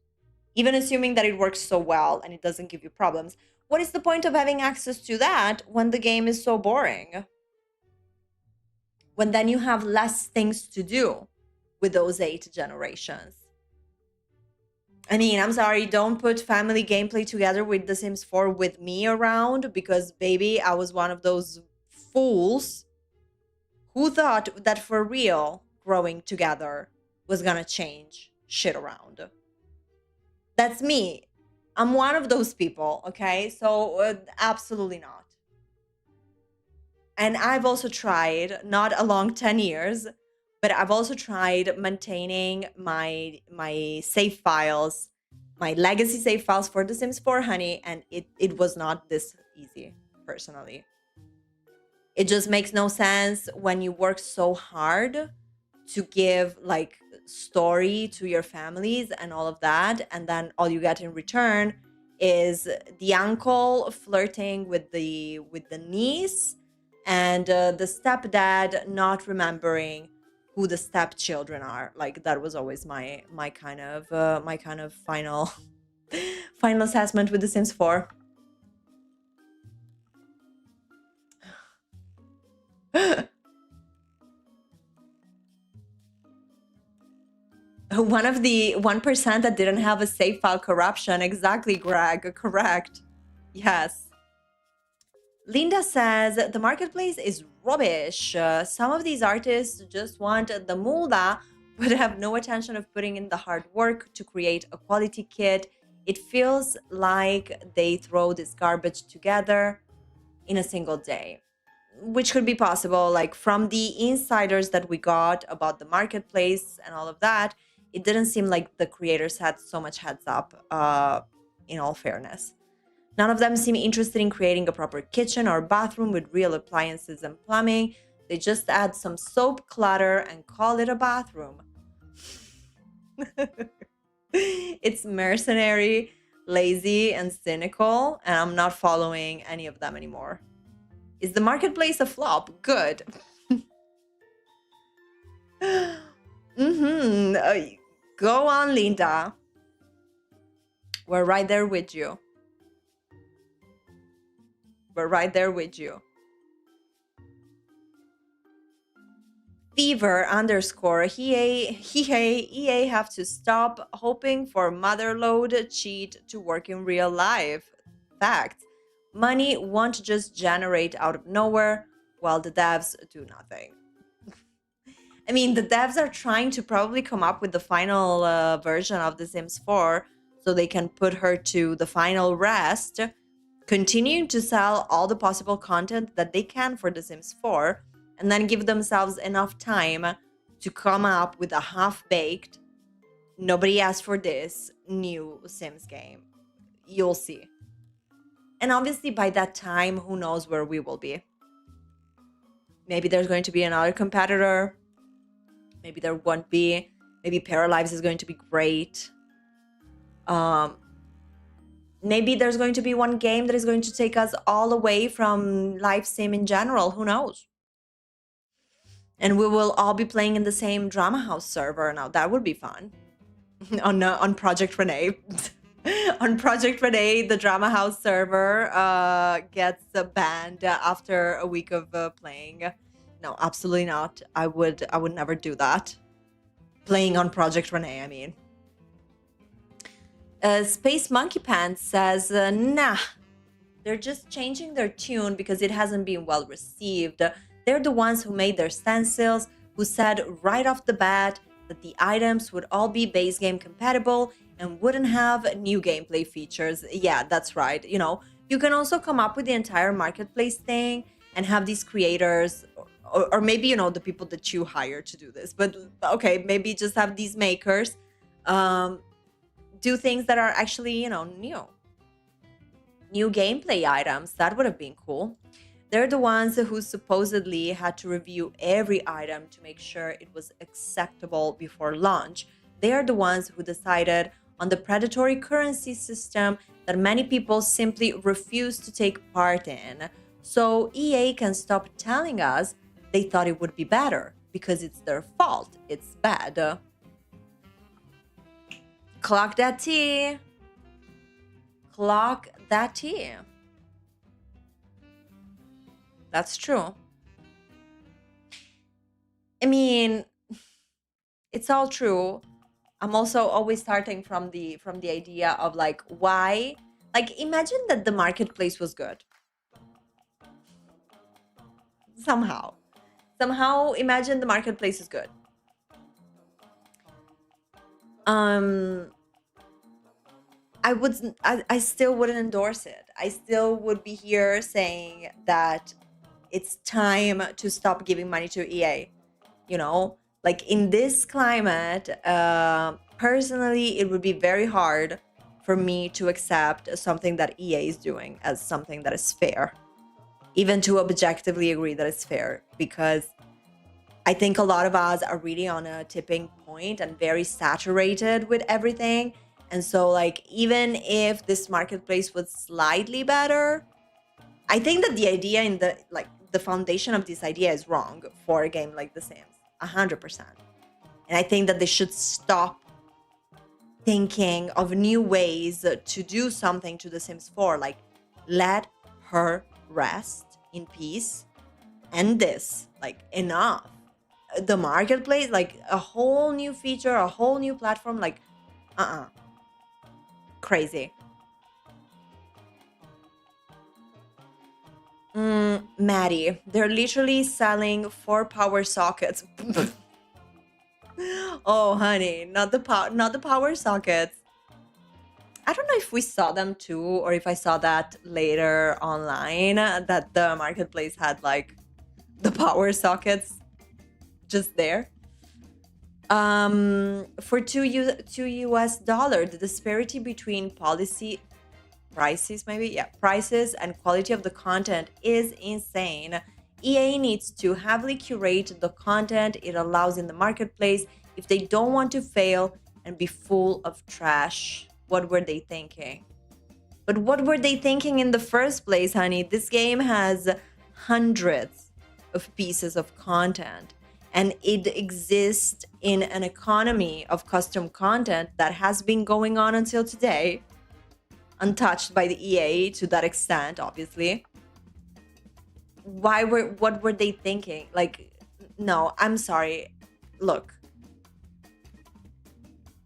even assuming that it works so well and it doesn't give you problems? What is the point of having access to that when the game is so boring? When then you have less things to do with those 8 generations. I mean, I'm sorry, don't put family gameplay together with The Sims 4 with me around, because baby, I was one of those fools who thought that for real growing together was gonna change shit around. That's me. I'm one of those people, okay? So absolutely not. And I've also tried, not a long 10 years, but I've also tried maintaining my save files, my legacy save files for The Sims 4, honey, and it was not this easy, personally. It just makes no sense when you work so hard to give like story to your families and all of that, and then all you get in return is the uncle flirting with the niece, and the stepdad not remembering who the stepchildren are. Like, that was always my kind of final final assessment with The Sims 4. One of the 1% that didn't have a save file corruption. Exactly, Greg. Correct. Yes. Linda says the marketplace is rubbish. Some of these artists just want the mulda, but have no intention of putting in the hard work to create a quality kit. It feels like they throw this garbage together in a single day, which could be possible. Like, from the insiders that we got about the marketplace and all of that, it didn't seem like the creators had so much heads up, in all fairness. None of them seem interested in creating a proper kitchen or bathroom with real appliances and plumbing. They just add some soap clutter and call it a bathroom. It's mercenary, lazy, and cynical, and I'm not following any of them anymore. Is the marketplace a flop? Good. Go on, Linda. We're right there with you. We're right there with you. Fever underscore EA have to stop hoping for motherload cheat to work in real life. Fact. Money won't just generate out of nowhere while the devs do nothing. I mean, the devs are trying to probably come up with the final version of The Sims 4 so they can put her to the final rest, continuing to sell all the possible content that they can for The Sims 4, and then give themselves enough time to come up with a half-baked, nobody asked for this, new Sims game. You'll see. And obviously by that time, who knows where we will be. Maybe there's going to be another competitor. Maybe there won't be. Maybe Paralives is going to be great. Maybe there's going to be one game that is going to take us all away from live sim in general. Who knows? And we will all be playing in the same Drama House server. Now that would be fun. on Project Renee. On Project Renee, the Drama House server gets banned after a week of playing. No, absolutely not. I would never do that. Playing on Project Renee, I mean. Space Monkey Pants says, nah, they're just changing their tune because it hasn't been well received. They're the ones who made their stencils, who said right off the bat that the items would all be base game compatible and wouldn't have new gameplay features. Yeah, that's right. You know, you can also come up with the entire marketplace thing and have these creators, or maybe, you know, the people that you hire to do this. But okay, maybe just have these makers do things that are actually, you know, new gameplay items. That would have been cool. They're the ones who supposedly had to review every item to make sure it was acceptable before launch. They are the ones who decided on the predatory currency system that many people simply refuse to take part in. So EA can stop telling us they thought it would be better, because it's their fault. It's bad. Clock that tea. Clock that tea. That's true. I mean, it's all true. I'm also always starting from the idea of like, why? Like, imagine that the marketplace was good. Somehow imagine the marketplace is good. I still wouldn't endorse it. I still would be here saying that it's time to stop giving money to EA. You know, like in this climate, personally, it would be very hard for me to accept something that EA is doing as something that is fair, even to objectively agree that it's fair, because I think a lot of us are really on a tipping point and very saturated with everything. And so, like, even if this marketplace was slightly better, I think that the idea in the like the foundation of this idea is wrong for a game like The Sims, 100%. And I think that they should stop thinking of new ways to do something to The Sims 4. Like, let her rest in peace. End this. Like, enough. The marketplace, like a whole new feature, a whole new platform, like, crazy. Maddie, they're literally selling 4 power sockets. Oh, honey, not the power sockets. I don't know if we saw them too, or if I saw that later online, that the marketplace had like the power sockets just there. For two US dollar, the disparity between prices and quality of the content is insane. EA needs to heavily curate the content it allows in the marketplace if they don't want to fail and be full of trash. What were they thinking? But what were they thinking in the first place, honey? This game has hundreds of pieces of content, and it exists in an economy of custom content that has been going on until today, untouched by the EA to that extent, obviously. What were they thinking? Like, no, I'm sorry. Look,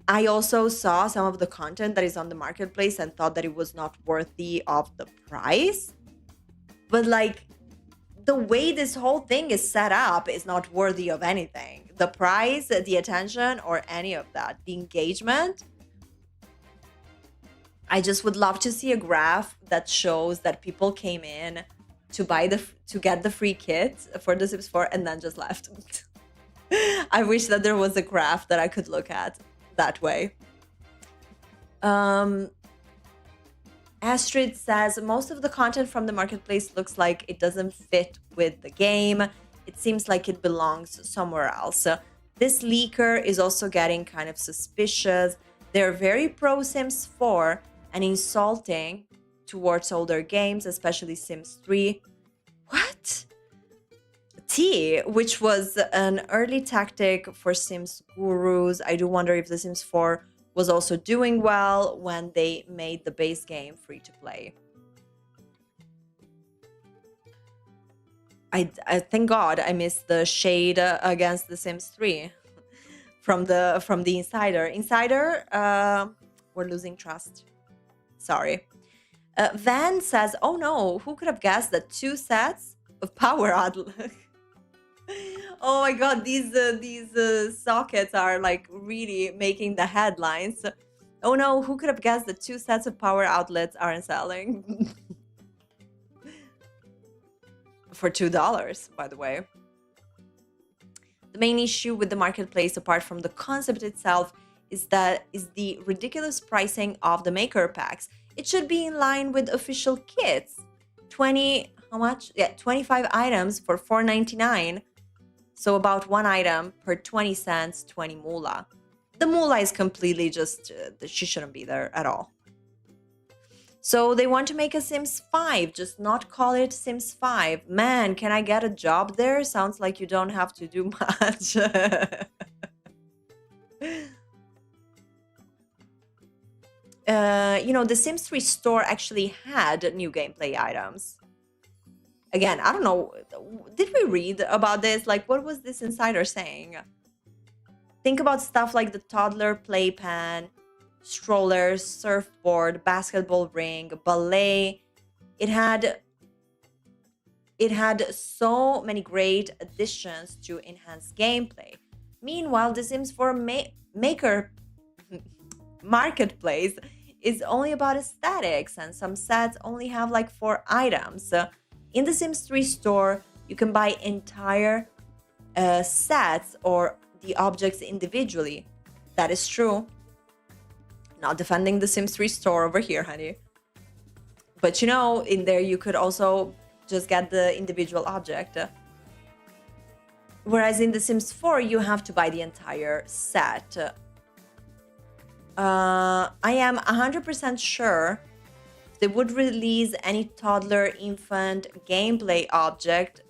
I also saw some of the content that is on the marketplace and thought that it was not worthy of the price. But like, the way this whole thing is set up is not worthy of anything. The price, the attention, or any of that. The engagement. I just would love to see a graph that shows that people came in to get the free kit for The Sims 4 and then just left. I wish that there was a graph that I could look at that way. Astrid says most of the content from the marketplace looks like it doesn't fit with the game. It seems like it belongs somewhere else. This leaker is also getting kind of suspicious. They're very pro Sims 4 and insulting towards older games, especially Sims 3. What? T, which was an early tactic for Sims gurus. I do wonder if The Sims 4 was also doing well when they made the base game free to play. I thank God I missed the shade against The Sims 3 from the insider. Insider, we're losing trust. Sorry. Van says, "Oh no, who could have guessed that 2 sets of power outlet?" Oh my God, these sockets are like really making the headlines. Oh no, who could have guessed that 2 sets of power outlets aren't selling? For $2, by the way. The main issue with the marketplace, apart from the concept itself, is the ridiculous pricing of the maker packs. It should be in line with official kits. how much? Yeah, 25 items for $4.99. So about 1 item per 20 cents, 20 moolah. The moolah is completely just, she shouldn't be there at all. So they want to make a Sims 5, just not call it Sims 5. Man, can I get a job there? Sounds like you don't have to do much. The Sims 3 store actually had new gameplay items. Again, I don't know. Did we read about this? Like, what was this insider saying? Think about stuff like the toddler playpen, strollers, surfboard, basketball ring, ballet. It had so many great additions to enhance gameplay. Meanwhile, The Sims 4 Maker Marketplace is only about aesthetics, and some sets only have like 4 items. In the Sims 3 store, you can buy entire sets or the objects individually. That is true. Not defending the Sims 3 store over here, honey. But in there you could also just get the individual object. Whereas in The Sims 4, you have to buy the entire set. I am 100% sure they would release any toddler infant gameplay object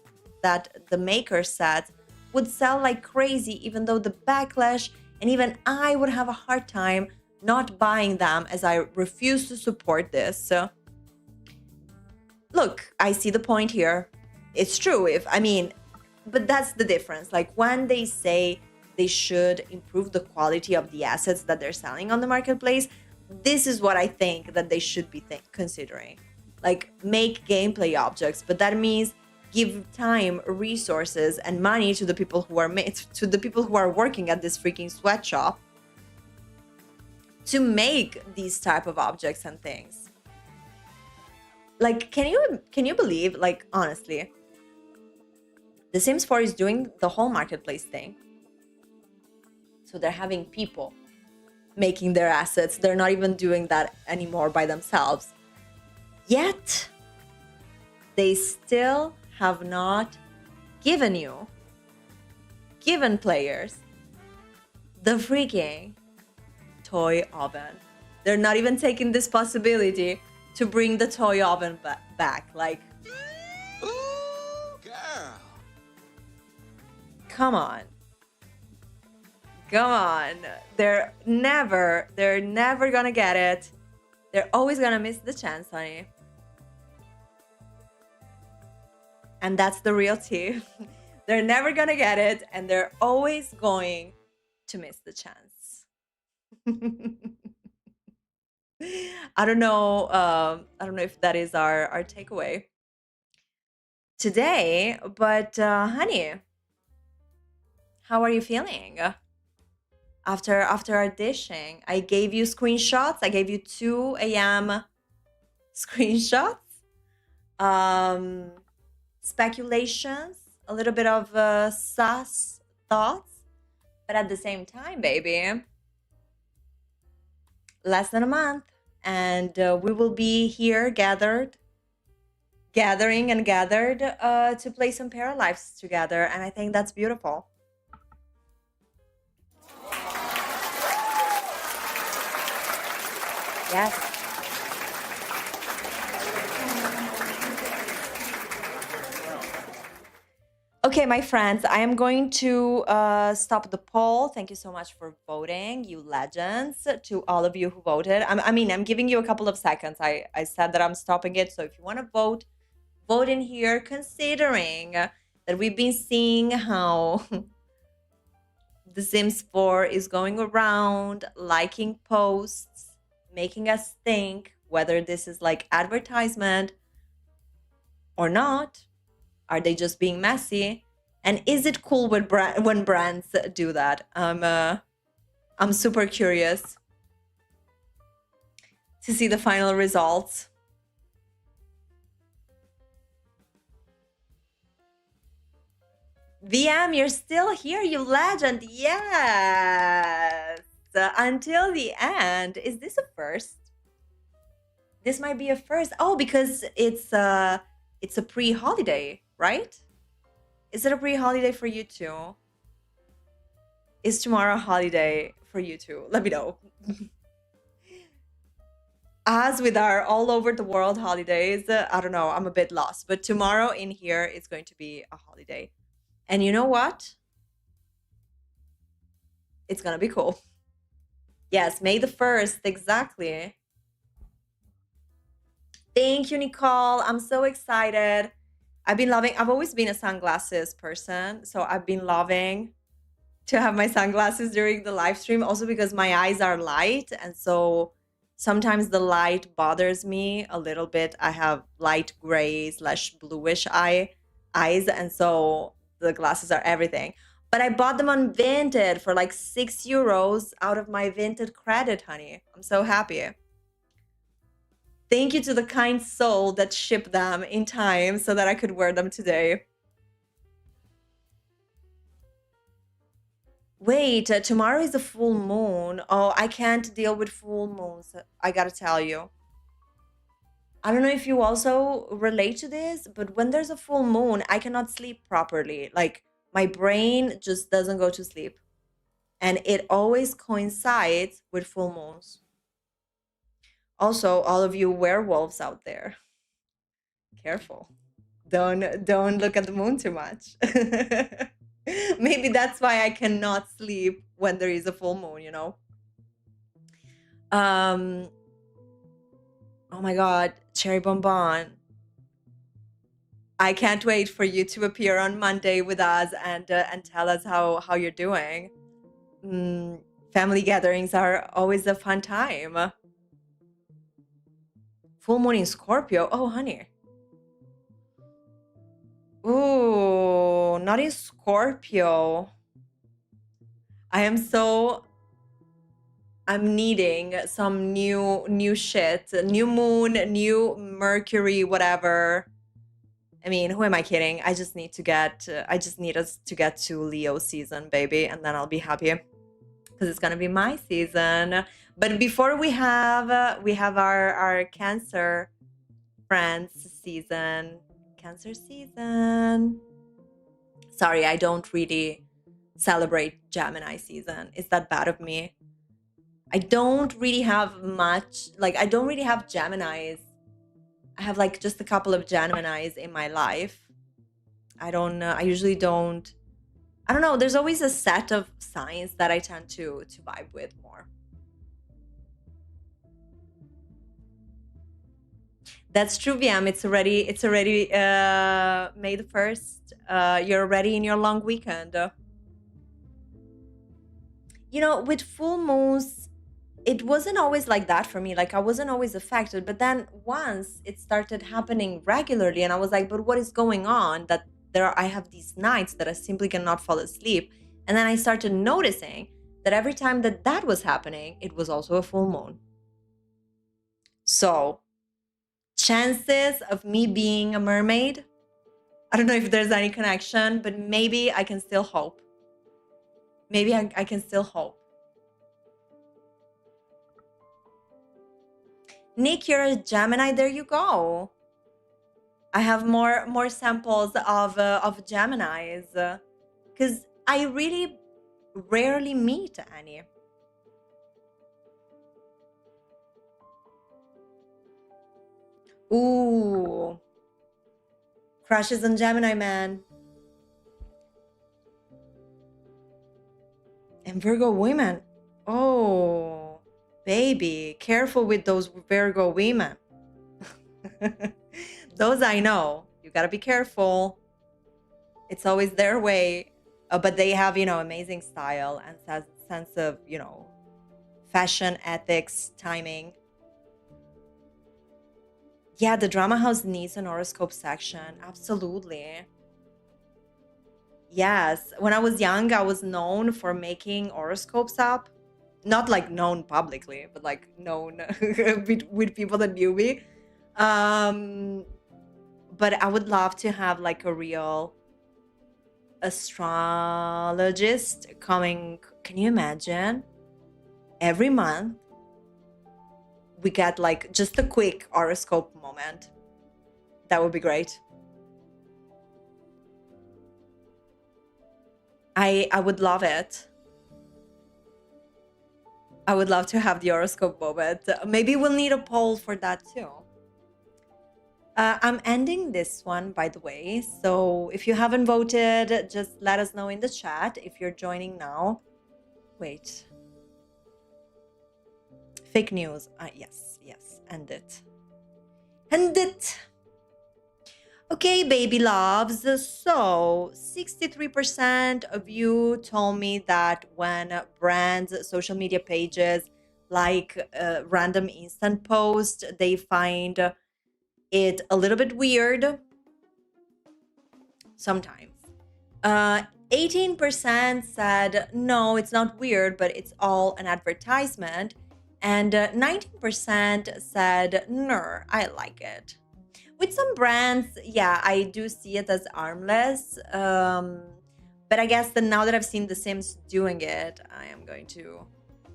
that the maker set would sell like crazy, even though the backlash and even I would have a hard time not buying them, as I refuse to support this. So, look, I see the point here. It's true. But that's the difference. Like when they say they should improve the quality of the assets that they're selling on the marketplace, this is what I think that they should be considering. Like make gameplay objects, but that means give time, resources, and money to the people who are working at this freaking sweatshop to make these type of objects and things. Like, can you believe, like, honestly, The Sims 4 is doing the whole marketplace thing. So they're having people making their assets. They're not even doing that anymore by themselves. Yet, they still have not given players the freaking toy oven. They're not even taking this possibility to bring the toy oven back. Like, Ooh, girl. come on. Come on. They're never gonna get it. They're always gonna miss the chance, honey. And that's the real tea. They're never gonna get it, and they're always going to miss the chance. I don't know if that is our takeaway today, but honey, how are you feeling? After our dishing, I gave you screenshots. I gave you 2 a.m. screenshots, speculations, a little bit of sus thoughts, but at the same time, baby, less than a month, and we will be here gathered to play some Paralives together, and I think that's beautiful. Yes. Okay, my friends, I am going to stop the poll. Thank you so much for voting, you legends, to all of you who voted. I'm giving you a couple of seconds. I said that I'm stopping it. So if you want to vote in here, considering that we've been seeing how The Sims 4 is going around liking posts, making us think whether this is like advertisement or not. Are they just being messy? And is it cool when brands do that? I'm super curious to see the final results. VM, you're still here, you legend. Yes. Until the end. Is this a first? This might be a first. Oh, because it's a pre-holiday, right? Is it a pre-holiday for you too? Is tomorrow a holiday for you too? Let me know. As with our all over the world holidays, I don't know, I'm a bit lost. But tomorrow in here, it's going to be a holiday. And you know what? It's gonna be cool. Yes, May the 1st, exactly. Thank you, Nicole. I'm so excited. I've always been a sunglasses person, so I've been loving to have my sunglasses during the live stream, also because my eyes are light, and so sometimes the light bothers me a little bit. I have light gray / bluish eyes, and so the glasses are everything. But I bought them on Vinted for like €6 out of my Vinted credit, honey. I'm so happy. Thank you to the kind soul that shipped them in time so that I could wear them today. Wait, tomorrow is a full moon. Oh, I can't deal with full moons. I gotta tell you. I don't know if you also relate to this, but when there's a full moon, I cannot sleep properly. Like My brain just doesn't go to sleep. And it always coincides with full moons. Also, all of you werewolves out there, careful. Don't look at the moon too much. Maybe that's why I cannot sleep when there is a full moon, you know? Um oh my god, Cherry Bonbon. I can't wait for you to appear on Monday with us and tell us how you're doing. Mm, family gatherings are always a fun time. Full moon in Scorpio. Oh, honey. Ooh, not in Scorpio. I am so I'm needing some new shit. New moon, new Mercury, whatever. I mean, who am I kidding? I just need us to get to Leo season, baby, and then I'll be happy because it's gonna be my season. But before we have our Cancer friends season. Cancer season. Sorry, I don't really celebrate Gemini season. Is that bad of me? I don't really have much, like, I don't really have Geminis. I have like just a couple of Geminis in my life. I usually don't, I don't know. There's always a set of signs that I tend to vibe with more. That's true, VM. It's already May the 1st. You're already in your long weekend. You know, with full moons, it wasn't always like that for me. Like I wasn't always affected, but then once it started happening regularly, and I was like, "But what is going on? That I have these nights that I simply cannot fall asleep." And then I started noticing that every time that that was happening, it was also a full moon. So chances of me being a mermaid, I don't know if there's any connection, but maybe I can still hope. Maybe I can still hope. Nick, you're a Gemini. There you go. I have more samples of Geminis because I really rarely meet any. Ooh, crushes on Gemini man and Virgo women. Oh, baby, careful with those Virgo women. Those I know. You gotta be careful. It's always their way, but they have, you know, amazing style and sense of, you know, fashion, ethics, timing. Yeah, the drama house needs an horoscope section. Absolutely. Yes. When I was young, I was known for making horoscopes up. Not like known publicly, but like known with people that knew me. Um, but I would love to have like a real astrologist coming. Can you imagine? Every month, we get like just a quick horoscope moment. That would be great. I would love it. I would love to have the horoscope moment. Maybe we'll need a poll for that too. I'm ending this one, by the way. So if you haven't voted, just let us know in the chat if you're joining now. Wait. Fake news. Yes, yes. End it. End it. Okay, baby loves. So 63% of you told me that when brands, social media pages, like random instant post, they find it a little bit weird sometimes. 18% said no, it's not weird, but it's all an advertisement. And 19% said no, I like it. With some brands, yeah, I do see it as armless. But I guess that now that I've seen The Sims doing it, I am going to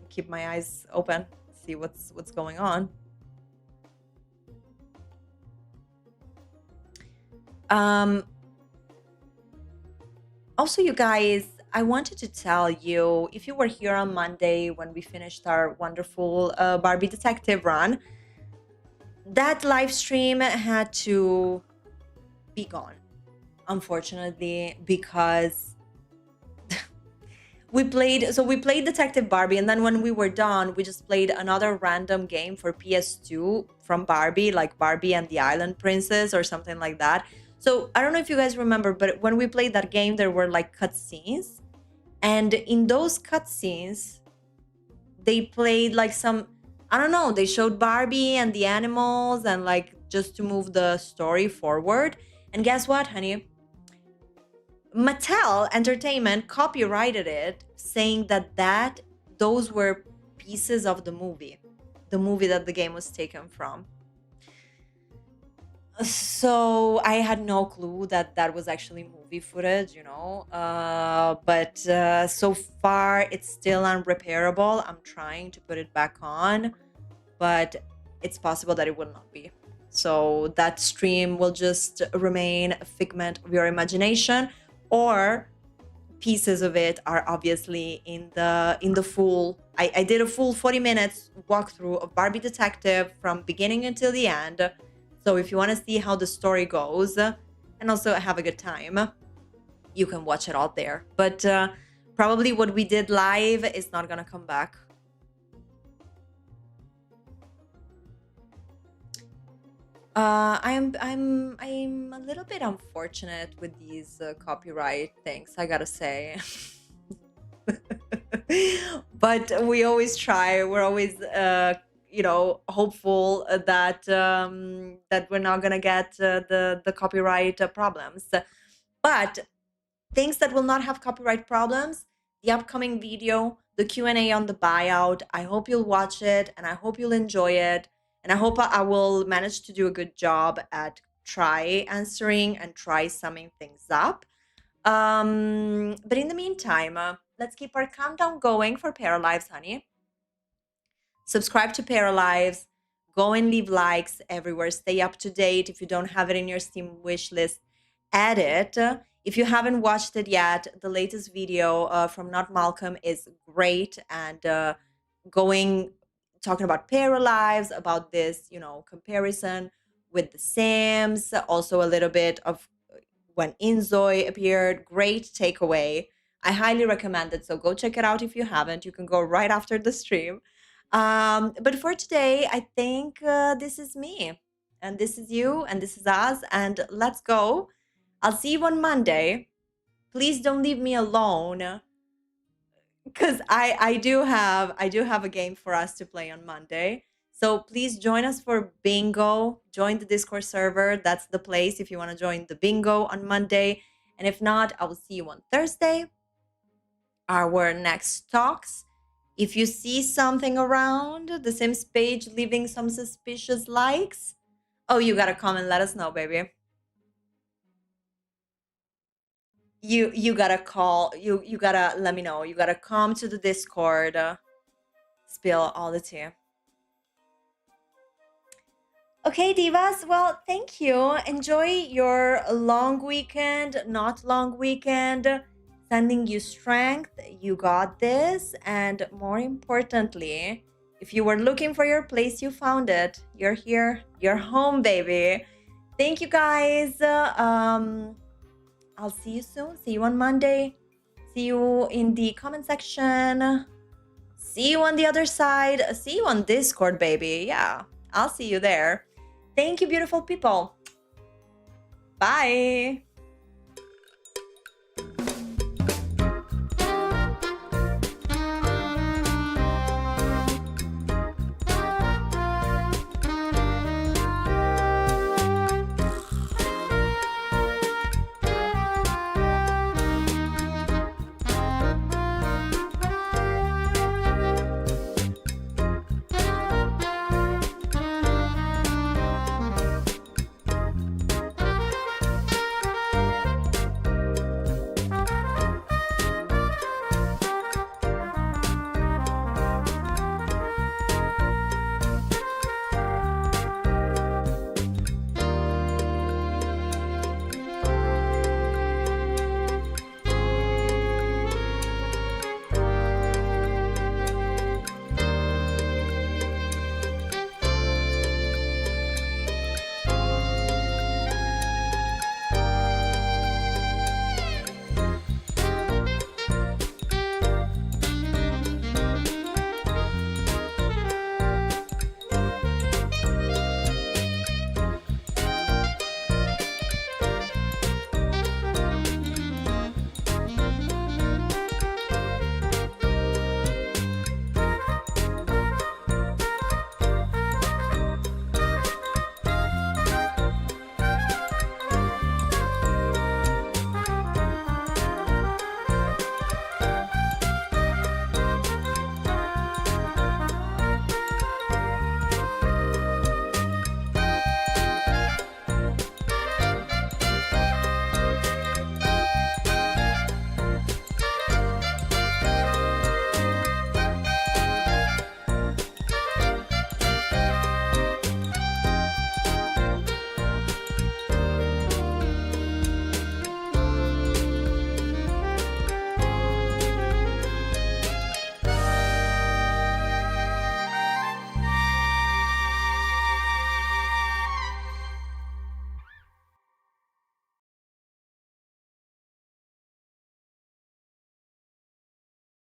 keep my eyes open, see what's going on. Also, you guys, I wanted to tell you, if you were here on Monday when we finished our wonderful Barbie detective run, that live stream had to be gone, unfortunately, because we played Detective Barbie, and then when we were done, we just played another random game for PS2 from Barbie, like Barbie and the Island Princess or something like that. So I don't know if you guys remember, but when we played that game, there were like cutscenes, and in those cutscenes, they played like some, I don't know, they showed Barbie and the animals and like just to move the story forward. And guess what, honey? Mattel Entertainment copyrighted it, saying that those were pieces of the movie that the game was taken from. So I had no clue that that was actually movie footage, you know. But so far it's still unrepairable. I'm trying to put it back on, but it's possible that it will not be. So that stream will just remain a figment of your imagination, or pieces of it are obviously in the full. I did a full 40 minutes walkthrough of Barbie Detective from beginning until the end. So if you want to see how the story goes and also have a good time, you can watch it all there. But probably what we did live is not gonna come back. I'm a little bit unfortunate with these copyright things, I gotta say. But we always try. We're always, hopeful that we're not gonna get the copyright problems. But things that will not have copyright problems, the upcoming video, the Q&A on the buyout. I hope you'll watch it and I hope you'll enjoy it. And I hope I will manage to do a good job at try answering and try summing things up. But in the meantime, let's keep our countdown going for Paralives, honey. Subscribe to Paralives. Go and leave likes everywhere. Stay up to date. If you don't have it in your Steam wish list, add it. If you haven't watched it yet, the latest video from Not Malcolm is great, and talking about Paralives, about this, comparison with The Sims, also a little bit of when Inzoi appeared. Great takeaway. I highly recommend it. So go check it out if you haven't. You can go right after the stream. But for today, I think this is me, and this is you, and this is us, and let's go. I'll see you on Monday. Please don't leave me alone, because I do have a game for us to play on Monday. So please join us for bingo. Join the Discord server. That's the place if you want to join the bingo on Monday. And if not, I will see you on Thursday. Our next talks. If you see something around the Sims page leaving some suspicious likes, oh, you gotta come and let us know, baby. You gotta call. You gotta let me know. You gotta come to the Discord. Spill all the tea. Okay, divas. Well, thank you. Enjoy your long weekend, not long weekend. Sending you strength. You got this. And more importantly, if you were looking for your place, you found it. You're here. You're home, baby. Thank you, guys. I'll see you soon. See you on Monday. See you in the comment section. See you on the other side. See you on Discord, baby. Yeah, I'll see you there. Thank you, beautiful people. Bye.